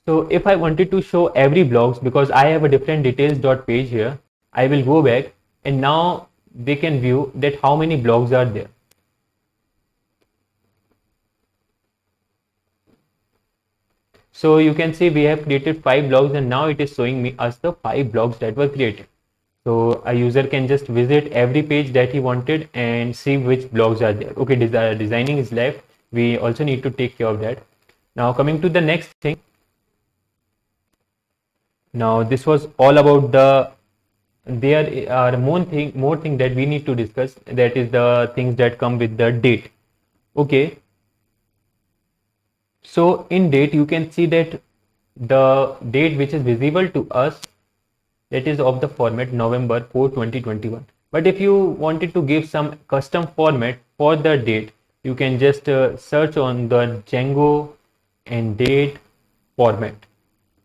So if I wanted to show every blogs, because I have a different details.page here, I will go back and now they can view that how many blogs are there. So you can see we have created 5 blogs and now it is showing me us the 5 blogs that were created. So a user can just visit every page that he wanted and see which blogs are there. Okay, designing is left. We also need to take care of that. Now coming to the next thing. Now this was all about there are more thing that we need to discuss, that is the things that come with the date. Okay. So in date you can see that the date which is visible to us, that is of the format November 4, 2021. But if you wanted to give some custom format for the date, you can just search on the Django and date format.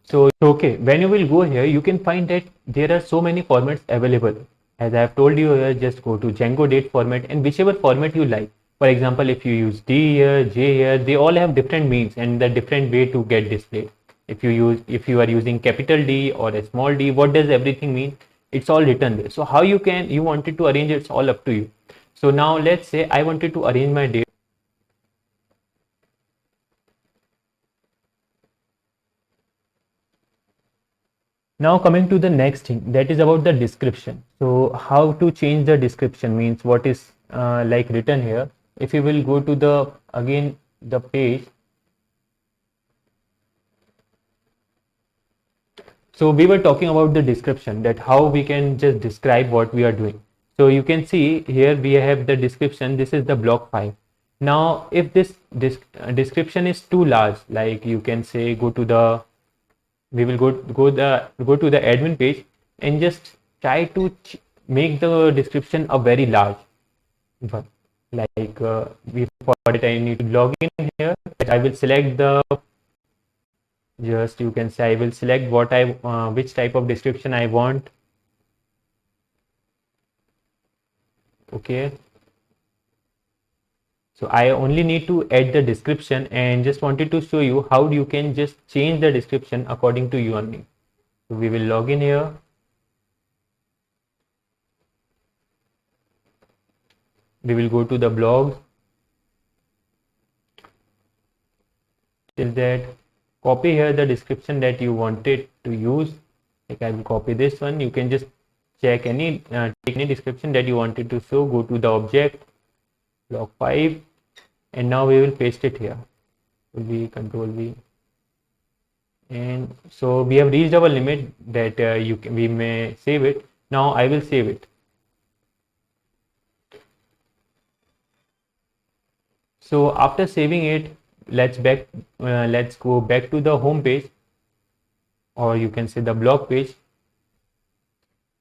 So okay, when you will go here, you can find that there are so many formats available. As I have told you here, just go to Django date format and whichever format you like. For example, if you use D here, J here, they all have different means and the different way to get displayed. If you are using capital D or a small d, what does everything mean? It's all written there. So how you wanted to arrange, it's all up to you. So now let's say I wanted to arrange my date. Now coming to the next thing, that is about the description. So how to change the description, means what is like written here. If you will go to the page. So we were talking about the description, that how we can just describe what we are doing. So you can see here we have the description. This is the block 5. Now if this description is too large, like you can say we will go to the admin page and just try to make the description a very large one. Like for it I need to log in here. I will select you can say I will select which type of description I want. Okay. So I only need to add the description and just wanted to show you how you can just change the description according to your need. So we will log in here. We will go to the blog. Till that, copy here the description that you wanted to use. Like I will copy this one. You can just check take any description that you wanted to show. Go to the object, block 5, and now we will paste it here. Control V, and so we have reached our limit that we may save it. Now I will save it. So after saving it, let's go back to the home page, or you can say the blog page.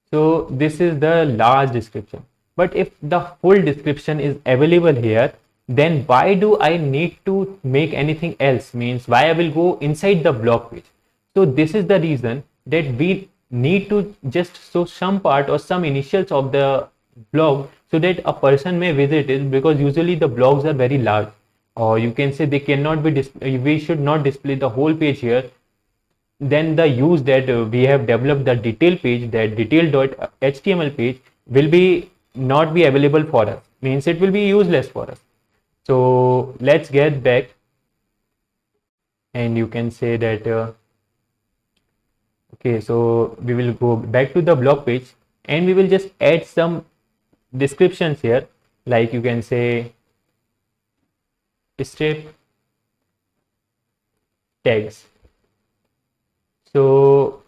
So this is the large description, but if the full description is available here, then why do I need to make anything else? Means why I will go inside the blog page. So this is the reason that we need to just show some part or some initials of the blog so that a person may visit it, because usually the blogs are very large, or you can say they cannot be we should not display the whole page here. Then the use that we have developed the detail page, that detail.html page will not be available for us. means it will be useless for us. So let's get back, and you can say that okay, so we will go back to the blog page and we will just add some descriptions here, like you can say strip tags. So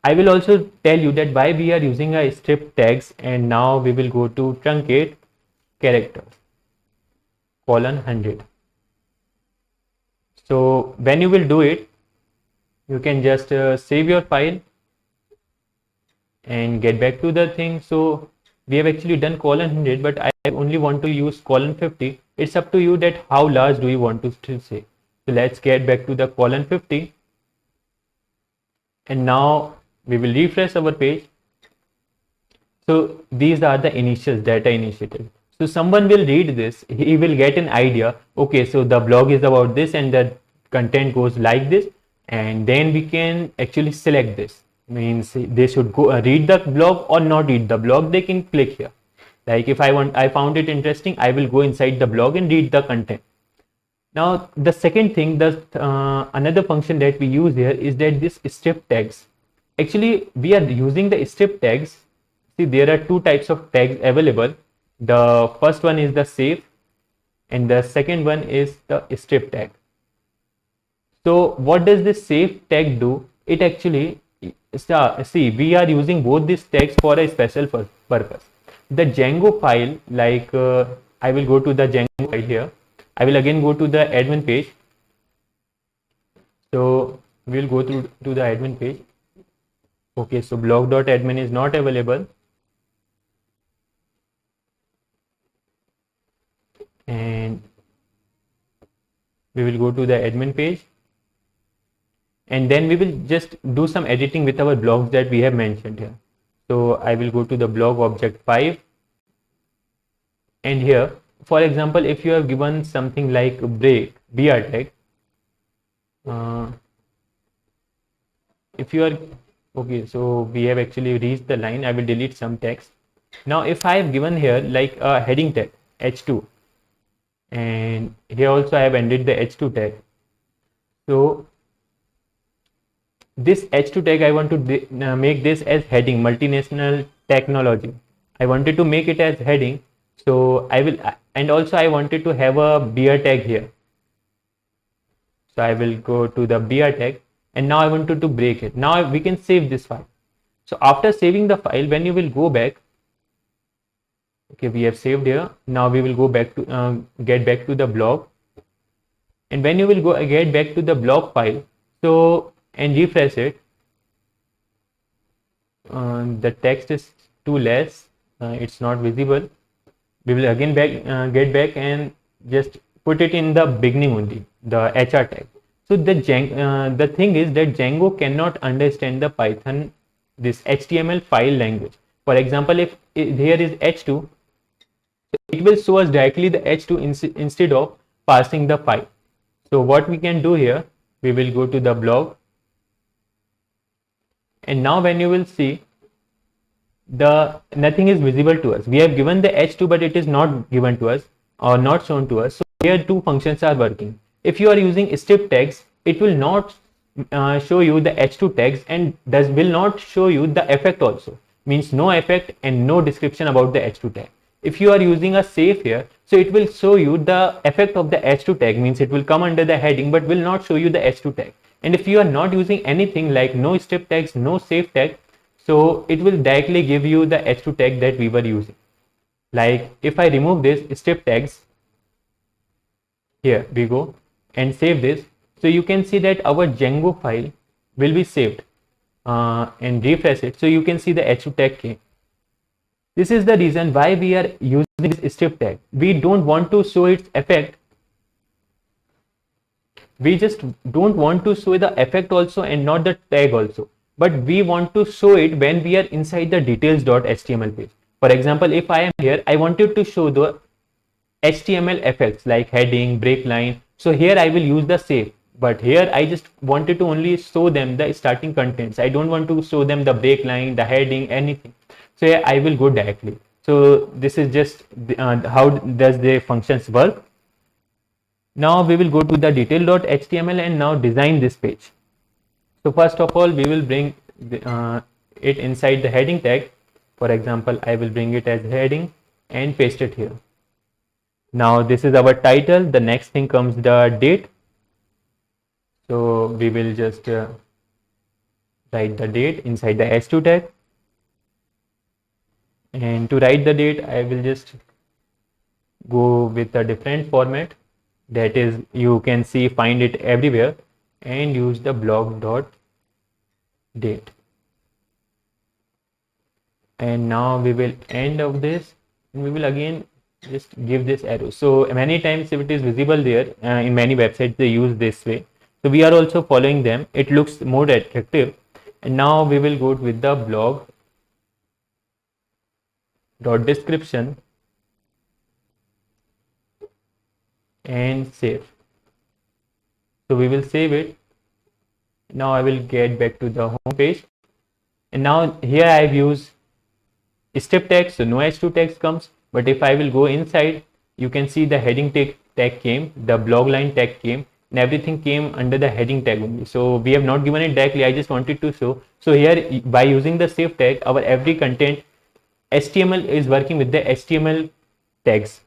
I will also tell you that why we are using a strip tags, and now we will go to truncate characters :100. So when you will do it, you can just save your file and get back to the thing. So we have actually done :100, but I only want to use :50. It's up to you that how large do you want to still say. So let's get back to the :50, and now we will refresh our page. So these are the initials, data initiated. So someone will read this, he will get an idea, okay, so the blog is about this and the content goes like this, and then we can actually select this. Means they should go read the blog or not read the blog. They can click here. Like if I found it interesting, I will go inside the blog and read the content. Now the second thing, another function that we use here is that this strip tags. Actually, we are using the strip tags. See, there are two types of tags available. The first one is the save, and the second one is the strip tag. So what does this save tag do? It actually, see, we are using both these tags for a special purpose. The Django file, like I will go to the Django file here. I will again go to the admin page. So we will go to the admin page. Okay, so blog.admin is not available. And we will go to the admin page, and then we will just do some editing with our blogs that we have mentioned here. So I will go to the blog object 5, and here, for example, if you have given something like break BR tag, if you are okay, so we have actually reached the line. I will delete some text. Now if I have given here like a heading tag h2, and here also I have ended the h2 tag. So this h2 tag, I want to make this as heading multinational technology. I wanted to make it as heading. So I will, and also I wanted to have a BR tag here. So I will go to the BR tag, and now I wanted to break it. Now we can save this file. So after saving the file, when you will go back, okay, we have saved here. Now we will go back to get back to the blog, and when you will go get back to the blog file, so and refresh it, the text is too less, it's not visible. We will again get back and just put it in the beginning only, the HR tag. So the thing is that Django cannot understand the Python, this HTML file language. For example, if here is h2, it will show us directly the h2 instead of parsing the file. So what we can do here, we will go to the blog, and now when you will see, nothing is visible to us. We have given the h2, but it is not given to us or not shown to us. So here two functions are working. If you are using strip tags, it will not show you the h2 tags, and will not show you the effect also. Means no effect and no description about the h2 tag. If you are using a save here, so it will show you the effect of the h2 tag, means it will come under the heading but will not show you the h2 tag. And if you are not using anything like no strip tags, no save tag, so it will directly give you the h2 tag that we were using. Like if I remove this strip tags, here we go and save this, so you can see that our Django file will be saved, and refresh it, so you can see the h2 tag came. This is the reason why we are using this strip tag. We don't want to show its effect. We just don't want to show the effect also and not the tag also. But we want to show it when we are inside the details.html page. For example, if I am here, I wanted to show the HTML effects like heading, break line. So here I will use the save. But here I just wanted to only show them the starting contents. I don't want to show them the break line, the heading, anything. So here I will go directly. So this is just how does the functions work. Now we will go to the detail.html and now design this page. So first of all, we will bring it inside the heading tag. For example, I will bring it as heading and paste it here. Now this is our title. The next thing comes the date. So we will just write the date inside the h2 tag. And to write the date, I will just go with a different format, that is you can see find it everywhere, and use the blog dot date. And now we will end of this, and we will again just give this arrow. So many times if it is visible there, in many websites they use this way, so we are also following them. It looks more attractive. And now we will go with the blog dot description and save. So we will save it. Now I will get back to the home page, and now here I have used step text, so no h2 text comes. But if I will go inside, you can see the heading tag came, the blog line tag came, and everything came under the heading tag only. So we have not given it directly, I just wanted to show. So here by using the save tag, our every content HTML is working with the HTML tags.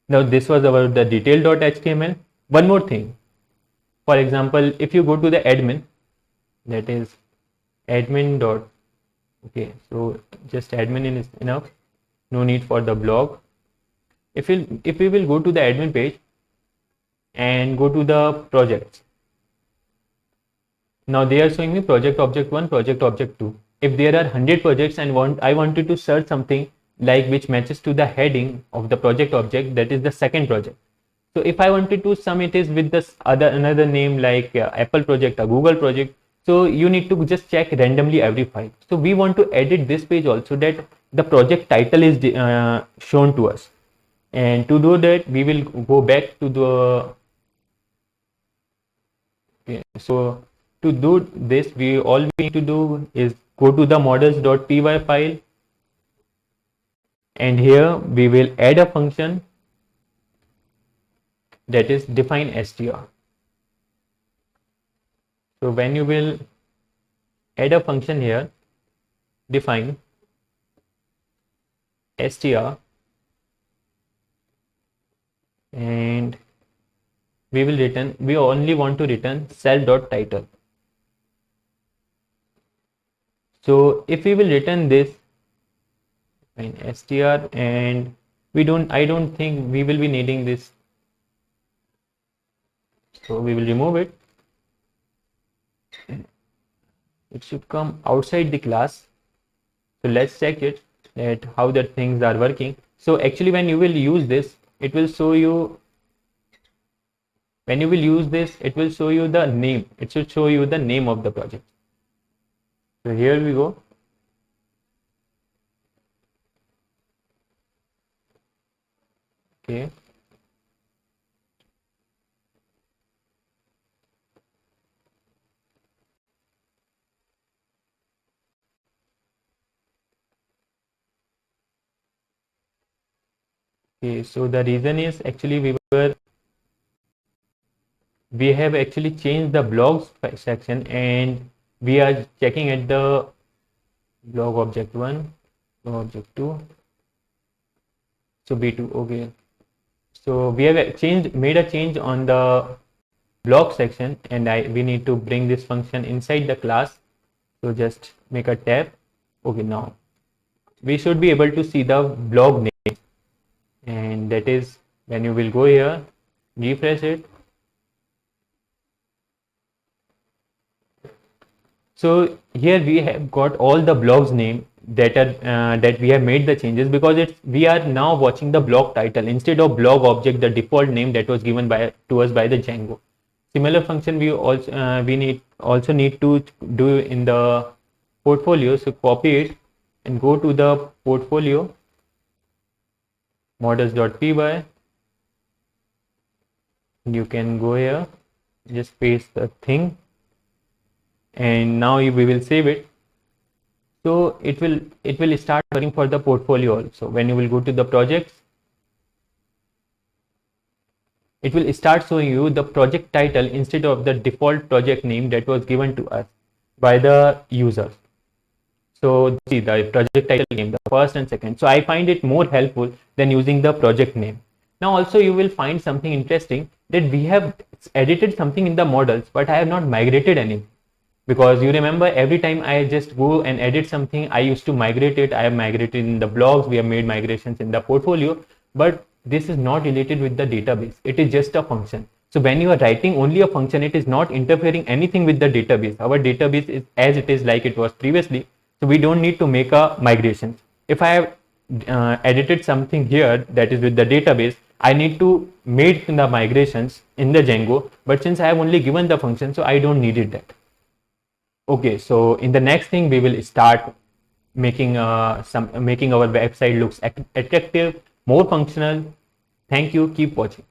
Now this was about the detail.html. One more thing, for example, if you go to the admin, that is admin dot, okay, so just admin is enough, no need for the blog. If we will go to the admin page and go to the projects, now they are showing me project object 1, project object 2. If there are 100 projects and I wanted to search something like which matches to the heading of the project object, that is the second project. So if I wanted to sum it is with this another name like Apple project or Google project, so you need to just check randomly every file. So we want to edit this page also, that the project title is shown to us. And to do that, we will go back to the, okay, so to do this, all we need to do is go to the models.py file, and here we will add a function, that is define str. So when you will add a function here, define str, and we will return, we only want to return cell.title. So if we will return this in str, and I don't think we will be needing this, so we will remove it. It should come outside the class. So let's check it, that how the things are working. So actually when you will use this, it will show you, when you will use this, it will show you the name. It should show you the name of the project. So here we go. Okay. Okay, so the reason is actually we have actually changed the blogs section, and we are checking at the blog object 1, blog object 2, so b2. Okay, so we have made a change on the blog section, and we need to bring this function inside the class. So just make a tab. Okay, now we should be able to see the blog name, and that is when you will go here, refresh it. So here we have got all the blogs name that are that we have made the changes, because we are now watching the blog title instead of blog object, the default name that was given to us by the Django. Similar function we also need to do in the portfolio. So copy it and go to the portfolio, models.py. You can go here, just paste the thing, and now we will save it. So it will start working for the portfolio also. When you will go to the projects, it will start showing you the project title instead of the default project name that was given to us by the user. So see the project title name, the first and second. So I find it more helpful than using the project name. Now also you will find something interesting that we have edited something in the models, but I have not migrated any. Because you remember every time I just go and edit something, I used to migrate it. I have migrated in the blogs, we have made migrations in the portfolio, but this is not related with the database. It is just a function. So when you are writing only a function, it is not interfering anything with the database. Our database is as it is like it was previously. So we don't need to make a migration. If I have edited something here that is with the database, I need to make the migrations in the Django, but since I have only given the function, so I don't need it that. Okay, so in the next thing we will start making making our website looks attractive, more functional. Thank you. Keep watching.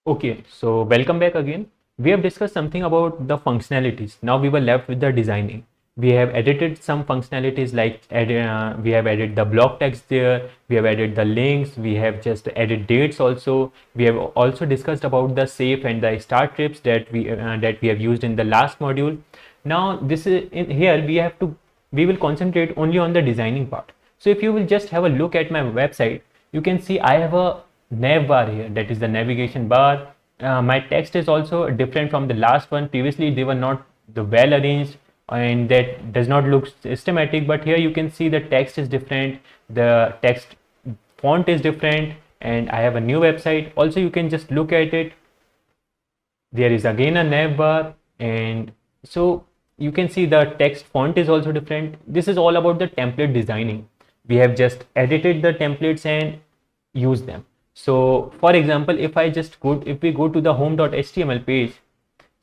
Okay, so welcome back again. We have discussed something about the functionalities. Now we were left with the designing. We have edited some functionalities like we have added the block text there, we have added the links, we have just added dates also. We have also discussed about the save and the start trips that we have used in the last module. Now this is in here we will concentrate only on the designing part. So if you will just have a look at my website, you can see I have a nav bar here, that is the navigation bar. My text is also different from the last one. Previously they were not the well arranged and that does not look systematic, but here you can see the text is different, the text font is different, and I have a new website. Also you can just look at it, there is again a nav bar, and so you can see the text font is also different. This is all about the template designing. We have just edited the templates and used them. So for example, if we go to the home.html page,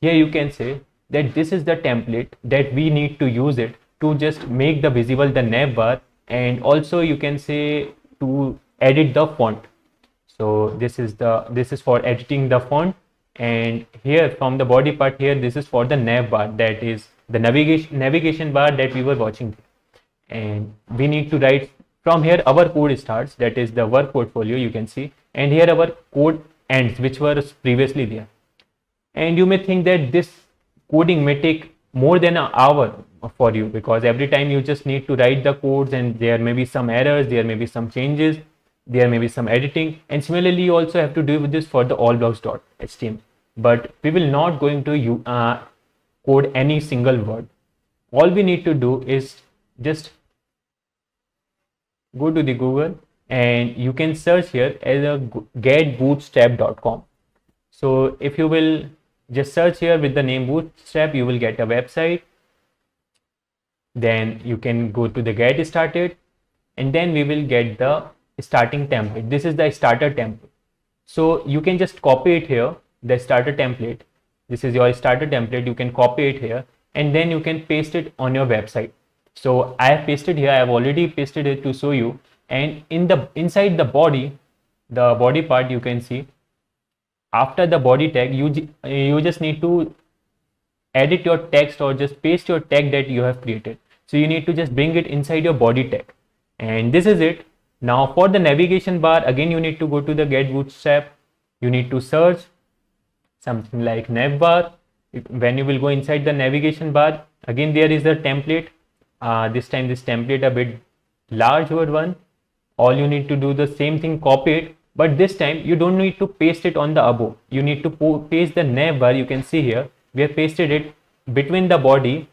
here you can say that this is the template that we need to use it to just make the visible the nav bar, and also you can say to edit the font. So this is for editing the font, and here from the body part here, this is for the nav bar, that is the navigation bar that we were watching. And we need to write from here our code starts, that is the work portfolio you can see, and here our code ends, which was previously there. And you may think that this coding may take more than an hour for you, because every time you just need to write the codes and there may be some errors, there may be some changes, there may be some editing, and similarly you also have to do with this for the allblocks.html. But we will not going to code any single word. All we need to do is just go to the Google and you can search here as a getbootstrap.com. So if you will just search here with the name Bootstrap, you will get a website. Then you can go to the get started, and then we will get the starting template. This is the starter template. So you can just copy it here, the starter template. This is your starter template. You can copy it here and then you can paste it on your website. So I have pasted here, I have already pasted it to show you. And inside the body part, you can see after the body tag, you just need to edit your text or just paste your tag that you have created. So you need to just bring it inside your body tag, and this is it. Now for the navigation bar, again you need to go to the get bootstrap. You need to search something like nav bar. When you will go inside the navigation bar, again there is a template. This time this template a bit larger one. All you need to do the same thing, copy it, but this time you don't need to paste it on the above. You need to paste the nav bar. You can see here we have pasted it between the body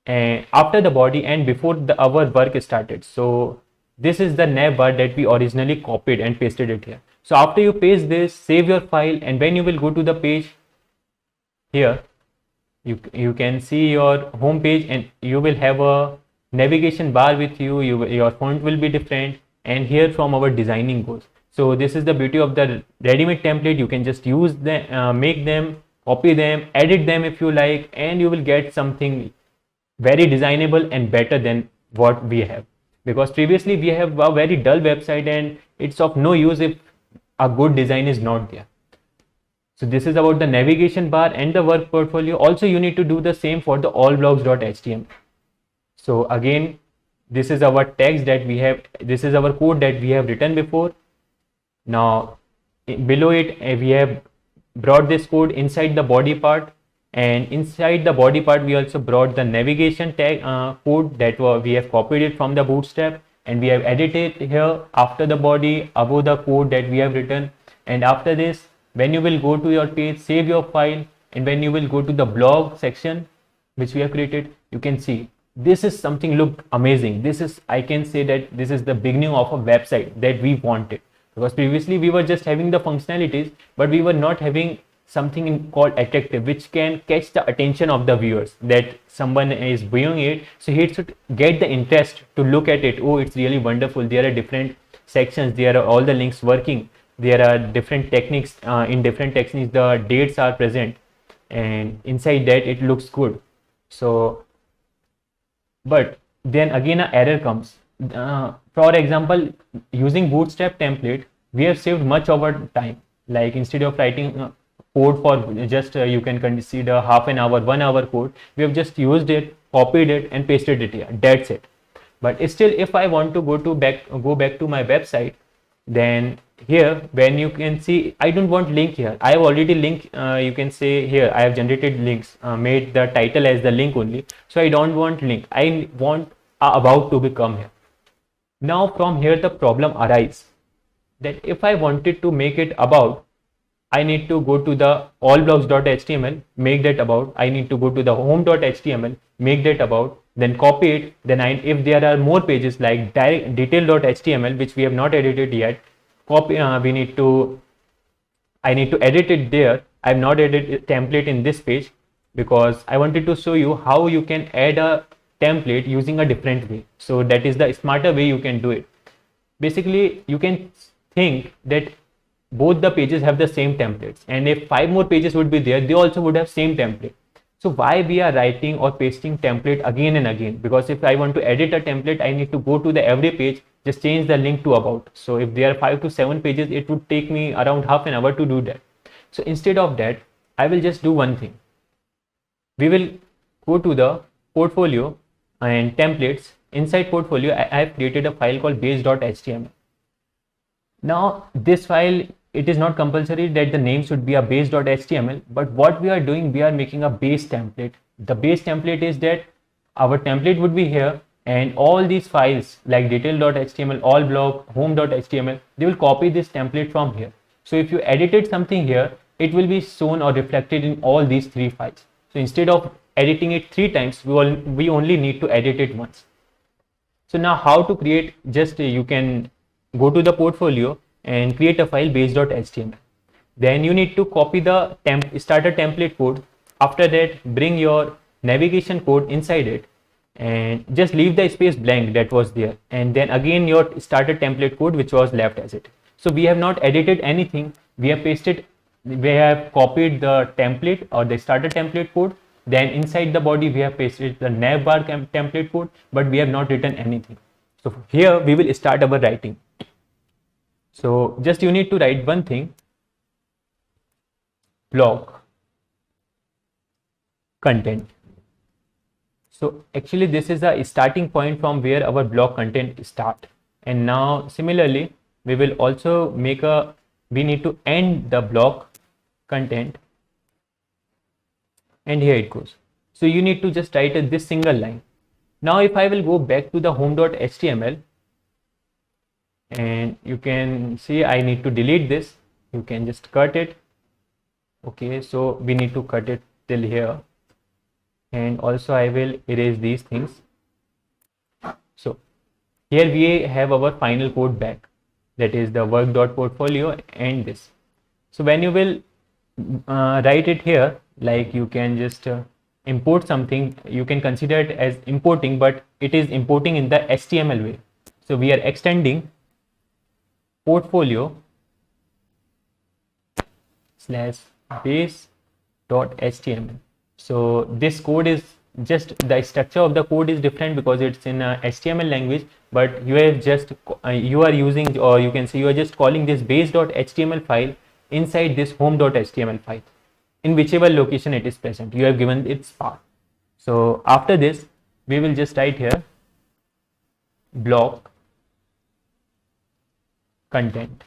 and after the body and before our work started. So this is the nav bar that we originally copied and pasted it here. So after you paste this, save your file, and when you will go to the page here, you can see your home page and you will have a navigation bar with you. Your font will be different, and here from our designing goes. So this is the beauty of the ready-made template. You can just use them, make them, copy them, edit them if you like, and you will get something very designable and better than what we have. Because previously we have a very dull website and it's of no use if a good design is not there. So this is about the navigation bar and the work portfolio. Also, you need to do the same for the allblocks.html. So again, this is our text that we have, this is our code that we have written before. Now below it, we have brought this code inside the body part, and inside the body part we also brought the navigation tag code that we have copied it from the bootstrap, and we have edited here after the body above the code that we have written. And after this, when you will go to your page, save your file, and when you will go to the blog section which we have created, you can see this is something looked amazing. This is, I can say that this is the beginning of a website that we wanted, because previously we were just having the functionalities, but we were not having something called attractive, which can catch the attention of the viewers, that someone is viewing it, so he should get the interest to look at it. Oh, it's really wonderful, there are different sections, there are all the links working, there are different techniques, in different techniques the dates are present, and inside that it looks good. So but then again an error comes. For example, using bootstrap template, we have saved much of our time. Like instead of writing code for just you can consider half an hour, 1 hour code, we have just used it, copied it and pasted it here. That's it. But still, if I want to go back to my website, then here when you can see, I don't want link here. I have already linked, you can say here I have generated links, made the title as the link only, so I don't want link. I want about to become here. Now from here the problem arises that if I wanted to make it about, I need to go to the allblocks.html, make that about. I need to go to the home.html, make that about, then copy it. Then if there are more pages like detail.html which we have not edited yet, copy. I need to edit it there. I have not edited template in this page because I wanted to show you how you can add a template using a different way. So that is the smarter way you can do it. Basically, you can think that both the pages have the same templates, and if 5 more pages would be there, they also would have same template. So why we are writing or pasting template again and again? Because if I want to edit a template, I need to go to the every page, just change the link to about. So if there are 5 to 7 pages, it would take me around half an hour to do that. So instead of that, I will just do one thing. We will go to the portfolio and templates. Inside portfolio, I have created a file called base.html. Now this file, it is not compulsory that the name should be a base.html, but what we are doing, we are making a base template. The base template is that our template would be here, and all these files like detail.html, allblock, home.html, they will copy this template from here. So if you edited something here, it will be shown or reflected in all these 3 files. So instead of editing it 3 times, we only need to edit it once. So now how to create, just you can go to the portfolio and create a file base.html. Then you need to copy the starter template code. After that, bring your navigation code inside it and just leave the space blank that was there, and then again your starter template code which was left as it. So we have not edited anything, we have pasted, we have copied the template or the starter template code, then inside the body we have pasted the navbar template code, but we have not written anything. So here we will start our writing. So just you need to write one thing, blog content. So actually this is the starting point from where our blog content start. And now similarly, we will also we need to end the blog content, and here it goes. So you need to just write this single line. Now if I will go back to the home.html, and you can see I need to delete this, you can just cut it. Okay, so we need to cut it till here, and also I will erase these things. So here we have our final code back, that is the work.portfolio and this. So when you will write it here, like you can just import something, you can consider it as importing, but it is importing in the HTML way. So we are extending portfolio / base.html. So this code is just, the structure of the code is different because it's in a HTML language, but you have just you are using, or you can say you are just calling this base.html file inside this home.html file in whichever location it is present. You have given its path. So after this, we will just write here block content.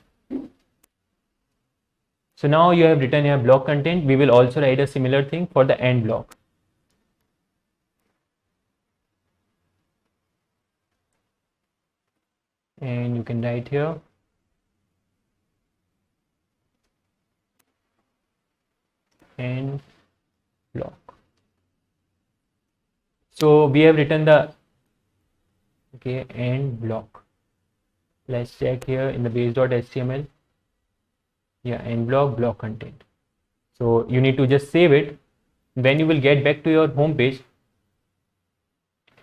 So now you have written here block content. We will also write a similar thing for the end block. And you can write here end block. So we have written the end block. Let's check here in the base.html. Yeah, end block content. So you need to just save it. When you will get back to your home page,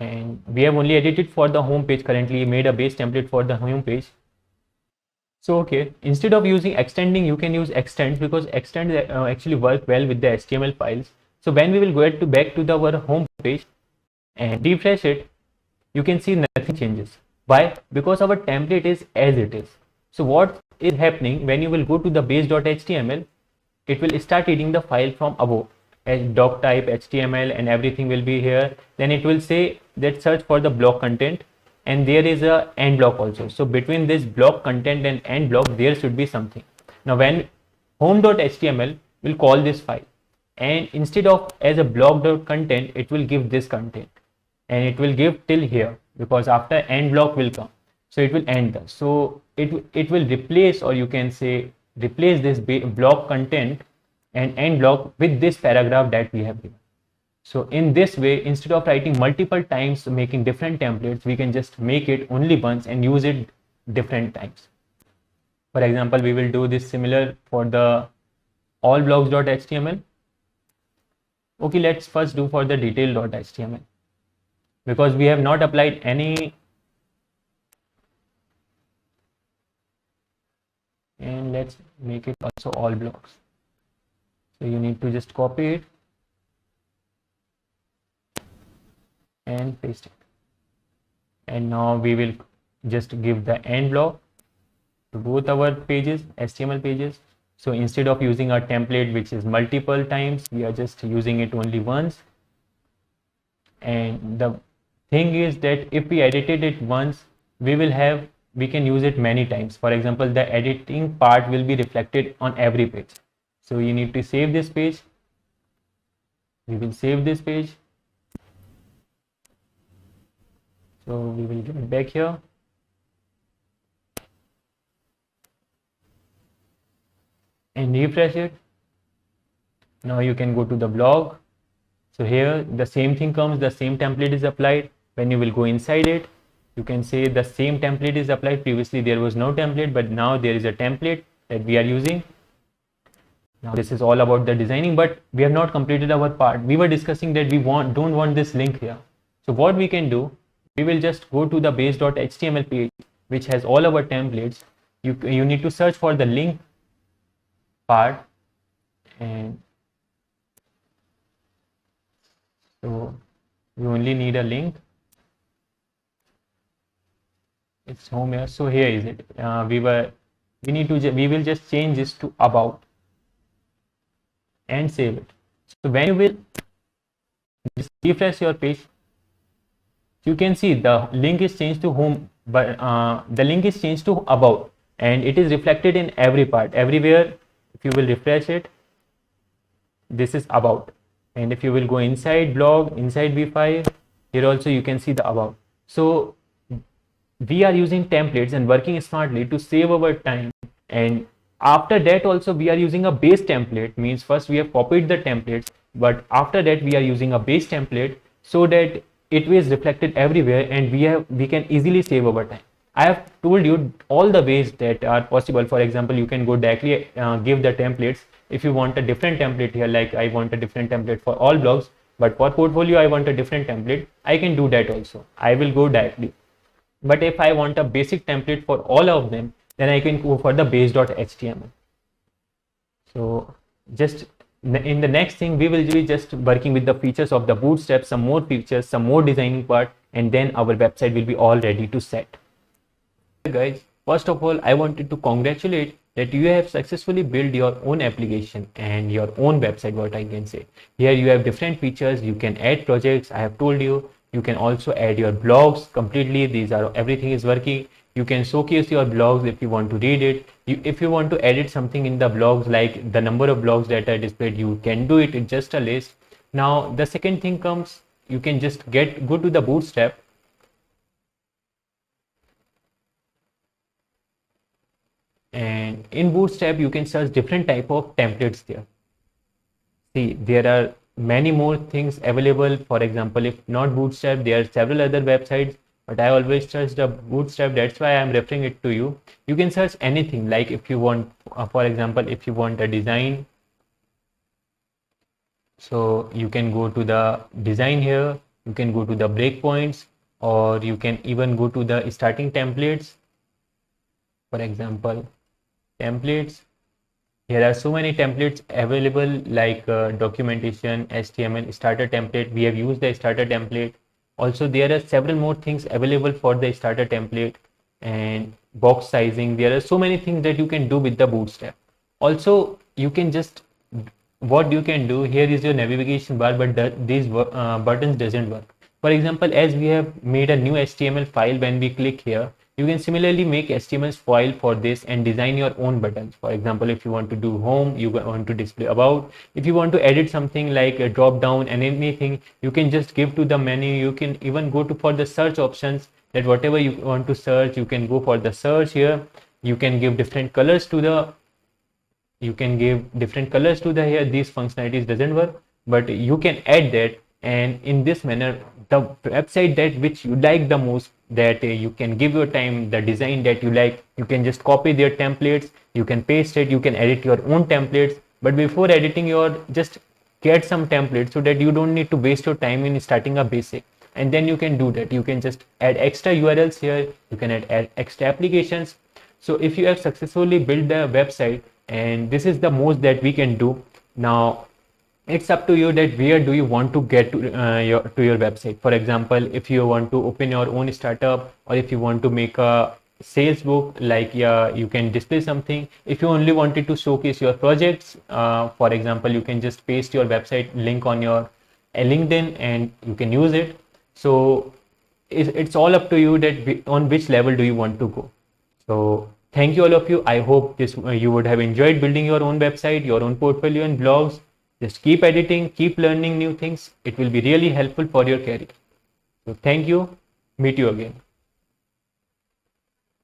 and we have only edited for the home page currently, made a base template for the home page. So okay, instead of using extending, you can use extend, because extend actually work well with the HTML files. So when we will go back to our home page and refresh it, you can see nothing changes. Why? Because our template is as it is. So what is happening when you will go to the base.html, it will start reading the file from above as doc type HTML and everything will be here. Then it will say that search for the block content, and there is a end block also. So between this block content and end block, there should be something. Now when home.html will call this file, and instead of as a block.content, it will give this content, and it will give till here, because after end block will come. So it will end this. So it will replace, or you can say replace this block content and end block with this paragraph that we have given. So in this way, instead of writing multiple times making different templates, we can just make it only once and use it different times. For example, we will do this similar for the all blocks.html. Okay, let's first do for the detail.html, because we have not applied any. And let's make it also all blocks. So you need to just copy it and paste it. And now we will just give the end block to both our pages, HTML pages. So instead of using a template which is multiple times, we are just using it only once. And the thing is that if we edited it once, we can use it many times. For example, the editing part will be reflected on every page. So you need to save this page. We will save this page. So we will get back here. And refresh it. Now you can go to the blog. So here the same thing comes, the same template is applied. When you will go inside it, you can say the same template is applied. Previously there was no template, but now there is a template that we are using. Now this is all about the designing, but we have not completed our part. We were discussing that we don't want this link here. So what we can do, we will just go to the base.html page, which has all our templates. You need to search for the link part, and so we only need a link. It's home here. So here is it. We will just change this to about and save it. So when you will just refresh your page, you can see the link is changed to home, but the link is changed to about, and it is reflected in every part, everywhere. If you will refresh it, this is about. And if you will go inside blog, inside v5, here also you can see the about. So we are using templates and working smartly to save our time. And after that also we are using a base template, means first we have copied the templates, but after that we are using a base template so that it is reflected everywhere, and we can easily save our time. I have told you all the ways that are possible. For example, you can go directly give the templates. If you want a different template here, like I want a different template for all blogs, but for portfolio I want a different template, I can do that also. I will go directly. But if I want a basic template for all of them, then I can go for the base.html. So just in the next thing, we will be just working with the features of the Bootstrap, some more features, some more designing part, and then our website will be all ready to set. Guys, first of all, I wanted to congratulate that you have successfully built your own application and your own website, what I can say. Here you have different features. You can add projects. I have told you. You can also add your blogs completely. These are everything is working. You can showcase your blogs if you want to read it. If you want to edit something in the blogs, like the number of blogs that are displayed, you can do it in just a list. Now the second thing comes, you can just go to the Bootstrap, and in Bootstrap you can search different type of templates there. See, there are many more things available. For example, if not Bootstrap, there are several other websites, but I always search the Bootstrap. That's why I'm referring it to you. You can search anything. Like if you want, for example, if you want a design, so you can go to the design here. You can go to the breakpoints, or you can even go to the starting templates. For example, templates. Here are so many templates available, like documentation, HTML, starter template. We have used the starter template. Also, there are several more things available for the starter template, and box sizing. There are so many things that you can do with the Bootstrap. Also, you can just, what you can do here is your navigation bar, but these buttons doesn't work. For example, as we have made a new HTML file, when we click here, you can similarly make HTML file for this and design your own buttons. For example, if you want to do home, you want to display about. If you want to edit something like a drop down and anything, you can just give to the menu. You can even go to for the search options, that whatever you want to search, you can go for the search here. You can give different colors to the, here. These functionalities doesn't work, but you can add that, and in this manner the website that which you like the most, that you can give your time, the design that you like, you can just copy their templates, you can paste it, you can edit your own templates. But before editing your, just get some templates so that you don't need to waste your time in starting a basic, and then you can do that. You can just add extra URLs here, you can add extra applications. So if you have successfully built the website, and this is the most that we can do. Now it's up to you that where do you want to get to your website. For example, if you want to open your own startup, or if you want to make a sales book, like, yeah, you can display something. If you only wanted to showcase your projects, for example, you can just paste your website link on your LinkedIn and you can use it. So it's all up to you that on which level do you want to go. So thank you all of you. I hope this you would have enjoyed building your own website, your own portfolio and blogs. Just keep editing, keep learning new things. It will be really helpful for your career. So thank you. Meet you again.